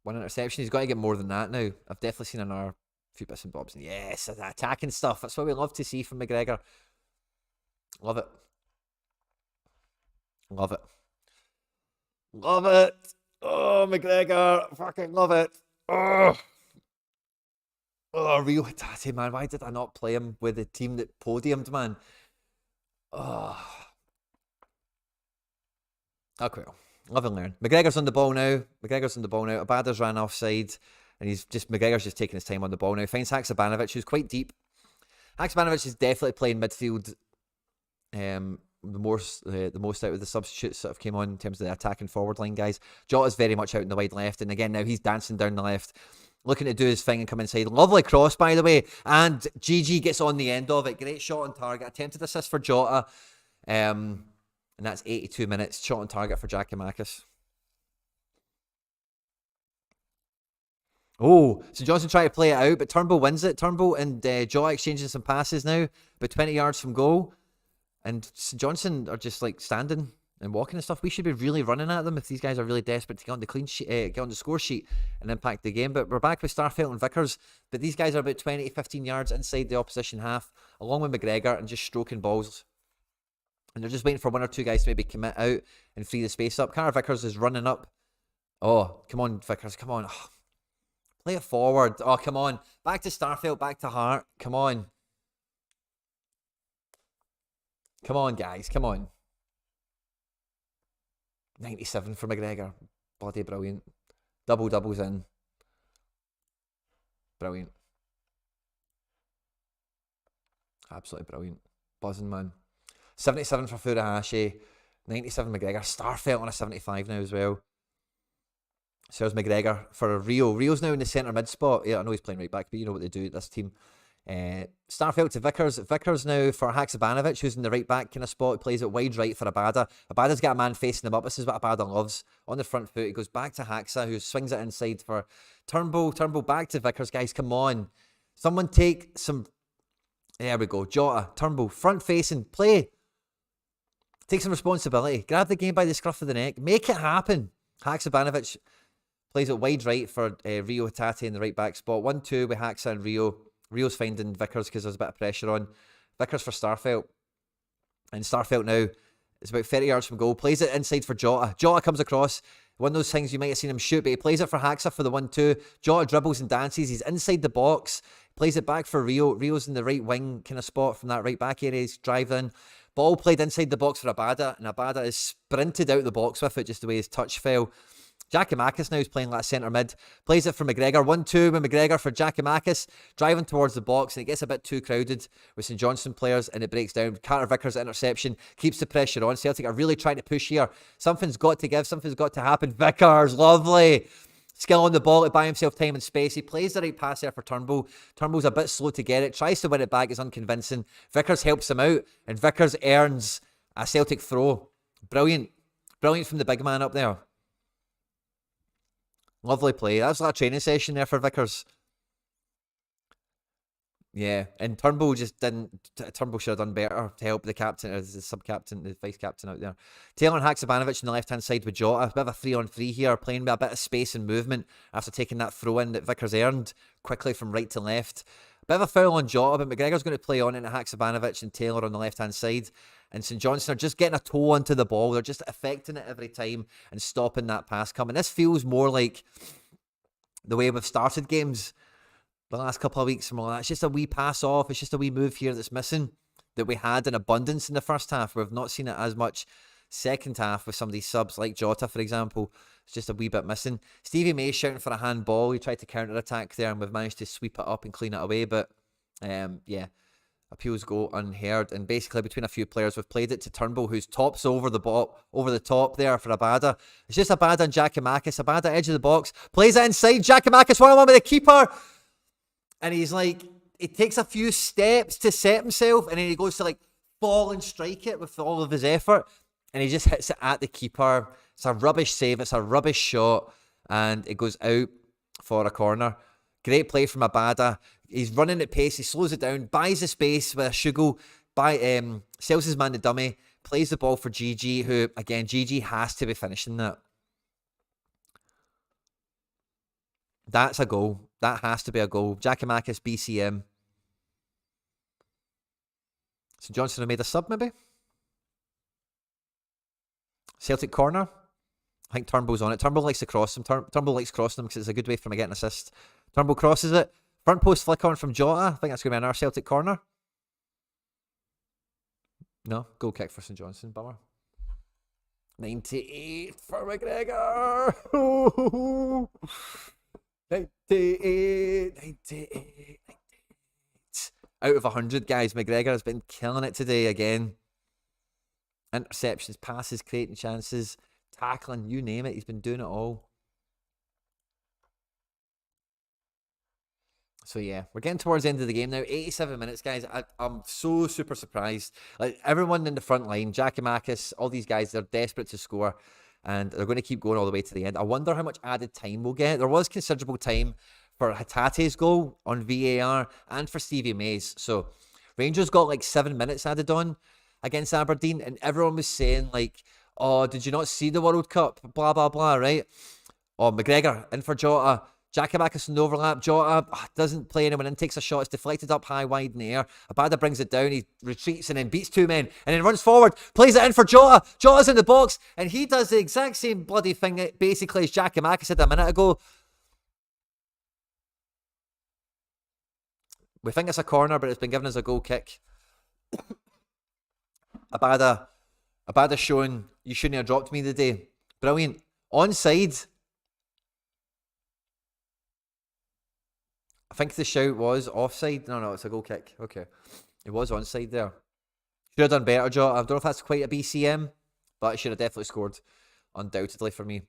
One interception. He's got to get more than that now. I've definitely seen another few bits and bobs. And yes, that attacking stuff. That's what we love to see from McGregor. Love it. Love it. Love it. Oh, McGregor. Fucking love it. Oh, Reo Hatate, man. Why did I not play him with the team that podiumed, man? Oh. Okay. Love and learn. McGregor's on the ball now. Abada's ran offside. And McGregor's just taking his time on the ball now. Finds Haksabanovic, who's quite deep. Haksabanovic is definitely playing midfield the most out of the substitutes that have came on in terms of the attacking forward line guys. Jota's very much out in the wide left. And again, now he's dancing down the left, looking to do his thing and come inside. Lovely cross, by the way. And GG gets on the end of it. Great shot on target. Attempted assist for Jota. And that's 82 minutes. Shot on target for Giakoumakis. Oh, so Johnson trying to play it out, but Turnbull wins it. Turnbull and Jota exchanging some passes now, about 20 yards from goal. And St Johnstone are just like standing and walking and stuff. We should be really running at them if these guys are really desperate to get on the clean sheet, get on the score sheet and impact the game. But we're back with Starfelt and Vickers. But these guys are about 20 to 15 yards inside the opposition half, along with McGregor, and just stroking balls. And they're just waiting for one or two guys to maybe commit out and free the space up. Carter Vickers is running up. Oh, come on, Vickers, come on. Oh, play it forward. Oh, come on. Back to Starfelt, back to Hart. Come on. Come on, guys, come on. 97 for McGregor. Bloody brilliant. Doubles in. Brilliant. Absolutely brilliant. Buzzing, man. 77 for Furuhashi. 97 McGregor. Starfelt on a 75 now as well. Serves McGregor for Reo. Reo's now in the centre mid spot. Yeah, I know he's playing right back, but you know what they do at this team. Starfelt to Vickers. Vickers now for Haksabanovic, who's in the right back kind of spot. He plays it wide right for Abada. Abada's got a man facing him up. This is what Abada loves. On the front foot, he goes back to Haksa, who swings it inside for Turnbull. Turnbull back to Vickers. Guys, come on. Someone take some... There we go. Jota, Turnbull, front facing. Play. Take some responsibility. Grab the game by the scruff of the neck. Make it happen. Haksabanovic plays it wide right for Reo Hatate in the right back spot. 1-2 with Haksa and Reo. Reo's finding Vickers because there's a bit of pressure on. Vickers for Starfelt. And Starfelt now is about 30 yards from goal. Plays it inside for Jota. Jota comes across. One of those things you might have seen him shoot, but he plays it for Haksa for the 1-2. Jota dribbles and dances. He's inside the box. Plays it back for Reo. Reo's in the right wing kind of spot from that right back area. He's driving. Ball played inside the box for Abada. And Abada is sprinted out the box with it just the way his touch fell. Giakoumakis now is playing like centre mid. Plays it for McGregor. 1-2 with McGregor for Giakoumakis. Driving towards the box, and it gets a bit too crowded with St Johnstone players, and it breaks down. Carter Vickers' interception keeps the pressure on. Celtic are really trying to push here. Something's got to give. Something's got to happen. Vickers, lovely. Skill on the ball to buy himself time and space. He plays the right pass there for Turnbull. Turnbull's a bit slow to get it. Tries to win it back. It's unconvincing. Vickers helps him out, and Vickers earns a Celtic throw. Brilliant. Brilliant from the big man up there. Lovely play. That was like a training session there for Vickers. Yeah, and Turnbull just didn't... Turnbull should have done better to help the captain, or the sub-captain, the vice-captain out there. Taylor and Haksabanovic on the left-hand side with Jota. A bit of a 3-on-3 here, playing with a bit of space and movement after taking that throw-in that Vickers earned quickly from right to left. Bit of a foul on Jota, but McGregor's going to play on into Haksabanovic and Taylor on the left-hand side. And St Johnstone are just getting a toe onto the ball. They're just affecting it every time and stopping that pass coming. This feels more like the way we've started games the last couple of weeks from all that. It's just a wee pass off. It's just a wee move here that's missing that we had in abundance in the first half. We've not seen it as much second half with some of these subs like Jota, for example. It's just a wee bit missing. Stevie May shouting for a handball. He tried to counter-attack there and we've managed to sweep it up and clean it away. But, yeah, Appeals go unheard, and basically between a few players, we've played it to Turnbull, who's tops over the top there for Abada. It's just Abada and Giakoumakis. Abada edge of the box, plays it inside. Giakoumakis 1-on-1 with the keeper, and he's like, he takes a few steps to set himself, and then he goes to like fall and strike it with all of his effort, and he just hits it at the keeper. It's a rubbish save. It's a rubbish shot, and it goes out for a corner. Great play from Abada. He's running at pace. He slows it down, buys the space with a Shugo, sells his man the dummy, plays the ball for GG, who, again, GG has to be finishing that. That's a goal. That has to be a goal. Giakoumakis, BCM. St Johnstone have made a sub, maybe? Celtic corner. I think Turnbull's on it. Turnbull likes to cross him. Turnbull likes crossing him because it's a good way for him to get an assist. Turnbull crosses it. Front post flick on from Jota. I think that's going to be another Celtic corner. No, goal kick for St Johnstone. Bummer. 98 for McGregor. 98. Out of 100, guys. McGregor has been killing it today again. Interceptions, passes, creating chances, tackling, you name it. He's been doing it all. So yeah, we're getting towards the end of the game now. 87 minutes, guys. I'm so super surprised. Like, everyone in the front line, Giakoumakis, all these guys, they're desperate to score, and they're going to keep going all the way to the end. I wonder how much added time we'll get. There was considerable time for Hatate's goal on VAR and for Stevie May's. So Rangers got like 7 minutes added on against Aberdeen, and everyone was saying like, oh, did you not see the World Cup? Blah, blah, blah, right? Oh, McGregor in for Jota. Giakoumakis in the overlap. Jota doesn't play anyone in, takes a shot. It's deflected up high, wide in the air. Abada brings it down. He retreats and then beats two men and then runs forward. Plays it in for Jota. Jota's in the box and he does the exact same bloody thing basically as Giakoumakis did a minute ago. We think it's a corner, but it's been given as a goal kick. Abada showing you shouldn't have dropped me today. Brilliant. Onside. I think the shout was offside. No, it's a goal kick. Okay. It was onside there. Should have done better, Jota. I don't know if that's quite a BCM, but it should have definitely scored. Undoubtedly for me.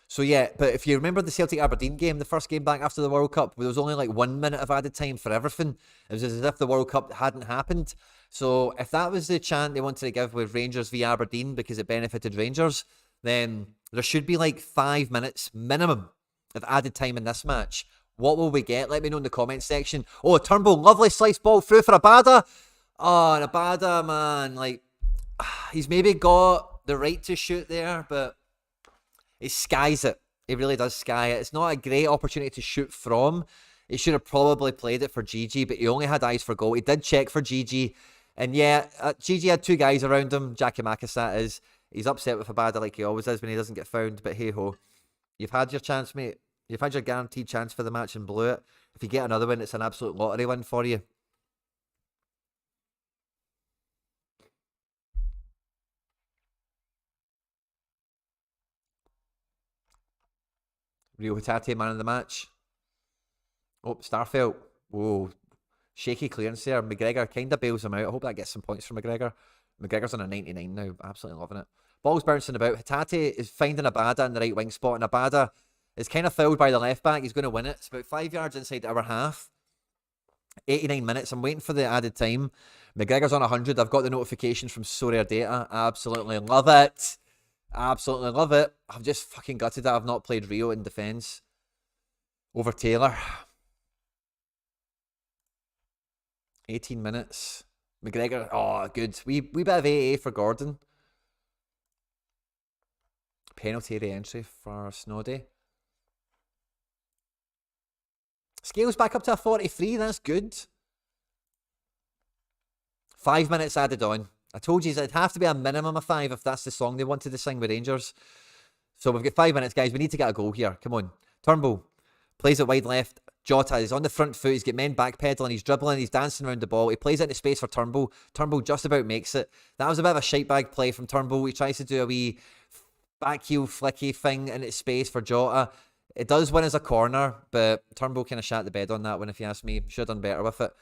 So yeah, but if you remember the Celtic Aberdeen game, the first game back after the World Cup, there was only like 1 minute of added time for everything. It was as if the World Cup hadn't happened. So if that was the chant they wanted to give with Rangers v Aberdeen because it benefited Rangers, then there should be like 5 minutes minimum of added time in this match. What will we get? Let me know in the comments section. Oh, Turnbull, lovely slice ball through for Abada. Oh, and Abada, man, like, he's maybe got the right to shoot there, but he skies it. He really does sky it. It's not a great opportunity to shoot from. He should have probably played it for GG, but he only had eyes for goal. He did check for GG. And yeah, GG had two guys around him. Giakoumakis, that is. He's upset with Abada like he always is when he doesn't get found, but hey-ho. You've had your chance, mate. You've had your guaranteed chance for the match and blew it. If you get another one, it's an absolute lottery win for you. Reo Hatate, man of the match. Oh, Starfelt. Whoa. Shaky clearance there. McGregor kind of bails him out. I hope that gets some points for McGregor. McGregor's on a 99 now. Absolutely loving it. Ball's bouncing about. Hatate is finding Abada in the right wing spot, and Abada is kind of fouled by the left back. He's going to win it. It's about 5 yards inside our half. 89 minutes. I'm waiting for the added time. McGregor's on 100. I've got the notification from Sorare Data. Absolutely love it. Absolutely love it. I've just fucking gutted that I've not played Reo in defence over Taylor. 18 minutes. McGregor. Oh, good. Wee bit of AA for Gordon. Penalty re-entry for Snoddy. Scales back up to a 43. That's good. 5 minutes added on. I told you it'd have to be a minimum of 5 if that's the song they wanted to sing with Rangers. So we've got 5 minutes, guys. We need to get a goal here. Come on. Turnbull plays it wide left. Jota is on the front foot. He's got men backpedaling. He's dribbling. He's dancing around the ball. He plays it into space for Turnbull. Turnbull just about makes it. That was a bit of a shite bag play from Turnbull. He tries to do a wee back heel flicky thing into space for Jota. It does win as a corner, but Turnbull kind of shat the bed on that one, if you ask me. Should have done better with it.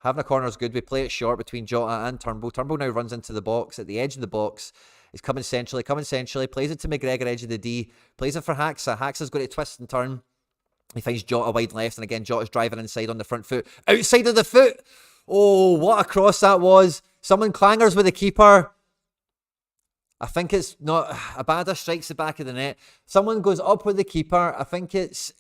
Having a corner is good. We play it short between Jota and Turnbull. Turnbull now runs into the box, at the edge of the box. He's coming centrally, plays it to McGregor, edge of the D, plays it for Haxa. Haxa's got to twist and turn. He finds Jota wide left, and again, Jota's driving inside on the front foot. Outside of the foot! Oh, what a cross that was. Someone clangers with the keeper. I think it's not... Abada strikes the back of the net. Someone goes up with the keeper. I think it's...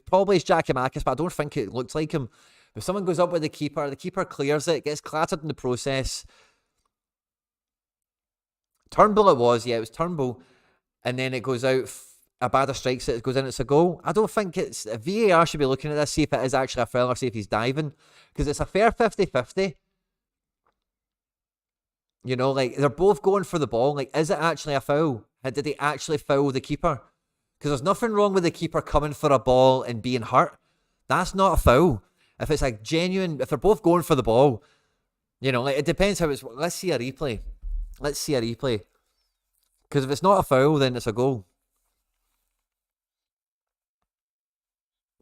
probably it's Giacomakis, but I don't think it looked like him. If someone goes up with the keeper clears it, gets clattered in the process. Turnbull it was, yeah, it was Turnbull. And then it goes out... Abada strikes it, it goes in, it's a goal. I don't think it's... VAR should be looking at this, see if it is actually a foul or see if he's diving. Because it's a fair 50-50. You know, like, they're both going for the ball. Like, is it actually a foul? Did he actually foul the keeper? Because there's nothing wrong with the keeper coming for a ball and being hurt. That's not a foul. If it's like genuine... If they're both going for the ball, you know, like, it depends how it's... Let's see a replay. Because if it's not a foul, then it's a goal.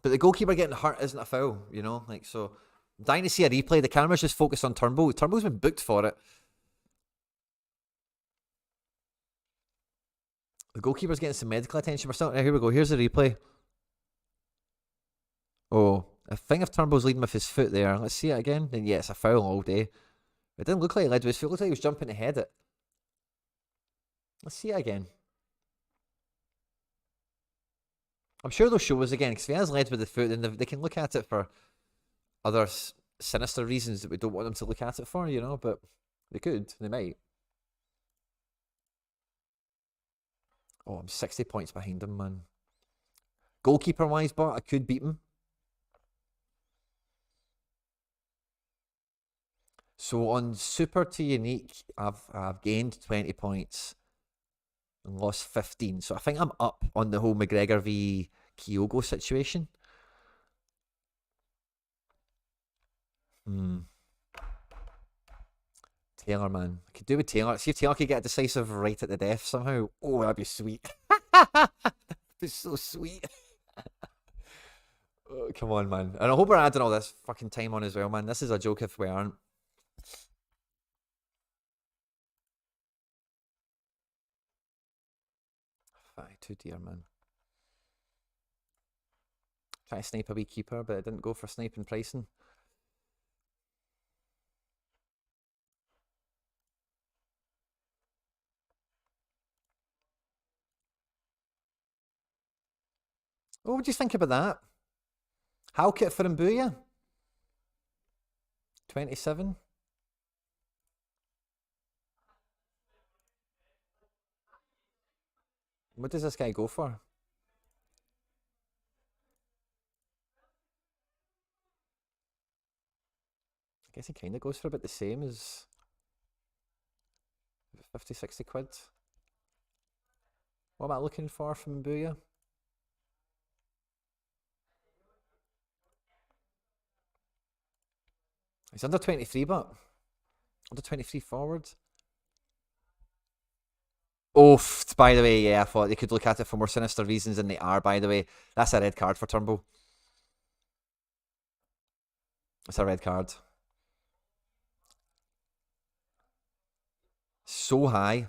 But the goalkeeper getting hurt isn't a foul, you know? Like, so, I'm dying to see a replay. The camera's just focused on Turnbull. Turnbull's been booked for it. The goalkeeper's getting some medical attention. We're still... Here we go. Here's the replay. Oh, I think if Turnbull's leading with his foot there. Let's see it again. Then, yeah, it's a foul all day. It didn't look like he led with his foot. It looked like he was jumping to head it. Let's see it again. I'm sure they'll show us again, because if he has led with the foot, then they can look at it for other sinister reasons that we don't want them to look at it for, you know, but they could, they might. Oh, I'm 60 points behind him, man. Goalkeeper-wise, but I could beat him. So on Super to Unique, I've gained 20 points. And lost 15. So I think I'm up on the whole McGregor v Kyogo situation. Taylor, man. I could do with Taylor. See if Taylor could get a decisive right at the death somehow. Oh, that'd be sweet. That'd be so sweet. Oh, come on, man. And I hope we're adding all this fucking time on as well, man. This is a joke if we aren't. Too dear, man. Try to snipe a wee keeper, but it didn't go for sniping pricing. What would you think about that? Halkett for Mbuya? 27? What does this guy go for? I guess he kind of goes for about the same as 50, 60 quid. What am I looking for from Mbuya? He's under 23, but under 23 forward. Oh, by the way, yeah, I thought they could look at it for more sinister reasons than they are, by the way. That's a red card for Turnbull. It's a red card. So high.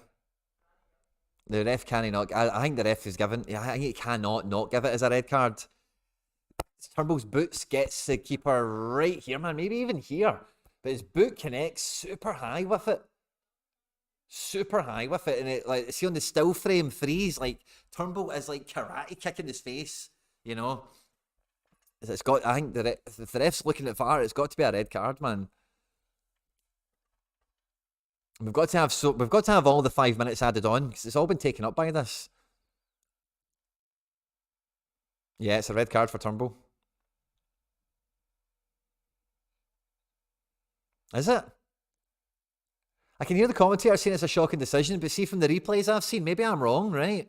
The ref cannot... I think the ref is given... Yeah, I think he cannot not give it as a red card. Turnbull's boots gets the keeper right here, man. Maybe even here. But his boot connects super high with it. Super high with it, and it, like, see on the still frame freeze, like Turnbull is like karate kicking his face, you know. It's got. I think if the ref's looking at VAR, it's got to be a red card, man. We've got to have all the 5 minutes added on because it's all been taken up by this. Yeah, it's a red card for Turnbull. Is it? I can hear the commentator saying it's a shocking decision, but see from the replays I've seen, maybe I'm wrong, right?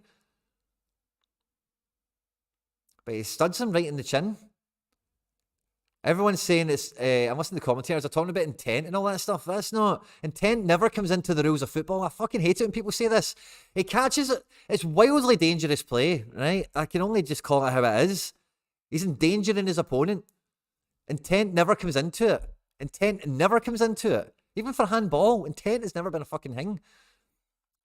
But he studs him right in the chin. Everyone's saying it's, I'm listening to commentators, they're talking about intent and all that stuff. That's not, intent never comes into the rules of football. I fucking hate it when people say this. He catches it. It's wildly dangerous play, right? I can only just call it how it is. He's endangering his opponent. Intent never comes into it. Intent never comes into it. Even for handball, intent has never been a fucking thing.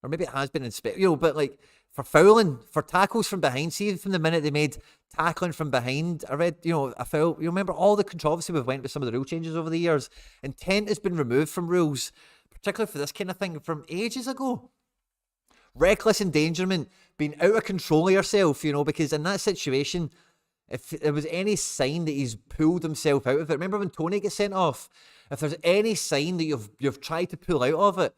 Or maybe it has been in but like for fouling, for tackles from behind, see from the minute they made tackling from behind, I read, a foul. You remember all the controversy we've went with some of the rule changes over the years. Intent has been removed from rules, particularly for this kind of thing, from ages ago. Reckless endangerment, being out of control of yourself, because in that situation, if there was any sign that he's pulled himself out of it, remember when Tony gets sent off? If there's any sign that you've tried to pull out of it,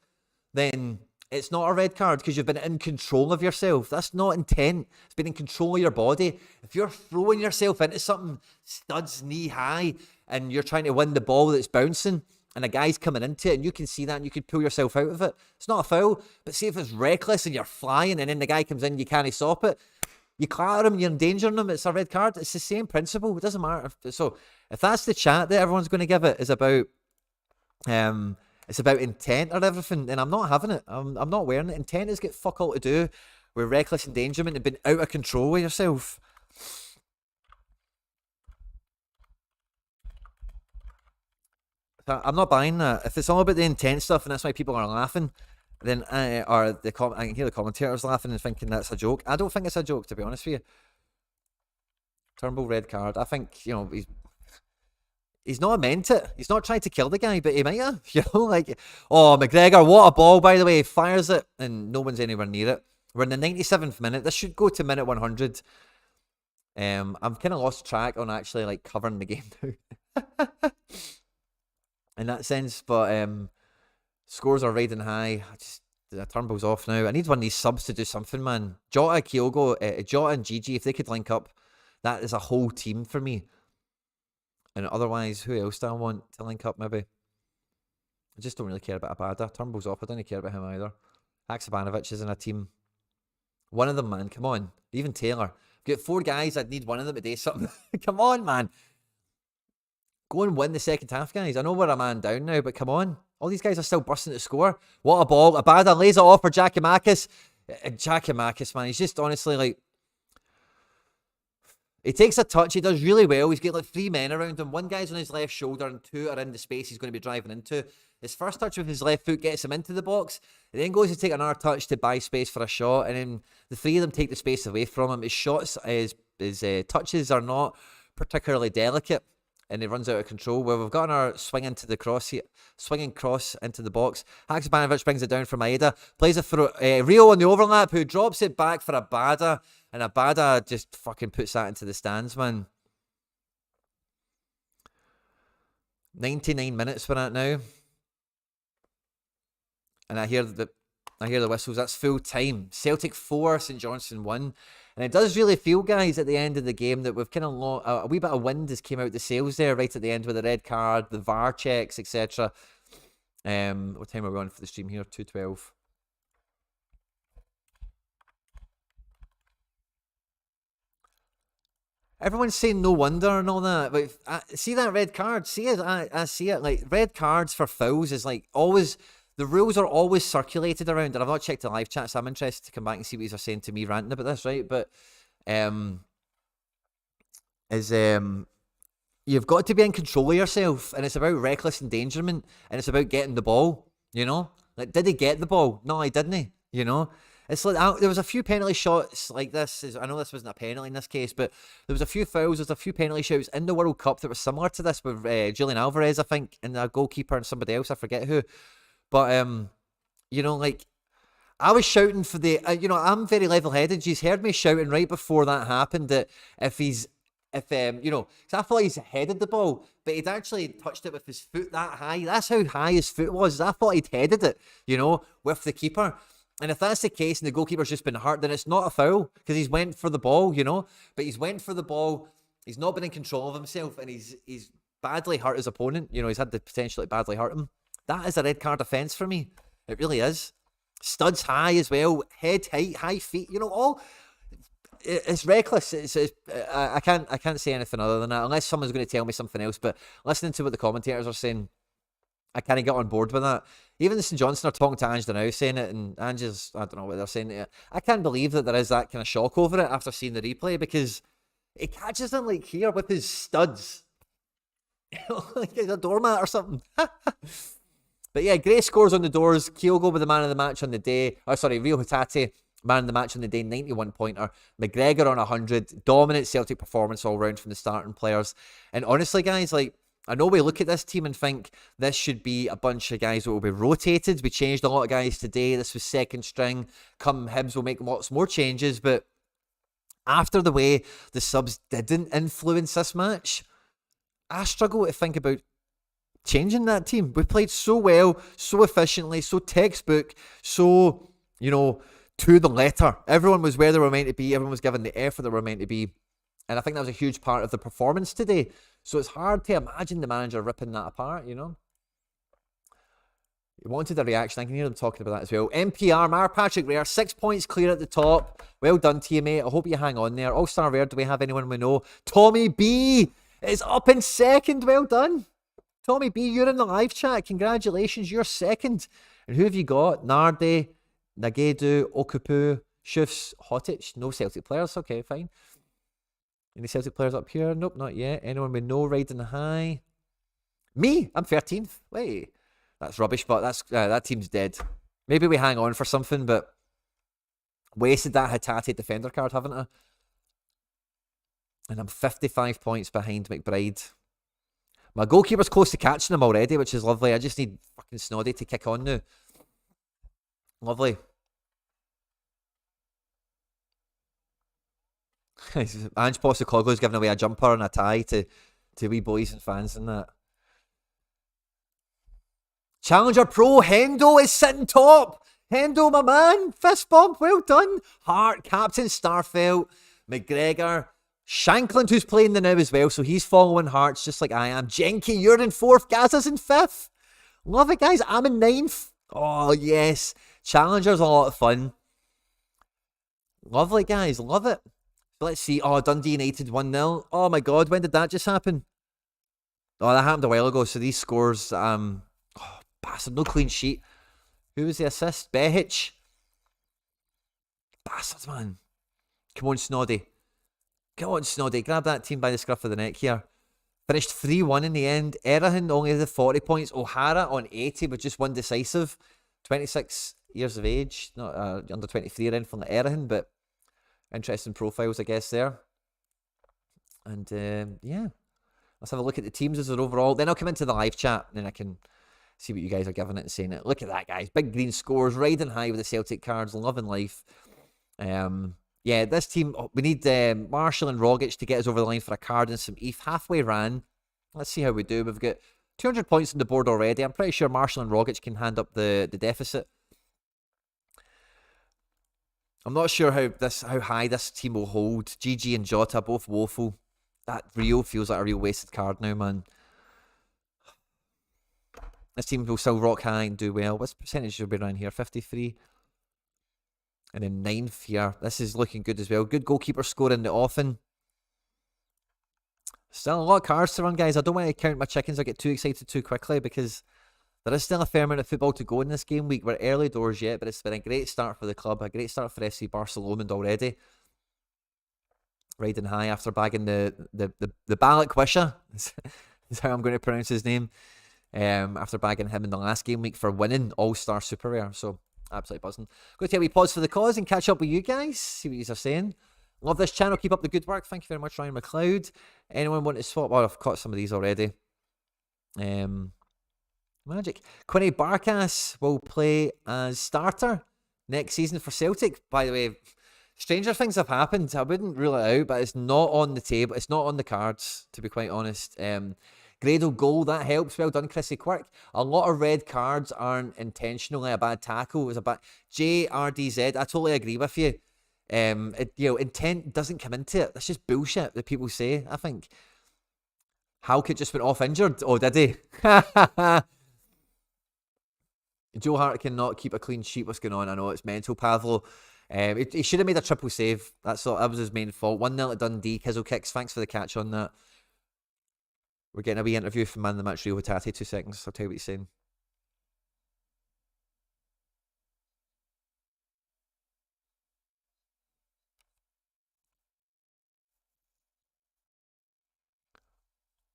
then it's not a red card because you've been in control of yourself. That's not intent. It's been in control of your body. If you're throwing yourself into something studs knee high and you're trying to win the ball that's bouncing and a guy's coming into it and you can see that and you can pull yourself out of it, it's not a foul. But see if it's reckless and you're flying and then the guy comes in, you can't stop it. You clatter him, you're endangering him, it's a red card. It's the same principle. It doesn't matter. So if that's the chat that everyone's going to give it is about... it's about intent or everything, and I'm not having it. I'm not wearing it. Intent has got fuck all to do with reckless endangerment and being out of control of yourself. I'm not buying that. If it's all about the intent stuff and that's why people are laughing, then I can hear the commentators laughing and thinking that's a joke. I don't think it's a joke, to be honest with you. Turnbull red card. I think, he's not meant it. He's not trying to kill the guy, but he might have. McGregor, what a ball, by the way. He fires it, and no one's anywhere near it. We're in the 97th minute. This should go to minute 100. I'm kind of lost track on actually, covering the game now. In that sense, but scores are riding high. The Turnbull's off now. I need one of these subs to do something, man. Jota, Kyogo, Jota and Gigi, if they could link up, that is a whole team for me. And otherwise, who else do I want to link up, maybe? I just don't really care about Abada. Turnbull's off. I don't really care about him either. Haksabanovic is in a team. One of them, man. Come on. Even Taylor. I've got 4 guys. I'd need one of them to do something. Come on, man. Go and win the second half, guys. I know we're a man down now, but come on. All these guys are still bursting to score. What a ball. Abada lays it off for Giakoumakis. Giakoumakis, man. He's just honestly he takes a touch. He does really well. He's got 3 men around him. 1 guy's on his left shoulder and 2 are in the space he's going to be driving into. His first touch with his left foot gets him into the box. He then goes to take another touch to buy space for a shot. And then the 3 of them take the space away from him. His shots, his touches are not particularly delicate. And he runs out of control. Well, we've got our swinging cross into the box. Haksabanovic brings it down for Maeda. Plays it for Reo on the overlap, who drops it back for Abada. And Abada just fucking puts that into the stands, man. 99 minutes we're at now. And I hear the whistles. That's full time. Celtic 4, St Johnstone 1. And it does really feel, guys, at the end of the game that we've kind of a wee bit of wind has came out the sails there right at the end with the red card, the VAR checks, etc. What time are we on for the stream here? 2:12. Everyone's saying no wonder and all that, but see that red card? See it? I see it. Red cards for fouls is always... The rules are always circulated around, and I've not checked the live chat, so I'm interested to come back and see what he's saying to me ranting about this, right? But you've got to be in control of yourself, and it's about reckless endangerment, and it's about getting the ball, did he get the ball? No, he didn't, It's there was a few penalty shots like this. I know this wasn't a penalty in this case, but there was a few fouls, there's a few penalty shots in the World Cup that were similar to this with Julian Alvarez, I think, and a goalkeeper and somebody else, I forget who. But, I was shouting for I'm very level-headed. You've heard me shouting right before that happened that because I thought he's headed the ball, but he'd actually touched it with his foot that high. That's how high his foot was. I thought he'd headed it, with the keeper. And if that's the case and the goalkeeper's just been hurt, then it's not a foul because he's went for the ball, But he's went for the ball. He's not been in control of himself and he's badly hurt his opponent. He's had the potential to badly hurt him. That is a red card offence for me. It really is. Studs high as well. Head height, high feet. it's reckless. I can't say anything other than that unless someone's going to tell me something else. But listening to what the commentators are saying, I kind of get on board with that. Even the St Johnstone are talking to Ange now, saying it, and Ange's, I don't know what they're saying. I can't believe that there is that kind of shock over it after seeing the replay, because it catches him like here with his studs. Like he's a doormat or something. But yeah, Gray scores on the doors. Kyogo with the man of the match on the day. Oh, sorry, Reo Hatate, man of the match on the day, 91-pointer. McGregor on 100. Dominant Celtic performance all round from the starting players. And honestly, guys, like, I know we look at this team and think this should be a bunch of guys that will be rotated. We changed a lot of guys today. This was second string. Come Hibs, will make lots more changes. But after the way the subs didn't influence this match, I struggle to think about changing that team. We played so well, so efficiently, so textbook, so, to the letter. Everyone was where they were meant to be. Everyone was given the effort they were meant to be. And I think that was a huge part of the performance today. So it's hard to imagine the manager ripping that apart, He wanted a reaction. I can hear them talking about that as well. MPR, Mar Patrick Rare, 6 points clear at the top. Well done to you, mate. I hope you hang on there. All-Star Rare, do we have anyone we know? Tommy B is up in second. Well done. Tommy B, you're in the live chat. Congratulations, you're second. And who have you got? Nardi, Nagedu, Okupu, Shufs, Hotic. No Celtic players. Okay, fine. Any Celtic players up here? Nope, not yet. Anyone we know riding high? Me? I'm 13th. Wait, that's rubbish, but that team's dead. Maybe we hang on for something, but wasted that Hatate defender card, haven't I? And I'm 55 points behind McBride. My goalkeeper's close to catching him already, which is lovely. I just need fucking Snoddy to kick on now. Lovely. Ange Postecoglu's giving away a jumper and a tie to wee boys and fans and that. Challenger Pro, Hendo is sitting top. Hendo, my man. Fist bump, well done. Hart, Captain Starfelt, McGregor, Shankland, who's playing the now as well, so he's following Hearts just like I am. Jenky, you're in 4th. Gaza's in 5th. Love it, guys. I'm in 9th. Oh, yes. Challenger's a lot of fun. Lovely, guys. Love it. Let's see. Oh, Dundee United 1-0. Oh, my God. When did that just happen? Oh, that happened a while ago. So these scores, bastard, no clean sheet. Who was the assist? Behic. Bastard, man. Come on, Snoddy. Come on, Snoddy. Grab that team by the scruff of the neck here. Finished 3-1 in the end. Erahan only had 40 points. O'Hara on 80 with just one decisive. 26 years of age. Not under 23 or anything like Erahan, but interesting profiles, I guess, there. And, yeah. Let's have a look at the teams as an overall. Then I'll come into the live chat, and then I can see what you guys are giving it and saying it. Look at that, guys. Big green scores, riding high with the Celtic cards, loving life. Yeah, this team, we need Marshall and Rogic to get us over the line for a card and some ETH. Halfway ran. Let's see how we do. We've got 200 points on the board already. I'm pretty sure Marshall and Rogic can hand up the deficit. I'm not sure how high this team will hold. GG and Jota, both woeful. That Rio feels like a real wasted card now, man. This team will still rock high and do well. What's percentage should be around here? 53. And then 9th here. This is looking good as well. Good goalkeeper scoring the often. Still a lot of cards to run, guys. I don't want to count my chickens or get too excited too quickly, because there is still a fair amount of football to go in this game week. We're early doors yet, but it's been a great start for the club. A great start for FC Barcelona already. Riding high after bagging the Balak Wisha. Is how I'm going to pronounce his name. After bagging him in the last game week for winning All-Star Super Rare. So, absolutely buzzing. Going to take a wee pause for the cause and catch up with you guys. See what you are saying. Love this channel. Keep up the good work. Thank you very much, Ryan McLeod. Anyone want to swap? Well, I've caught some of these already. Magic. Quinny Barkas will play as starter next season for Celtic. By the way, stranger things have happened. I wouldn't rule it out, but it's not on the table. It's not on the cards, to be quite honest. Gradle goal, that helps. Well done, Chrissy Quirk. A lot of red cards aren't intentionally a bad tackle. It was a bad JRDZ. I totally agree with you. Intent doesn't come into it. That's just bullshit that people say, I think. Halkett just went off injured. Oh, did he? Joe Hart cannot keep a clean sheet. What's going on? I know it's mental, Pavlo. He should have made a triple save. That was his main fault. 1-0 at Dundee. Kizzle Kicks, thanks for the catch on that. We're getting a wee interview from man of the match, Reo Hatate. 2 seconds. I'll tell you what he's saying.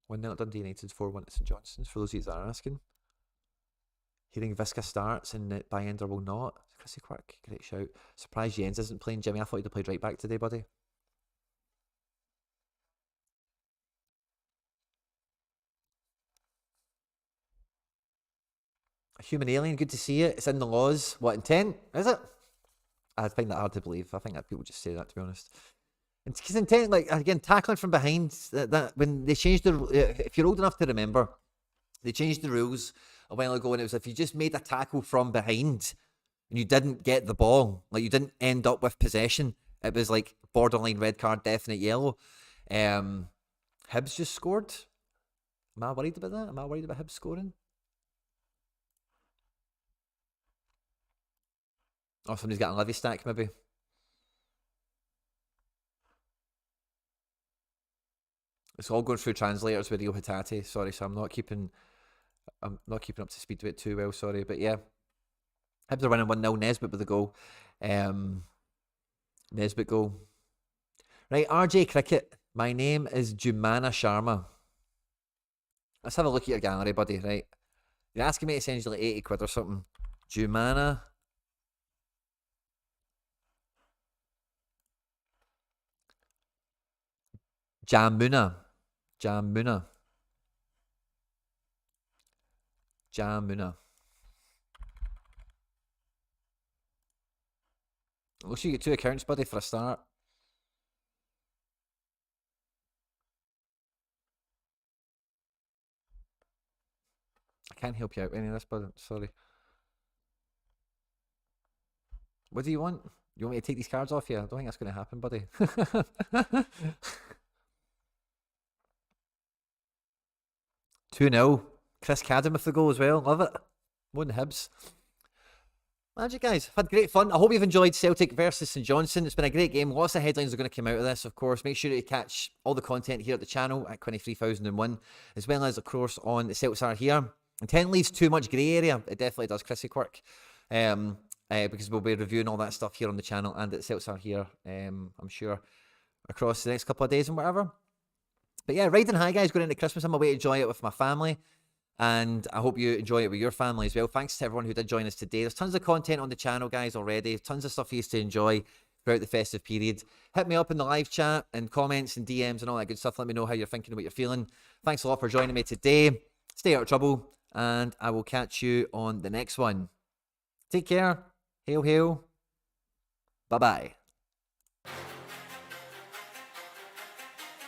One 0 at Dundee United, 4-1 at St Johnstone, for those of you that are asking. Hearing Visca starts and Byender will not. Chrissy Quirk, great shout. Surprised Jens isn't playing, Jimmy. I thought he'd have played right back today, buddy. A human alien, good to see it. It's in the laws. What, intent? Is it? I find that hard to believe. I think that people just say that, to be honest. Because intent, like, again, tackling from behind, that when they changed the, if you're old enough to remember, they changed the rules a while ago, and it was if you just made a tackle from behind and you didn't get the ball, like you didn't end up with possession, it was like borderline red card, definite yellow. Hibs just scored. Am I worried about that? Am I worried about Hibs scoring? Oh, somebody's got a Levy stack, maybe. It's all going through translators with Reo Hatate. Sorry, so I'm not keeping up to speed with it too well, sorry. But yeah. Hibs are winning 1-0. Nesbitt with the goal. Nesbitt goal. Right, RJ Cricket. My name is Jumana Sharma. Let's have a look at your gallery, buddy, right? You're asking me to send you like 80 quid or something. Jumana. Jamuna. Looks like you get 2 accounts, buddy, for a start. I can't help you out with any of this, buddy. Sorry. What do you want? You want me to take these cards off you? I don't think that's going to happen, buddy. 2-0. Chris Cadden with the goal as well. Love it. More than Hibs. Magic, guys. I've had great fun. I hope you've enjoyed Celtic versus St Johnstone. It's been a great game. Lots of headlines are going to come out of this, of course. Make sure to catch all the content here at the channel at 23,001, as well as, of course, on the Celtics Are Here. Intent leaves too much grey area. It definitely does, Chrissy Quirk. Because we'll be reviewing all that stuff here on the channel and at Celtics Are Here, I'm sure, across the next couple of days and whatever. But yeah, riding high, guys, going into Christmas. I'm away to enjoy it with my family. And I hope you enjoy it with your family as well. Thanks to everyone who did join us today. There's tons of content on the channel, guys, already. Tons of stuff for you to enjoy throughout the festive period. Hit me up in the live chat and comments and DMs and all that good stuff. Let me know how you're thinking, what you're feeling. Thanks a lot for joining me today. Stay out of trouble. And I will catch you on the next one. Take care. Hail, hail. Bye-bye.